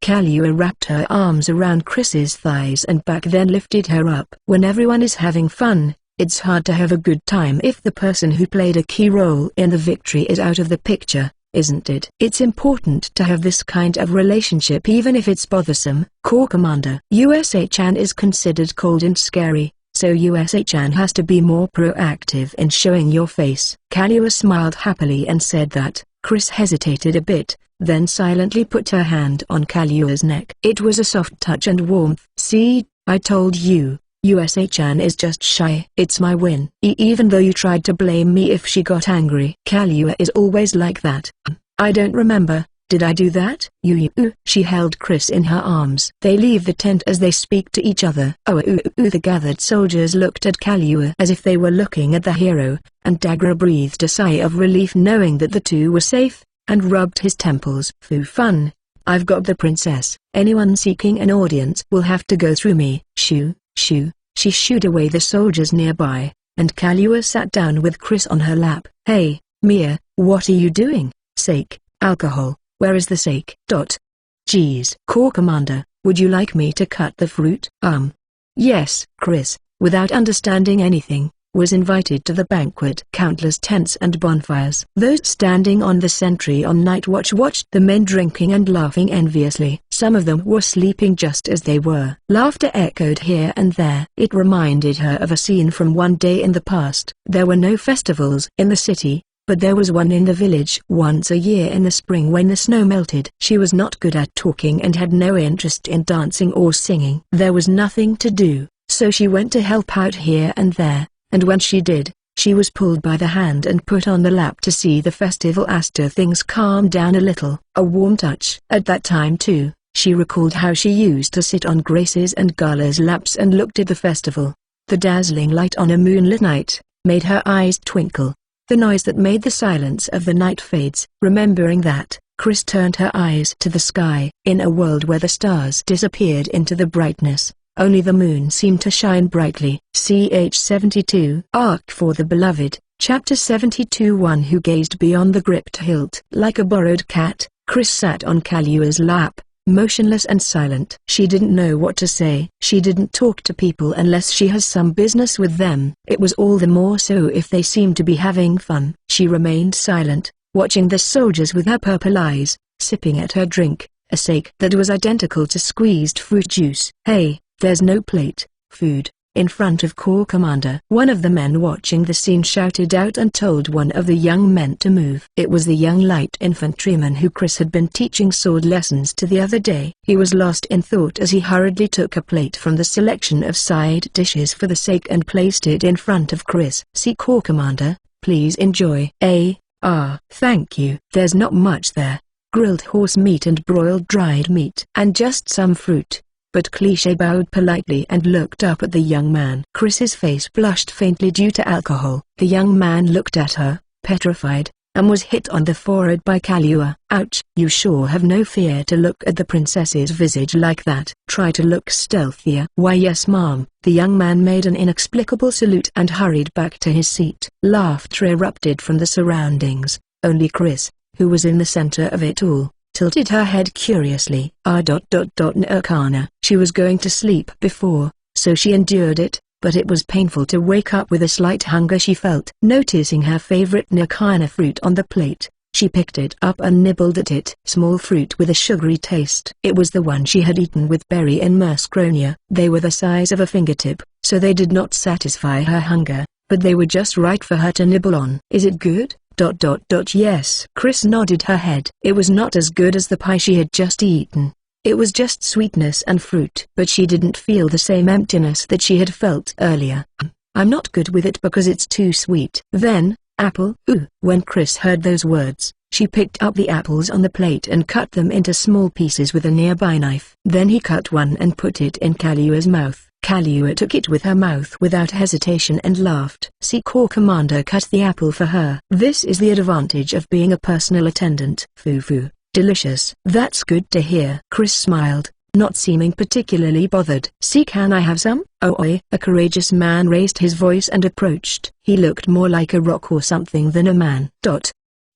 S1: Kalua wrapped her arms around Chris's thighs and back, then lifted her up. When everyone is having fun, it's hard to have a good time if the person who played a key role in the victory is out of the picture, isn't it? It's important to have this kind of relationship even if it's bothersome. Corps Commander. USHN is considered cold and scary, so USHN has to be more proactive in showing your face. Kalua smiled happily and said that. Chris hesitated a bit, then silently put her hand on Kalua's neck. It was a soft touch and warmth. See, I told you, USHN is just shy. It's my win. Even though you tried to blame me if she got angry. Kalua is always like that. I don't remember, did I do that? She held Chris in her arms. They leave the tent as they speak to each other. The gathered soldiers looked at Kalua as if they were looking at the hero, and Dagra breathed a sigh of relief knowing that the two were safe, and rubbed his temples. Fun. I've got the princess. Anyone seeking an audience will have to go through me. Shoo. She shooed away the soldiers nearby, and Kalua sat down with Chris on her lap. Hey, Mia, what are you doing? Sake, alcohol, where is the sake? Geez. Corps Commander, would you like me to cut the fruit? Yes. Chris, without understanding anything, was invited to the banquet. Countless tents and bonfires. Those standing on the sentry on night watch watched the men drinking and laughing enviously. Some of them were sleeping just as they were. Laughter echoed here and there. It reminded her of a scene from one day in the past. There were no festivals in the city, but there was one in the village once a year in the spring when the snow melted. She was not good at talking and had no interest in dancing or singing. There was nothing to do, so she went to help out here and there. And when she did, she was pulled by the hand and put on the lap to see the festival. After things calmed down a little, a warm touch. At that time too, she recalled how she used to sit on Grace's and Gala's laps and looked at the festival. The dazzling light on a moonlit night made her eyes twinkle. The noise that made the silence of the night fades. Remembering that, Chris turned her eyes to the sky. In a world where the stars disappeared into the brightness, only the moon seemed to shine brightly. Ch 72. Arc for the Beloved, Chapter 72. One who gazed beyond the gripped hilt. Like a borrowed cat, Chris sat on Kalua's lap, motionless and silent. She didn't know what to say. She didn't talk to people unless she has some business with them. It was all the more so if they seemed to be having fun. She remained silent, watching the soldiers with her purple eyes, sipping at her drink, a sake that was identical to squeezed fruit juice. Hey, there's no plate, food, in front of Corps Commander. One of the men watching the scene shouted out and told one of the young men to move. It was the young light infantryman who Chris had been teaching sword lessons to the other day. He was lost in thought as he hurriedly took a plate from the selection of side dishes for the sake and placed it in front of Chris. "See, Corps Commander, please enjoy." Thank you. There's not much there. Grilled horse meat and broiled dried meat. And just some fruit. But Cliché bowed politely and looked up at the young man. Chris's face blushed faintly due to alcohol. The young man looked at her, petrified, and was hit on the forehead by Kahlua. "Ouch, you sure have no fear to look at the princess's visage like that. Try to look stealthier." "Why yes ma'am." The young man made an inexplicable salute and hurried back to his seat. Laughter erupted from the surroundings. Only Chris, who was in the center of it all, tilted her head curiously. Nirkana. She was going to sleep before, so she endured it, but it was painful to wake up with a slight hunger she felt. Noticing her favorite Nirkana fruit on the plate, she picked it up and nibbled at it. Small fruit with a sugary taste. It was the one she had eaten with Berry and Muscronia. They were the size of a fingertip, so they did not satisfy her hunger, but they were just right for her to nibble on. "Is it good?" Yes. Chris nodded her head. It was not as good as the pie she had just eaten. It was just sweetness and fruit. But she didn't feel the same emptiness that she had felt earlier. "I'm not good with it because it's too sweet." "Then, apple." "Ooh." When Chris heard those words, she picked up the apples on the plate and cut them into small pieces with a nearby knife. Then he cut one and put it in Kahlua's mouth. Kahlua took it with her mouth without hesitation and laughed. "See, Corps Commander cut the apple for her." This is the advantage of being a personal attendant. "Foo-foo, delicious." "That's good to hear." Chris smiled, not seeming particularly bothered. "See, can I have some?" "Oi." A courageous man raised his voice and approached. He looked more like a rock or something than a man.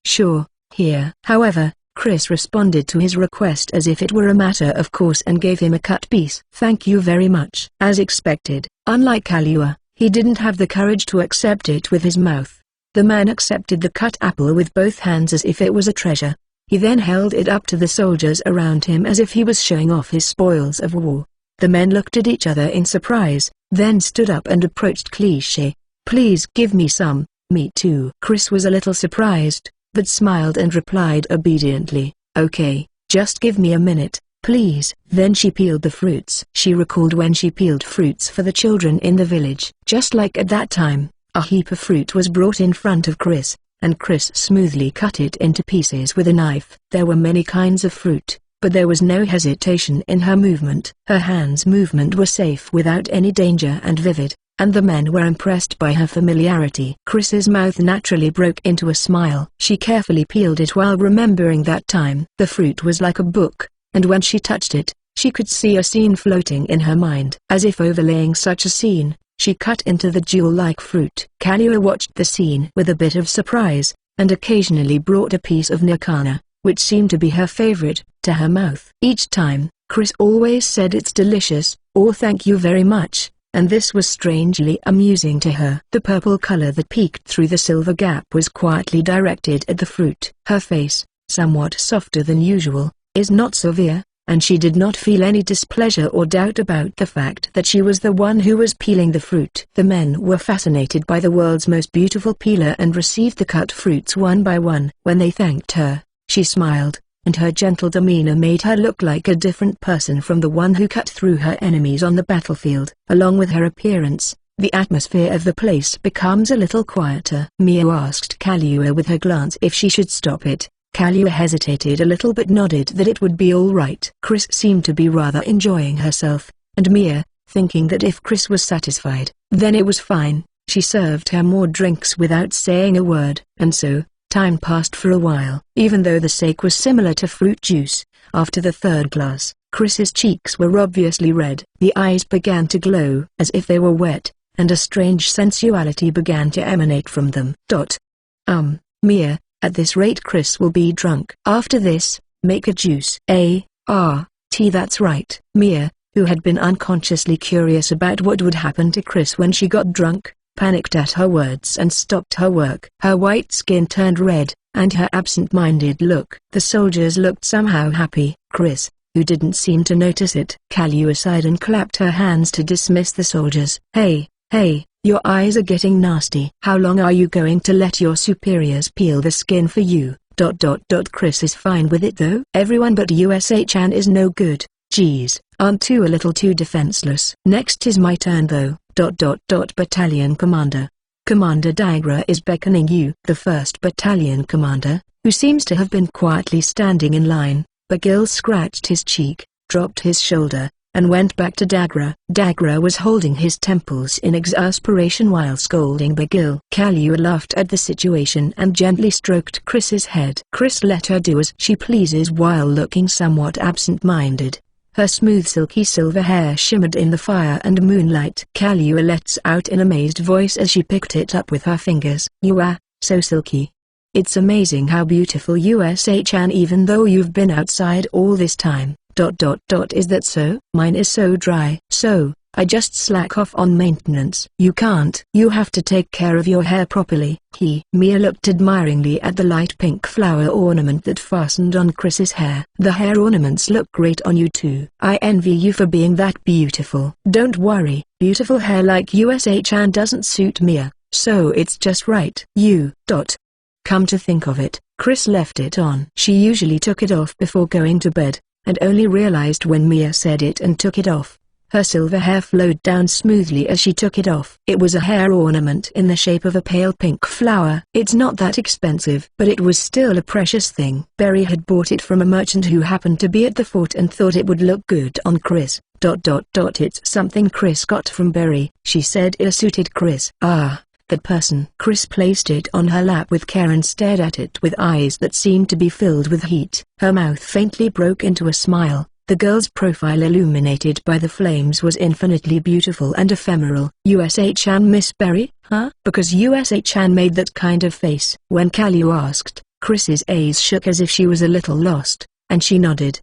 S1: "Sure, here." However, Chris responded to his request as if it were a matter of course and gave him a cut piece. "Thank you very much." As expected, unlike Kahlua, he didn't have the courage to accept it with his mouth. The man accepted the cut apple with both hands as if it was a treasure. He then held it up to the soldiers around him as if he was showing off his spoils of war. The men looked at each other in surprise, then stood up and approached Cliché. "Please give me some." "Me too." Chris was a little surprised, but smiled and replied obediently, "Okay, just give me a minute, please." Then she peeled the fruits. She recalled when she peeled fruits for the children in the village. Just like at that time, a heap of fruit was brought in front of Chris, and Chris smoothly cut it into pieces with a knife. There were many kinds of fruit, but there was no hesitation in her movement. Her hands' movement were safe without any danger and vivid, and the men were impressed by her familiarity. Chris's mouth naturally broke into a smile. She carefully peeled it while remembering that time. The fruit was like a book, and when she touched it, she could see a scene floating in her mind. As if overlaying such a scene, she cut into the jewel-like fruit. Kahlua watched the scene with a bit of surprise, and occasionally brought a piece of Nirkana, which seemed to be her favorite, to her mouth. Each time, Chris always said "it's delicious," or "thank you very much," and this was strangely amusing to her. The purple color that peeked through the silver gap was quietly directed at the fruit. Her face, somewhat softer than usual, is not severe, and she did not feel any displeasure or doubt about the fact that she was the one who was peeling the fruit. The men were fascinated by the world's most beautiful peeler and received the cut fruits one by one. When they thanked her, she smiled, and her gentle demeanor made her look like a different person from the one who cut through her enemies on the battlefield. Along with her appearance, the atmosphere of the place becomes a little quieter. Mia asked Kahlua with her glance if she should stop it. Kahlua hesitated a little but nodded that it would be all right. Chris seemed to be rather enjoying herself, and Mia, thinking that if Chris was satisfied, then it was fine, she served her more drinks without saying a word. And so, time passed for a while. Even though the sake was similar to fruit juice, after the third glass, Chris's cheeks were obviously red. The eyes began to glow as if they were wet, and a strange sensuality began to emanate from them. Mia, at this rate Chris will be drunk. After this, make a juice. Tea, that's right. Mia, who had been unconsciously curious about what would happen to Chris when she got drunk, panicked at her words and stopped her work. Her white skin turned red, and her absent-minded look. The soldiers looked somehow happy. Chris, who didn't seem to notice it. Kalu sighed and clapped her hands to dismiss the soldiers. Hey, your eyes are getting nasty. How long are you going to let your superiors peel the skin for you? Chris is fine with it though. Everyone but USA-chan is no good. Geez, aren't you a little too defenseless? Next is my turn though. Battalion Commander. Commander Daigra is beckoning you. The 1st Battalion Commander, who seems to have been quietly standing in line, Bagil scratched his cheek, dropped his shoulder, and went back to Daigra. Daigra was holding his temples in exasperation while scolding Bagil. Kalu laughed at the situation and gently stroked Chris's head. Chris let her do as she pleases while looking somewhat absent-minded. Her smooth silky silver hair shimmered in the fire and moonlight. Kalu lets out an amazed voice as she picked it up with her fingers. You are so silky. It's amazing how beautiful USA-chan even though you've been outside all this time. Is that so? Mine is so dry. So, I just slack off on maintenance. You can't. You have to take care of your hair properly. Mia looked admiringly at the light pink flower ornament that fastened on Chris's hair. The hair ornaments look great on you too. I envy you for being that beautiful. Don't worry, beautiful hair like USA-chan doesn't suit Mia, so it's just right. Come to think of it, Chris left it on. She usually took it off before going to bed, and only realized when Mia said it and took it off. Her silver hair flowed down smoothly as she took it off. It was a hair ornament in the shape of a pale pink flower. It's not that expensive, but it was still a precious thing. Berry had bought it from a merchant who happened to be at the fort and thought it would look good on Chris. It's something Chris got from Berry. She said it suited Chris. Ah, that person. Chris placed it on her lap with care and stared at it with eyes that seemed to be filled with heat. Her mouth faintly broke into a smile. The girl's profile illuminated by the flames was infinitely beautiful and ephemeral. USA-chan Miss Berry, huh? Because USA-chan made that kind of face. When Kalu asked, Chris's eyes shook as if she was a little lost, and she nodded.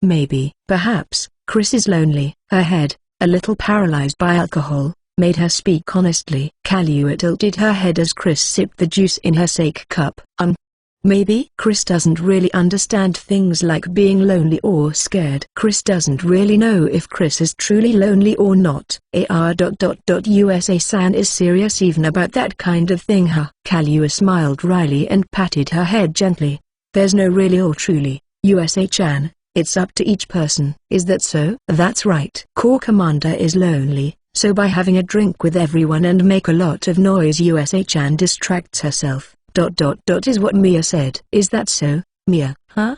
S1: Maybe. Perhaps. Chris is lonely. Her head, a little paralyzed by alcohol, made her speak honestly. Kalu tilted her head as Chris sipped the juice in her sake cup. Maybe? Chris doesn't really understand things like being lonely or scared. Chris doesn't really know if Chris is truly lonely or not. USA-san is serious even about that kind of thing, huh? Kalu smiled wryly and patted her head gently. There's no really or truly, USA-chan, it's up to each person. Is that so? That's right. Corps Commander is lonely, so by having a drink with everyone and make a lot of noise USA-chan distracts herself. Is what Mia said. Is that so, Mia? Huh?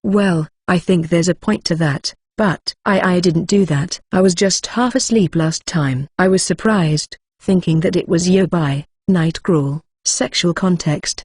S1: Well, I think there's a point to that, but I didn't do that. I was just half asleep last time. I was surprised, thinking that it was yobai, night crawl, sexual context.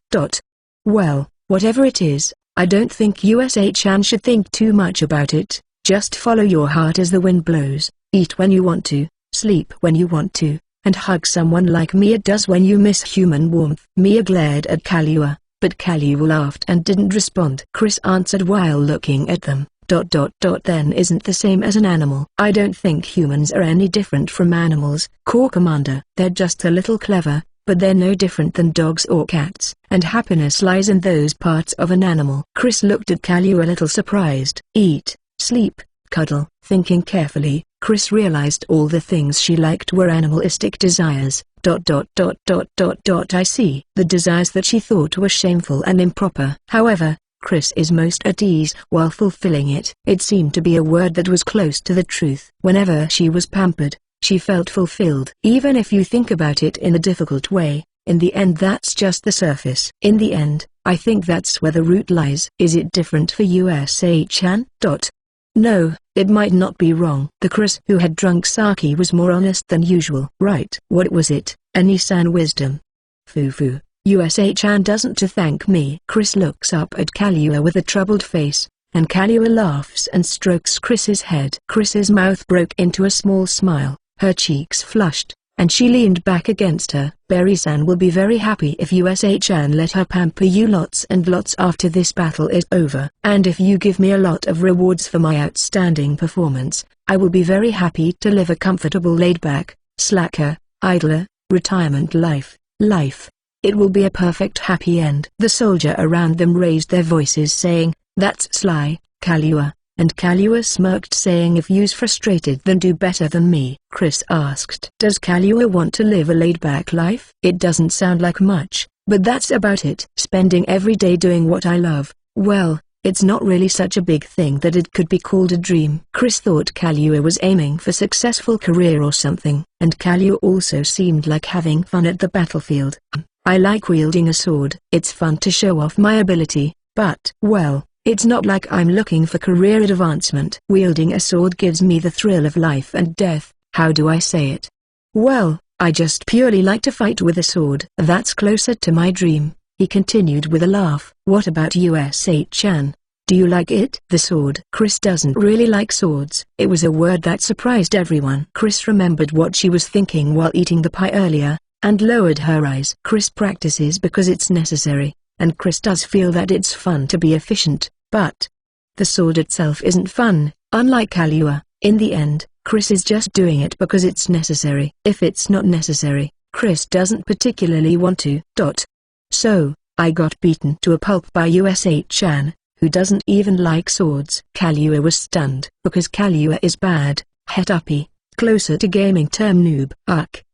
S1: Well, whatever it is, I don't think USA-chan should think too much about it. Just follow your heart as the wind blows, eat when you want to, sleep when you want to, and hug someone like Mia does when you miss human warmth. Mia glared at Kalu, but Kalu laughed and didn't respond. Chris answered while looking at them. Then isn't the same as an animal. I don't think humans are any different from animals. Corps Commander. They're just a little clever, but they're no different than dogs or cats, and happiness lies in those parts of an animal. Chris looked at Kalu a little surprised. Eat, sleep, cuddle. Thinking carefully, Chris realized all the things she liked were animalistic desires. I see. The desires that she thought were shameful and improper. However, Chris is most at ease while fulfilling it. It seemed to be a word that was close to the truth. Whenever she was pampered, she felt fulfilled. Even if you think about it in a difficult way, in the end that's just the surface. In the end, I think that's where the root lies. Is it different for USA-chan? No, it might not be wrong. The Chris who had drunk sake was more honest than usual. Right. What was it? A Nissan wisdom. Foo. USA-chan doesn't to thank me. Chris looks up at Kalu with a troubled face, and Kalu laughs and strokes Chris's head. Chris's mouth broke into a small smile, her cheeks flushed, and she leaned back against her. Berry-san will be very happy if USA-chan let her pamper you lots and lots after this battle is over. And if you give me a lot of rewards for my outstanding performance, I will be very happy to live a comfortable laid-back, slacker, idler, retirement life. It will be a perfect happy end. The soldier around them raised their voices saying, "That's sly, Kalu. And Kahlua smirked, saying, if you's frustrated then do better than me. Chris asked, does Kahlua want to live a laid-back life? It doesn't sound like much, but that's about it. Spending every day doing what I love, well, it's not really such a big thing that it could be called a dream. Chris thought Kahlua was aiming for successful career or something, and Kahlua also seemed like having fun at the battlefield. I like wielding a sword. It's fun to show off my ability, but, well, it's not like I'm looking for career advancement. Wielding a sword gives me the thrill of life and death. How do I say it? Well, I just purely like to fight with a sword. That's closer to my dream, he continued with a laugh. What about USA-chan? Do you like it? The sword. Chris doesn't really like swords. It was a word that surprised everyone. Chris remembered what she was thinking while eating the pie earlier, and lowered her eyes. Chris practices because it's necessary, and Chris does feel that it's fun to be efficient, but the sword itself isn't fun. Unlike Kahlua, in the end, Chris is just doing it because it's necessary. If it's not necessary, Chris doesn't particularly want to. So, I got beaten to a pulp by USA-chan, who doesn't even like swords. Kahlua was stunned. Because Kahlua is bad, het-uppy, closer to gaming term noob.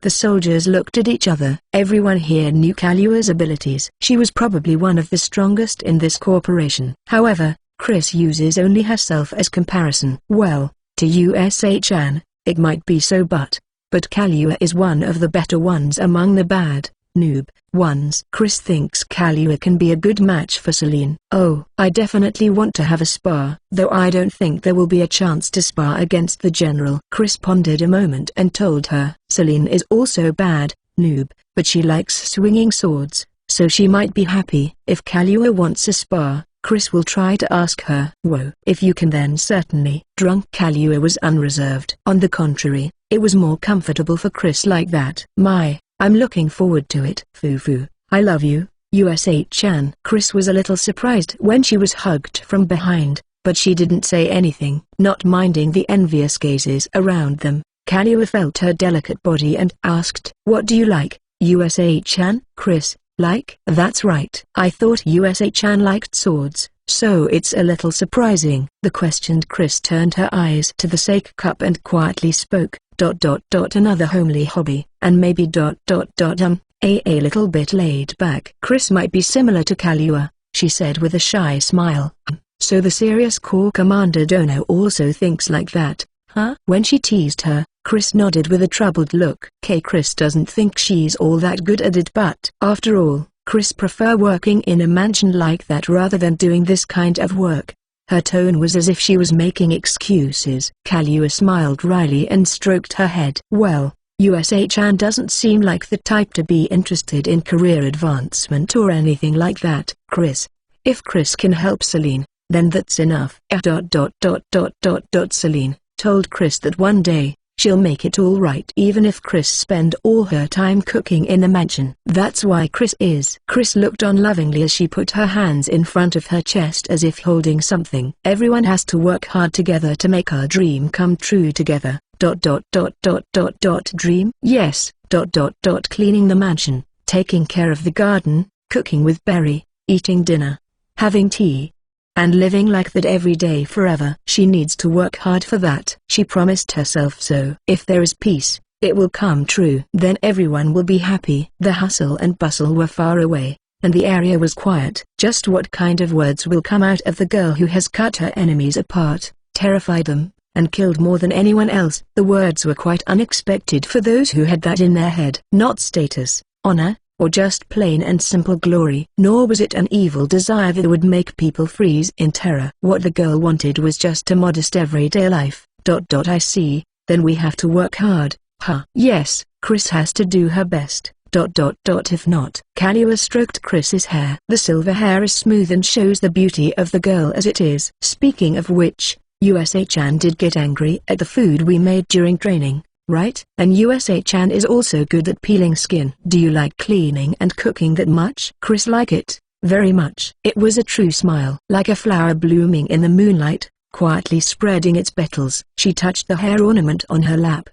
S1: The soldiers looked at each other. Everyone here knew Kahlua's abilities. She was probably one of the strongest in this corporation. However, Chris uses only herself as comparison. Well, to USA-chan, it might be so, but Kahlua is one of the better ones among the bad, noob ones. Chris thinks Kahlua can be a good match for Celine. Oh, I definitely want to have a spar, though I don't think there will be a chance to spar against the general. Chris pondered a moment and told her, Celine is also bad, noob, but she likes swinging swords, so she might be happy. If Kahlua wants a spar, Chris will try to ask her. Whoa. If you can, then certainly. Drunk Kahlua was unreserved. On the contrary, it was more comfortable for Chris like that. I'm looking forward to it. Foo-foo, I love you, USA-chan. Chris was a little surprised when she was hugged from behind, but she didn't say anything. Not minding the envious gazes around them, Kahlua felt her delicate body and asked, what do you like, USA-chan? Chris, like? That's right. I thought USA-chan liked swords, so it's a little surprising. The questioned Chris turned her eyes to the sake cup and quietly spoke, another homely hobby, and maybe a little bit laid back. Chris might be similar to Kahlua, she said with a shy smile. So the serious Corps Commander Dono also thinks like that, huh? When she teased her, Chris nodded with a troubled look. Chris doesn't think she's all that good at it, but after all, Chris prefer working in a mansion like that rather than doing this kind of work. Her tone was as if she was making excuses. Kahlua smiled wryly and stroked her head. Well, USA-chan doesn't seem like the type to be interested in career advancement or anything like that. Chris, if Chris can help Celine, then that's enough. Celine told Chris that one day, she'll make it all right even if Chris spend all her time cooking in a mansion. That's why Chris looked on lovingly as she put her hands in front of her chest as if holding something. Everyone has to work hard together to make our dream come true together. Dream? Yes. Cleaning the mansion, taking care of the garden, cooking with Berry, eating dinner, having tea, and living like that every day forever. She needs to work hard for that. She promised herself so. If there is peace, it will come true. Then everyone will be happy. The hustle and bustle were far away, and the area was quiet. Just what kind of words will come out of the girl who has cut her enemies apart, terrified them, and killed more than anyone else? The words were quite unexpected for those who had that in their head. Not status, honor, or just plain and simple glory. Nor was it an evil desire that would make people freeze in terror. What the girl wanted was just a modest everyday life. I see, then we have to work hard, huh? Yes, Chris has to do her best. If not. Kahlua stroked Chris's hair. The silver hair is smooth and shows the beauty of the girl as it is. Speaking of which, USA-chan did get angry at the food we made during training, right? And USA-chan is also good at peeling skin. Do you like cleaning and cooking that much? Chris liked it, very much. It was a true smile. Like a flower blooming in the moonlight, quietly spreading its petals. She touched the hair ornament on her lap.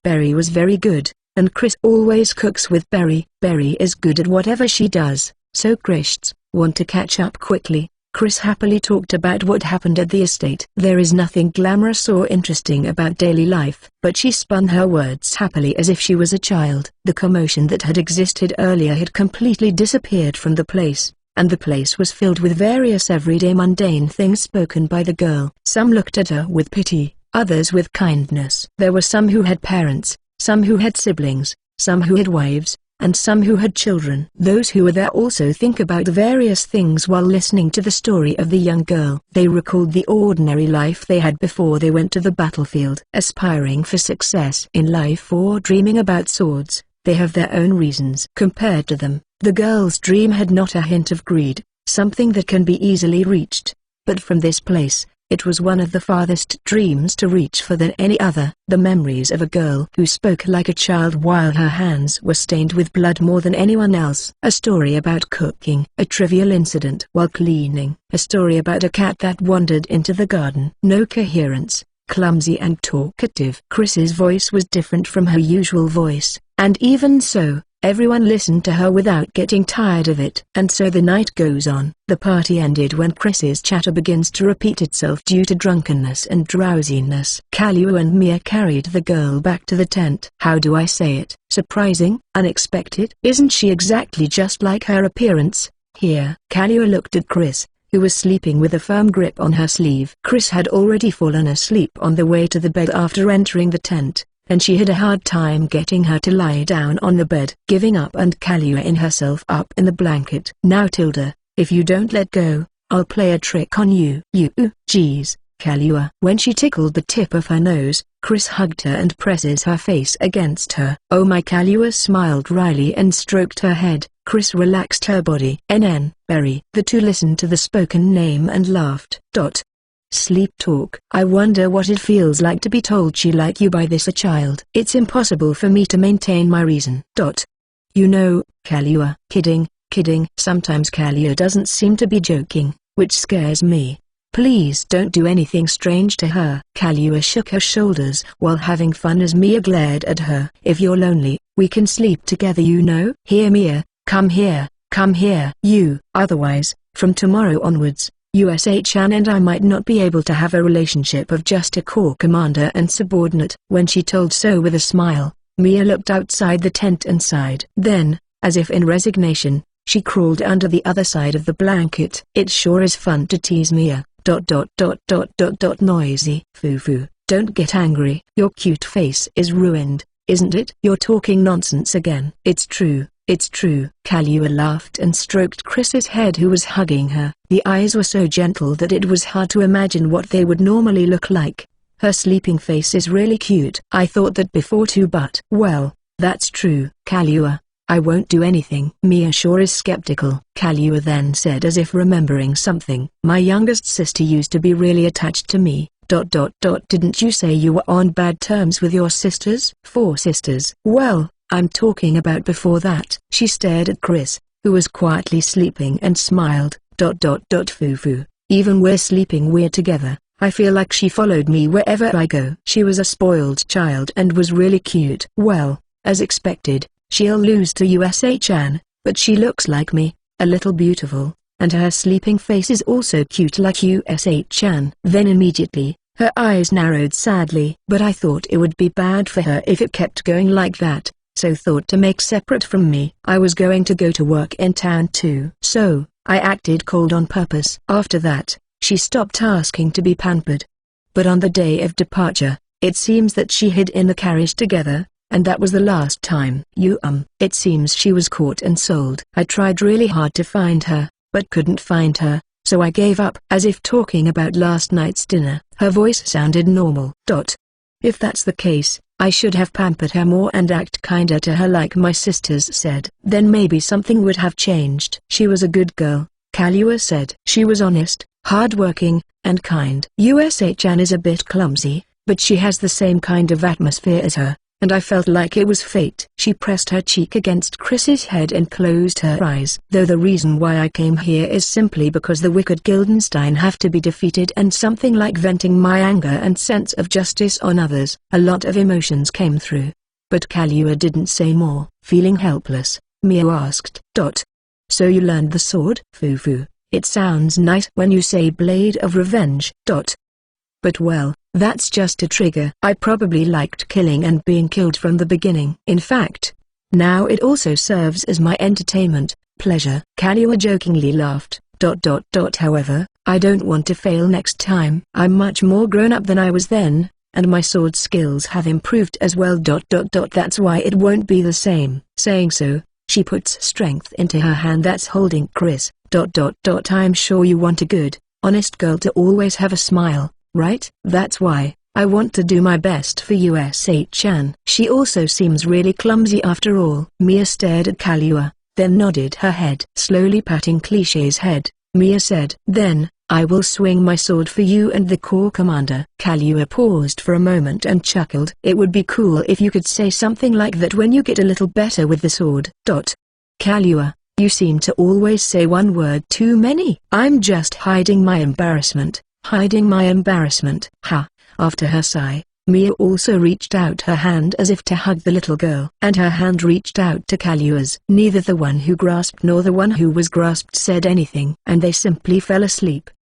S1: Berry was very good, and Chris always cooks with Berry. Berry is good at whatever she does, so Chris want to catch up quickly. Chris happily talked about what happened at the estate. There is nothing glamorous or interesting about daily life, but she spun her words happily as if she was a child. The commotion that had existed earlier had completely disappeared from the place, and the place was filled with various everyday mundane things spoken by the girl. Some looked at her with pity, others with kindness. There were some who had parents, some who had siblings, some who had wives, and some who had children. Those who were there also think about various things while listening to the story of the young girl. They recalled the ordinary life they had before they went to the battlefield. Aspiring for success in life or dreaming about swords, they have their own reasons. Compared to them, the girl's dream had not a hint of greed, something that can be easily reached. But from this place, it was one of the farthest dreams to reach for than any other. The memories of a girl who spoke like a child while her hands were stained with blood more than anyone else. A story about cooking. A trivial incident while cleaning. A story about a cat that wandered into the garden. No coherence, clumsy and talkative. Chris's voice was different from her usual voice, and even so, everyone listened to her without getting tired of it. And so the night goes on. The party ended when Chris's chatter begins to repeat itself due to drunkenness and drowsiness. Kalua and Mia carried the girl back to the tent. How do I say it? Surprising? Unexpected? Isn't she exactly just like her appearance? Here. Kalua looked at Chris, who was sleeping with a firm grip on her sleeve. Chris had already fallen asleep on the way to the bed after entering the tent, and she had a hard time getting her to lie down on the bed. Giving up and Kalua in herself up in the blanket. Now Tilda, if you don't let go, I'll play a trick on you. Geez, Kalua. When she tickled the tip of her nose, Chris hugged her and presses her face against her. Oh my. Kalua smiled wryly and stroked her head. Chris relaxed her body. Berry. The two listened to the spoken name and laughed. Sleep talk. I wonder what it feels like to be told she like you by this a child. It's impossible for me to maintain my reason. You know, Kalua. Kidding. Sometimes Kalua doesn't seem to be joking, which scares me. Please don't do anything strange to her. Kalua shook her shoulders while having fun as Mia glared at her. If you're lonely, we can sleep together, you know. Here Mia, come here. Otherwise, from tomorrow onwards, USA-chan and I might not be able to have a relationship of just a corps commander and subordinate. When she told so with a smile, Mia looked outside the tent and sighed. Then, as if in resignation, she crawled under the other side of the blanket. It sure is fun to tease Mia. Noisy. Foo. Don't get angry. Your cute face is ruined, isn't it? You're talking nonsense again. It's true. Kalua laughed and stroked Chris's head, who was hugging her. The eyes were so gentle that it was hard to imagine what they would normally look like. Her sleeping face is really cute. I thought that before too, but well, that's true. Kalua, I won't do anything. Mia sure is skeptical. Kalua then said, as if remembering something, my youngest sister used to be really attached to me. Didn't you say you were on bad terms with your sisters? 4 sisters. Well, I'm talking about before that. She stared at Chris, who was quietly sleeping, and smiled. Foo. Even we're sleeping weird together. I feel like she followed me wherever I go. She was a spoiled child and was really cute. Well, as expected, she'll lose to USA-chan, but she looks like me, a little beautiful, and her sleeping face is also cute like USA-chan. Then immediately, her eyes narrowed sadly. But I thought it would be bad for her if it kept going like that, so thought to make separate from me. I was going to go to work in town too. So, I acted cold on purpose. After that, she stopped asking to be pampered. But on the day of departure, it seems that she hid in the carriage together, and that was the last time. It seems she was caught and sold. I tried really hard to find her, but couldn't find her, so I gave up. As if talking about last night's dinner, her voice sounded normal. If that's the case, I should have pampered her more and act kinder to her like my sisters said. Then maybe something would have changed. She was a good girl, Kalua said. She was honest, hardworking, and kind. USA-chan is a bit clumsy, but she has the same kind of atmosphere as her, and I felt like it was fate. She pressed her cheek against Chris's head and closed her eyes. Though the reason why I came here is simply because the wicked Guildenstein have to be defeated, and something like venting my anger and sense of justice on others. A lot of emotions came through, but Kalua didn't say more. Feeling helpless, Mia asked. So you learned the sword? Foo. It sounds nice when you say blade of revenge. But well, that's just a trigger. I probably liked killing and being killed from the beginning. In fact, now it also serves as my entertainment, pleasure. Kaluuya jokingly laughed. However, I don't want to fail next time. I'm much more grown up than I was then, and my sword skills have improved as well. That's why it won't be the same. Saying so, she puts strength into her hand that's holding Chris. I'm sure you want a good, honest girl to always have a smile, right? That's why I want to do my best for Chan. She also seems really clumsy after all. Mia stared at Kaluuya, then nodded her head. Slowly patting Cliché's head, Mia said, "Then, I will swing my sword for you and the Corps Commander." Kaluuya paused for a moment and chuckled. "It would be cool if you could say something like that when you get a little better with the sword." Kaluuya, you seem to always say one word too many. I'm just hiding my embarrassment. Hiding my embarrassment. Ha. After her sigh, Mia also reached out her hand as if to hug the little girl. And her hand reached out to Kaluuya's. Neither the one who grasped nor the one who was grasped said anything. And they simply fell asleep.